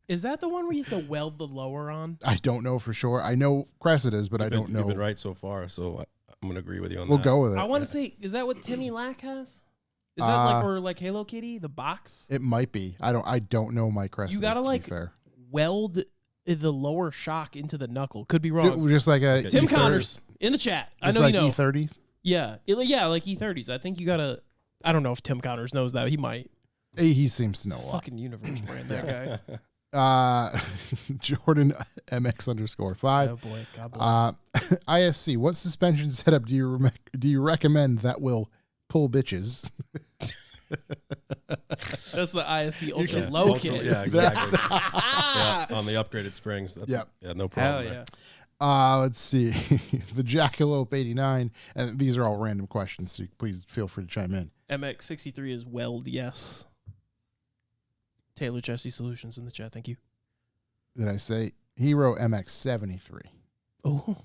Is that the one where you have to weld the lower on? I don't know for sure. I know Cressidas, but I don't know. You've been right so far, so I'm gonna agree with you on We'll that. go with it. I want to say, is that what Timmy Lack has? Is that like Hello Kitty, the box? It might be. I don't know my Cressidas. You gotta to like be fair. weld the lower shock into the knuckle. Could be wrong. Just like a Tim E30 Connors in the chat. I Just know like you know. E30s. Yeah, like E30s. I think you gotta. I don't know if Tim Connors knows that. He might. He seems to know a lot. Fucking universe brand, that guy. Jordan MX_5. Oh boy, God bless. ISC, what suspension setup do you recommend that will pull bitches? That's the ISC ultra Yeah, low ultra- kit. Yeah, exactly. Yeah, on the upgraded springs. That's Yep. Yeah, no problem. Hell there. yeah. Let's see. The Jackalope 89, and these are all random questions, so please feel free to chime in. MX63 is weld, yes. Taylor Chassis Solutions in the chat. Thank you. Did I say Hero MX-73? Oh.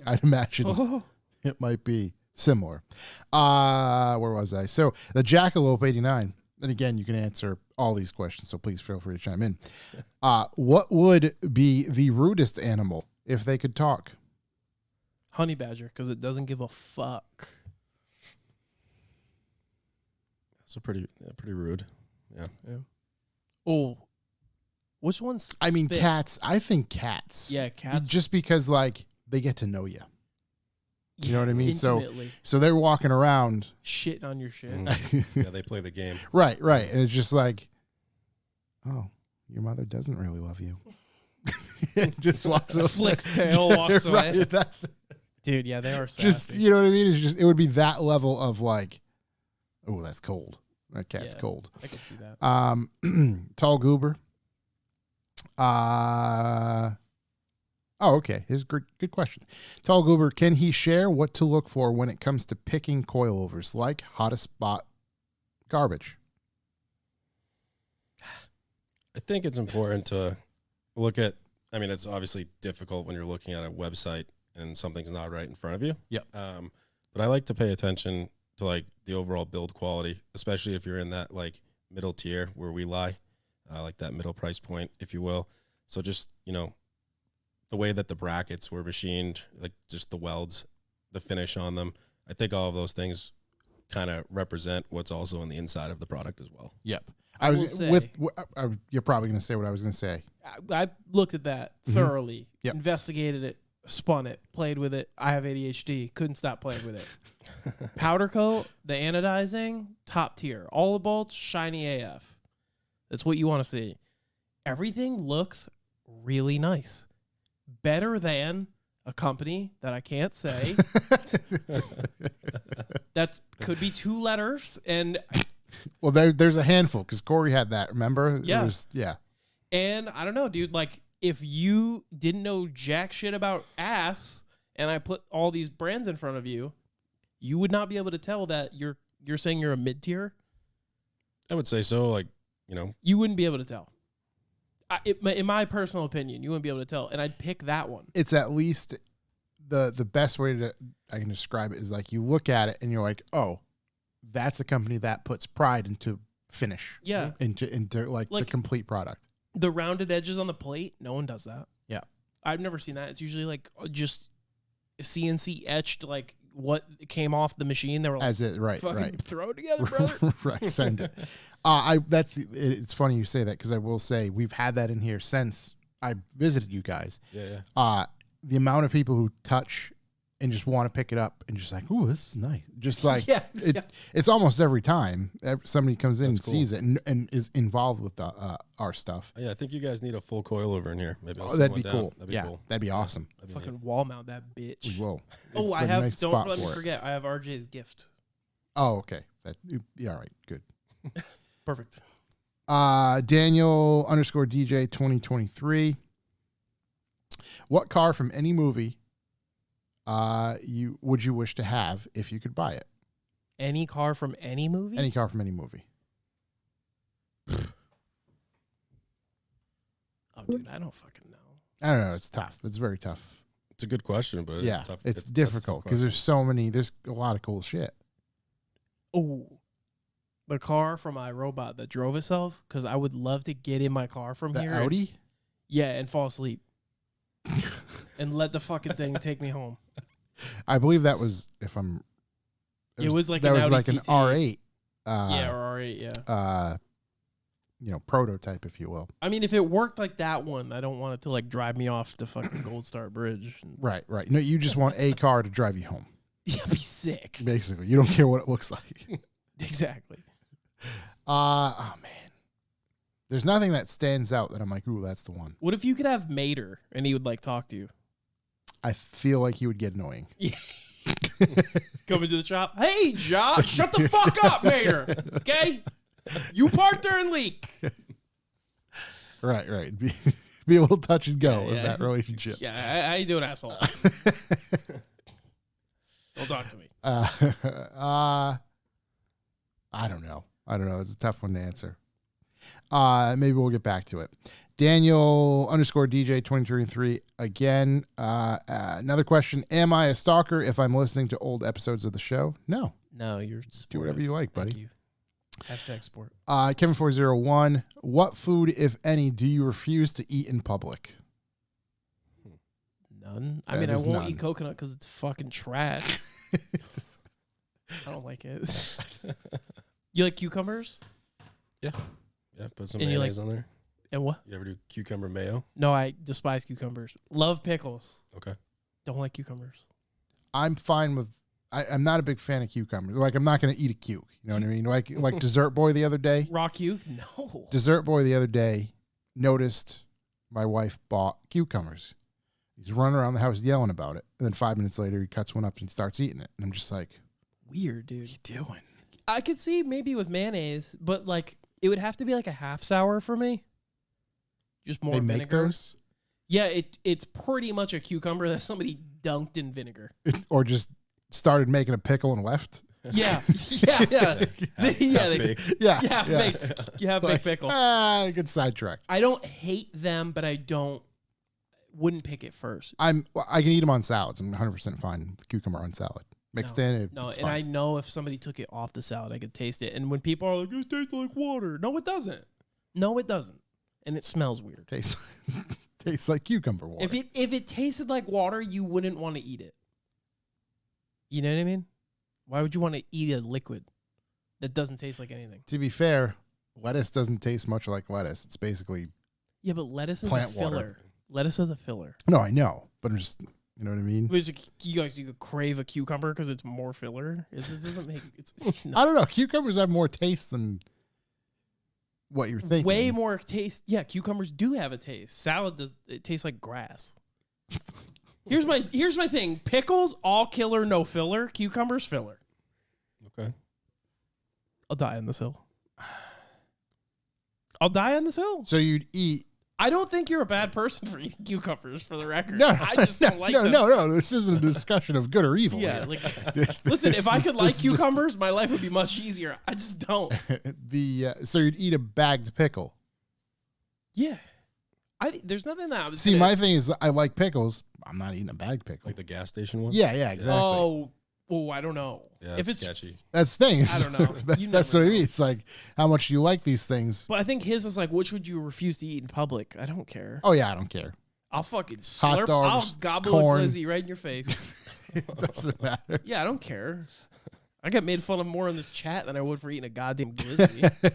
I'd imagine Oh. it might be similar. Where was I? So the Jackalope 89, and again, you can answer all these questions, so please feel free to chime in. What would be the rudest animal if they could talk? Honey badger, because it doesn't give a fuck. That's pretty rude. Yeah. Oh. Which one's I mean, spit? cats. I think cats. Yeah, cats. Just because, like, they get to know you. You know what I mean? Intimately. So they're walking around. Shitting on your shit. Yeah, they play the game. Right. And it's just like, oh, your mother doesn't really love you. It just walks over. Flicks tail, walks away. Right, that's Dude, yeah, they are sassy. just, you know what I mean? It's just, it would be that level of like, oh, that's cold. That cat's Yeah. cold. I can see that. Tall Goober. Okay. Here's a good question. Tall Goober, can he share what to look for when it comes to picking coilovers, like how to spot garbage? I think it's important to look at, I mean, it's obviously difficult when you're looking at a website and something's not right in front of you. Yep. But I like to pay attention to like the overall build quality, especially if you're in that like middle tier where we lie, like that middle price point, if you will. So just, the way that the brackets were machined, like just the welds, the finish on them, I think all of those things kind of represent what's also on the inside of the product as well. Yep. I will say- You're probably going to say what I was going to say. I looked at that thoroughly, Yep. investigated it, spun it, played with it. I have ADHD, couldn't stop playing with it. Powder coat, the anodizing, top tier. All the bolts, shiny AF. That's what you want to see. Everything looks really nice. Better than a company that I can't say. That could be 2 letters. And Well, there's a handful because Corey had that. Remember? Yeah. Yeah. And I don't know, dude. Like, if you didn't know jack shit about ass, and I put all these brands in front of you, you would not be able to tell that you're saying you're a mid tier. I would say so. Like, You wouldn't be able to tell. In my personal opinion, you wouldn't be able to tell, and I'd pick that one. It's at least the best way I can describe it is like you look at it and you're like, oh, that's a company that puts pride into finish. Yeah. Into like the complete product. The rounded edges on the plate, no one does that. Yeah. I've never seen that. It's usually like just CNC etched, like what came off the machine. They were like, As it right, fucking right. throw it together, brother. Right, send it. It's funny you say that because I will say we've had that in here since I visited you guys. yeah. The amount of people who touch and just want to pick it up and just like, ooh, this is nice. Just like Yeah, it's almost every time somebody comes in That's and sees it and is involved with our stuff. Yeah, I think you guys need a full coilover in here. Maybe I'll Oh, sit that'd one be down. cool. That'd be Yeah, cool. that'd be awesome. That'd be Fucking neat. wall mount that bitch. We will. Oh, I Put a have. nice Don't spot let me for it. forget. I have RJ's gift. Oh, okay. Yeah, all right, good. Perfect. Daniel _ DJ 2023. What car from any movie would you wish to have if you could buy it? Any car from any movie? Any car from any movie. Oh, dude, I don't fucking know. I don't know. It's tough. It's very tough. It's a good question, but Yeah, it's tough. it's that's a difficult tough because question. there's a lot of cool shit. Oh, the car from iRobot that drove itself. Because I would love to get in my car from The here. Audi? Yeah, and fall asleep. And let the fucking thing take me home. I believe that was, It was like that an was Audi like an TT. R8. Yeah, or R8, yeah. Prototype, if you will. I mean, if it worked like that one, I don't want it to like drive me off the fucking Gold Star Bridge. Right. No, you just want a car to drive you home. Yeah, be sick. Basically, you don't care what it looks like. Exactly. Oh man, there's nothing that stands out that I'm like, ooh, that's the one. What if you could have Mater and he would like talk to you? I feel like he would get annoying. Come into the shop. Hey, Josh, shut the fuck up, Mater. Okay? You parked there and leak. Right. Be a little touch and go of Yeah. that relationship. Yeah, how you doing, asshole? Don't talk to me. I don't know. It's a tough one to answer. Maybe we'll get back to it. Daniel _ DJ 2023 again. Another question: am I a stalker if I'm listening to old episodes of the show? No. No, you're Do whatever you like, buddy. Thank you. Hashtag sport. Kevin401. What food, if any, do you refuse to eat in public? None. I Yeah, mean, I there's won't none. eat coconut because it's fucking trash. I don't like it. You like cucumbers? Yeah, put some And you mayonnaise on there. And what? You ever do cucumber mayo? No, I despise cucumbers. Love pickles. Okay. Don't like cucumbers. I'm fine with. I'm not a big fan of cucumbers. Like, I'm not going to eat a cuke. You know what I mean? Like Dessert Boy the other day. Raw cuke? No. Dessert Boy the other day noticed my wife bought cucumbers. He's running around the house yelling about it. And then 5 minutes later, he cuts one up and starts eating it. And I'm just like, Weird, dude. what are you doing? I could see maybe with mayonnaise, but like it would have to be like a half sour for me. Just more They vinegar. make those? Yeah, it's pretty much a cucumber that somebody dunked in vinegar. Or just started making a pickle and left? Yeah, yeah. Half-baked. Yeah. Half baked. You have Like, big pickle. Good sidetrack. I don't hate them, but I wouldn't pick it first. I can eat them on salads. I'm 100% fine with cucumber on salad. Mixed in, No, it's and I fine. know if somebody took it off the salad, I could taste it. And when people are like, "It tastes like water," no, it doesn't. No, it doesn't, and it smells weird. Tastes like cucumber water. If it tasted like water, you wouldn't want to eat it. You know what I mean? Why would you want to eat a liquid that doesn't taste like anything? To be fair, lettuce doesn't taste much like lettuce. It's basically Yeah, but lettuce is Plant a filler. water. Lettuce is a filler. no, I know, but I'm just you know what I mean. Which you could crave a cucumber because it's more filler. It just doesn't make it's I don't know. Cucumbers have more taste than what you're thinking. way more taste. Yeah, cucumbers do have a taste. Salad does. It tastes like grass. Here's my thing. Pickles, all killer, no filler. Cucumbers, filler. Okay. I'll die on this hill. I'll die on this hill. So you'd eat. I don't think you're a bad person for eating cucumbers, for the record. No, I just don't like them. No. This isn't a discussion of good or evil. Yeah, here. like listen, if I This could is like just- cucumbers, my life would be much easier. I just don't. So you'd eat a bagged pickle. Yeah. There's nothing that I was See, gonna- my thing is, I like pickles. I'm not eating a bagged pickle. Like the gas station one? Yeah, exactly. Oh, I don't know. Yeah, if it's it's sketchy. That's the thing. I don't know. You that's never what I know. mean. It's like, how much do you like these things? But I think his is like, which would you refuse to eat in public? I don't care. Oh yeah, I don't care. I'll fucking Hot slurp. dogs, I'll gobble corn. a glizzy right in your face. It doesn't matter. Yeah, I don't care. I get made fun of more in this chat than I would for eating a goddamn glizzy.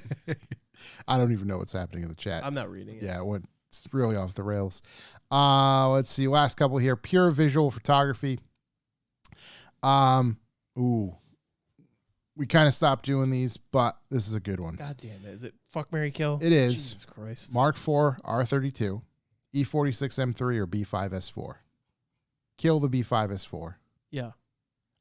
I don't even know what's happening in the chat. I'm not reading it. Yeah, it's really off the rails. Let's see. Last couple here. Pure visual photography. Ooh. We kind of stopped doing these, but this is a good one. God damn it. Is it fuck, marry, kill? It is. Jesus Christ. Mark IV R32, E46 M3, or B5 S4. Kill the B5 S4. Yeah,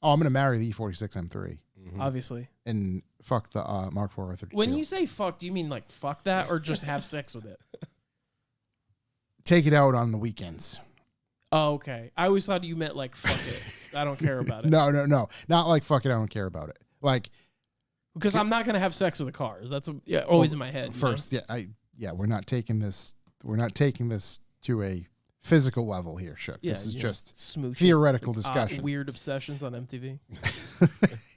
Oh, I'm going to marry the E46 M3 Mhm. obviously. and fuck the Mark IV R32. When you say fuck, do you mean like fuck that or just have sex with it? Take it out on the weekends. Oh, okay. I always thought you meant like fuck it. I don't care about it. No. Not like fuck it, I don't care about it. Like, Because I'm not going to have sex with the cars. That's always in my head. first, we're not taking this to a physical level here, Shook. Yeah, This is just smooth theoretical discussion. Weird obsessions on MTV.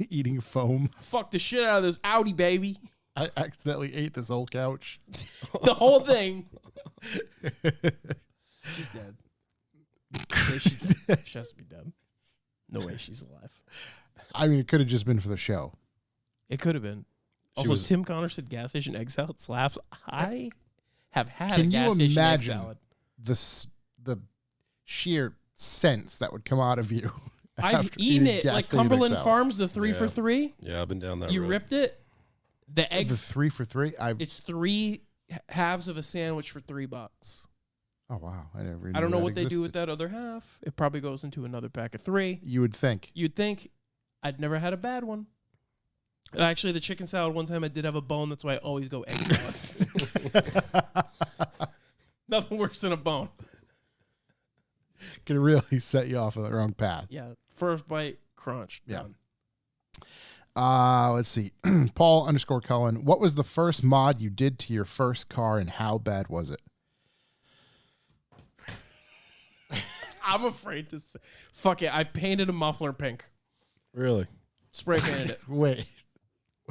Eating foam. Fuck the shit out of this Audi, baby. I accidentally ate this whole couch. The whole thing. She's dead. Yeah, she has to be dead. No way she's alive. I mean, it could have just been for the show. It could have been. Also, Tim Connor said gas station egg salad slaps. I have had a gas station egg salad. The sheer sense that would come out of you. I've eaten it like Cumberland Farms, the 3 for 3. Yeah, I've been down that You road. ripped it. The eggs. The 3 for 3. It's 3 halves of a sandwich for $3. Oh wow! I don't know what they do with that other half. It probably goes into another pack of 3. You would think. You'd think. I'd never had a bad one. Actually, the chicken salad one time I did have a bone. That's why I always go egg salad. Nothing worse than a bone. Could really set you off on the wrong path. Yeah. First bite, crunch. Yeah. Done. Let's see. Paul_Cullen. What was the first mod you did to your first car and how bad was it? I'm afraid to say. Fuck it. I painted a muffler pink. Really? Spray painted it. Wait.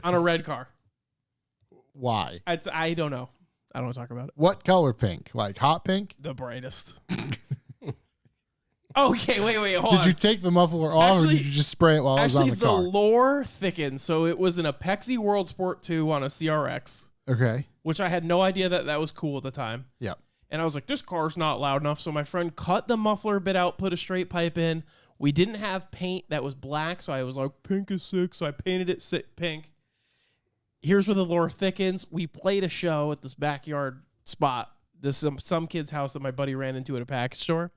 On a red car. Why? I don't know. I don't want to talk about it. What color pink? Like hot pink? The brightest. Okay, wait, hold on. Did you take the muffler off or did you just spray it while it was on the car? Actually, the lore thickened. So it was an Apexi World Sport 2 on a CRX. Okay. Which I had no idea that was cool at the time. Yep. And I was like, this car's not loud enough. So my friend cut the muffler bit out, put a straight pipe in. We didn't have paint that was black. So I was like, pink is sick. So I painted it pink. Here's where the lore thickens. We played a show at this backyard spot. This some kid's house that my buddy ran into at a package store.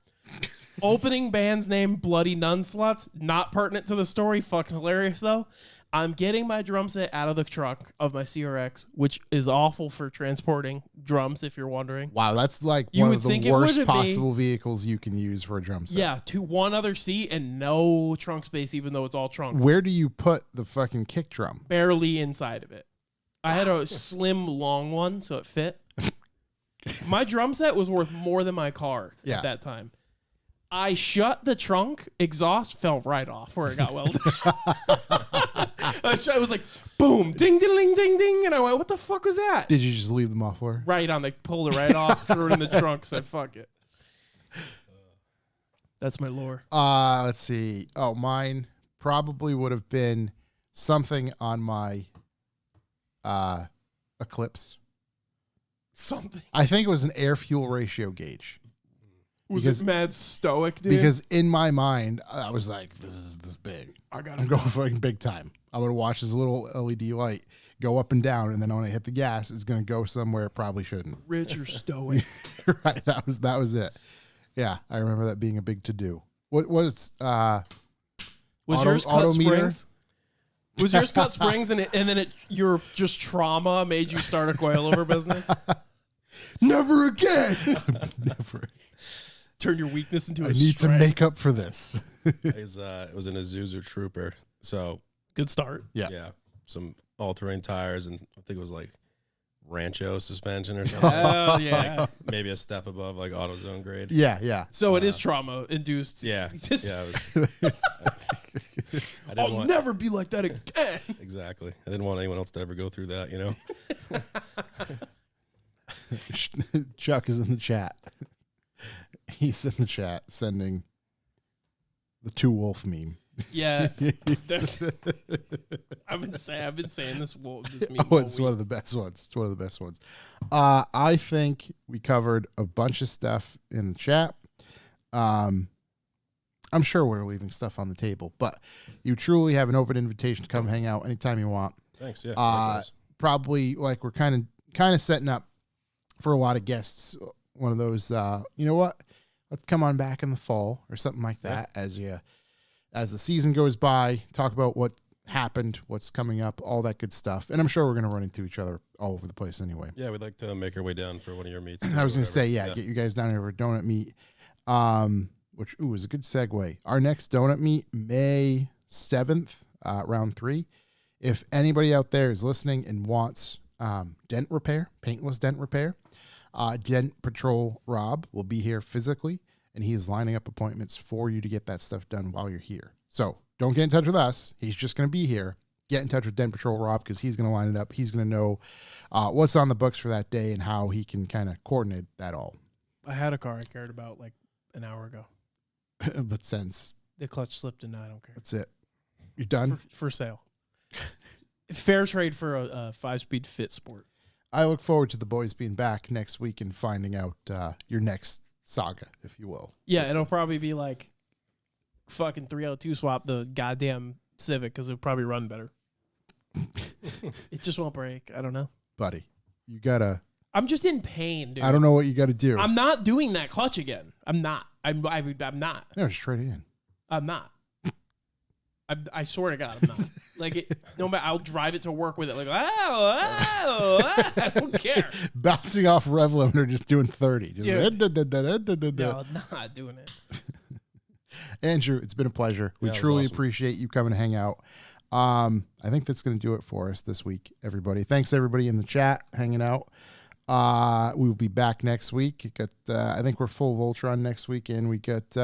Opening band's name, Bloody Nun Sluts. Not pertinent to the story. Fucking hilarious, though. I'm getting my drum set out of the truck of my CRX, which is awful for transporting drums, if you're wondering. Wow, that's like You one would of the think it worst wouldn't possible vehicles you can use for a drum set. Yeah, to one other seat and no trunk space, even though it's all trunk. Where do you put the fucking kick drum? Barely inside of it. I had a slim, long one, so it fit. My drum set was worth more than my car at that time. I shut the trunk, exhaust fell right off where it got welded. I was like, boom, ding, ding, ding, ding, ding. And I went, what the fuck was that? Did you just leave the muffler? Right on. They pulled it right off, threw it in the trunk, said, fuck it. That's my lore. Let's see. Oh, mine probably would have been something on my Eclipse. Something. I think it was an air-fuel ratio gauge. Was it mad stoic, dude? Because in my mind, I was like, this is this big. I'm going fucking big time. I'm going to watch this little LED light go up and down, and then when I hit the gas, it's going to go somewhere it probably shouldn't. Rich or stoic. Right, that was it. Yeah, I remember that being a big to-do. What was yours cut springs? Was yours cut springs and then your just trauma made you start a coilover business? Never again. Never. Turn your weakness into a need to make up for this. It was an Isuzu Trooper. So good start. Yeah. Some all-terrain tires, and I think it was like Rancho suspension or something. Oh, yeah. Maybe a step above like AutoZone grade. Yeah. So it is trauma-induced. Yeah. I'll never be like that again. Exactly. I didn't want anyone else to ever go through that, you know? Chuck is in the chat. He's in the chat sending the two wolf meme. Yeah. I've been saying this meme. It's one of the best ones. It's one of the best ones. I think we covered a bunch of stuff in the chat. I'm sure we're leaving stuff on the table, but you truly have an open invitation to come hang out anytime you want. Thanks. Yeah. Likewise. Probably like we're kind of setting up for a lot of guests. One of those, you know what? Let's come on back in the fall or something like that as the season goes by. Talk about what happened, what's coming up, all that good stuff. And I'm sure we're going to run into each other all over the place anyway. Yeah, we'd like to make our way down for one of your meets. I was going to say, get you guys down here for a donut meet, which is a good segue. Our next donut meet, May 7th, round 3. If anybody out there is listening and wants dent repair, paintless dent repair, Dent Patrol Rob will be here physically, and he is lining up appointments for you to get that stuff done while you're here. So don't get in touch with us. He's just going to be here. Get in touch with Dent Patrol Rob because he's going to line it up. He's going to know what's on the books for that day and how he can kind of coordinate that all. I had a car I cared about like an hour ago. But since the clutch slipped and I don't care. That's it. You're done? For sale. Fair trade for a 5-speed fit sport. I look forward to the boys being back next week and finding out your next saga, if you will. Yeah, it'll probably be like fucking 302 swap the goddamn Civic because it'll probably run better. It just won't break. I don't know. Buddy, you got to... I'm just in pain, dude. I don't know what you got to do. I'm not doing that clutch again. I'm not. I'm not. No, just trade it in. I'm not. I swear to God, I'm not. Like, no matter, I'll drive it to work with it. Like, I don't care. Bouncing off rev limiter, just doing 30. Just no, I'm not doing it. Andrew, it's been a pleasure. We truly appreciate you coming to hang out. I think that's going to do it for us this week, everybody. Thanks, everybody in the chat hanging out. We will be back next week. I think we're full of Voltron next week, and we got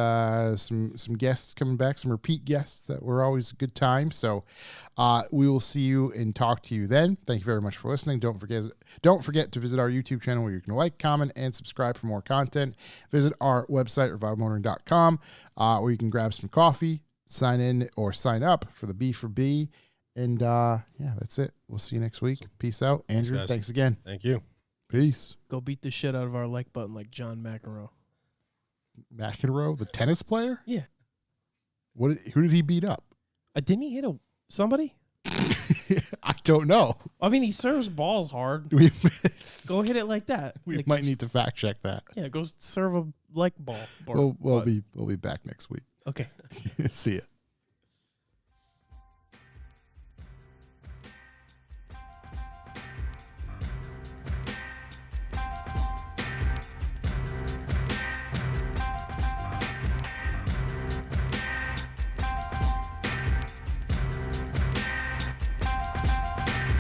some guests coming back, some repeat guests that were always a good time. So we will see you and talk to you then. Thank you very much for listening. Don't forget to visit our YouTube channel where you can like, comment, and subscribe for more content. Visit our website, revivemotoring.com, where you can grab some coffee, sign in or sign up for the B for B. And that's it. We'll see you next week. Peace out. Andrew, thanks again. Thank you. Peace. Go beat the shit out of our like button like John McEnroe. McEnroe, the tennis player? Yeah. Who did he beat up? Didn't he hit somebody? I don't know. I mean, he serves balls hard. Go hit it like that. We might need to fact check that. Yeah, go serve a like ball. We'll be back next week. Okay. See ya.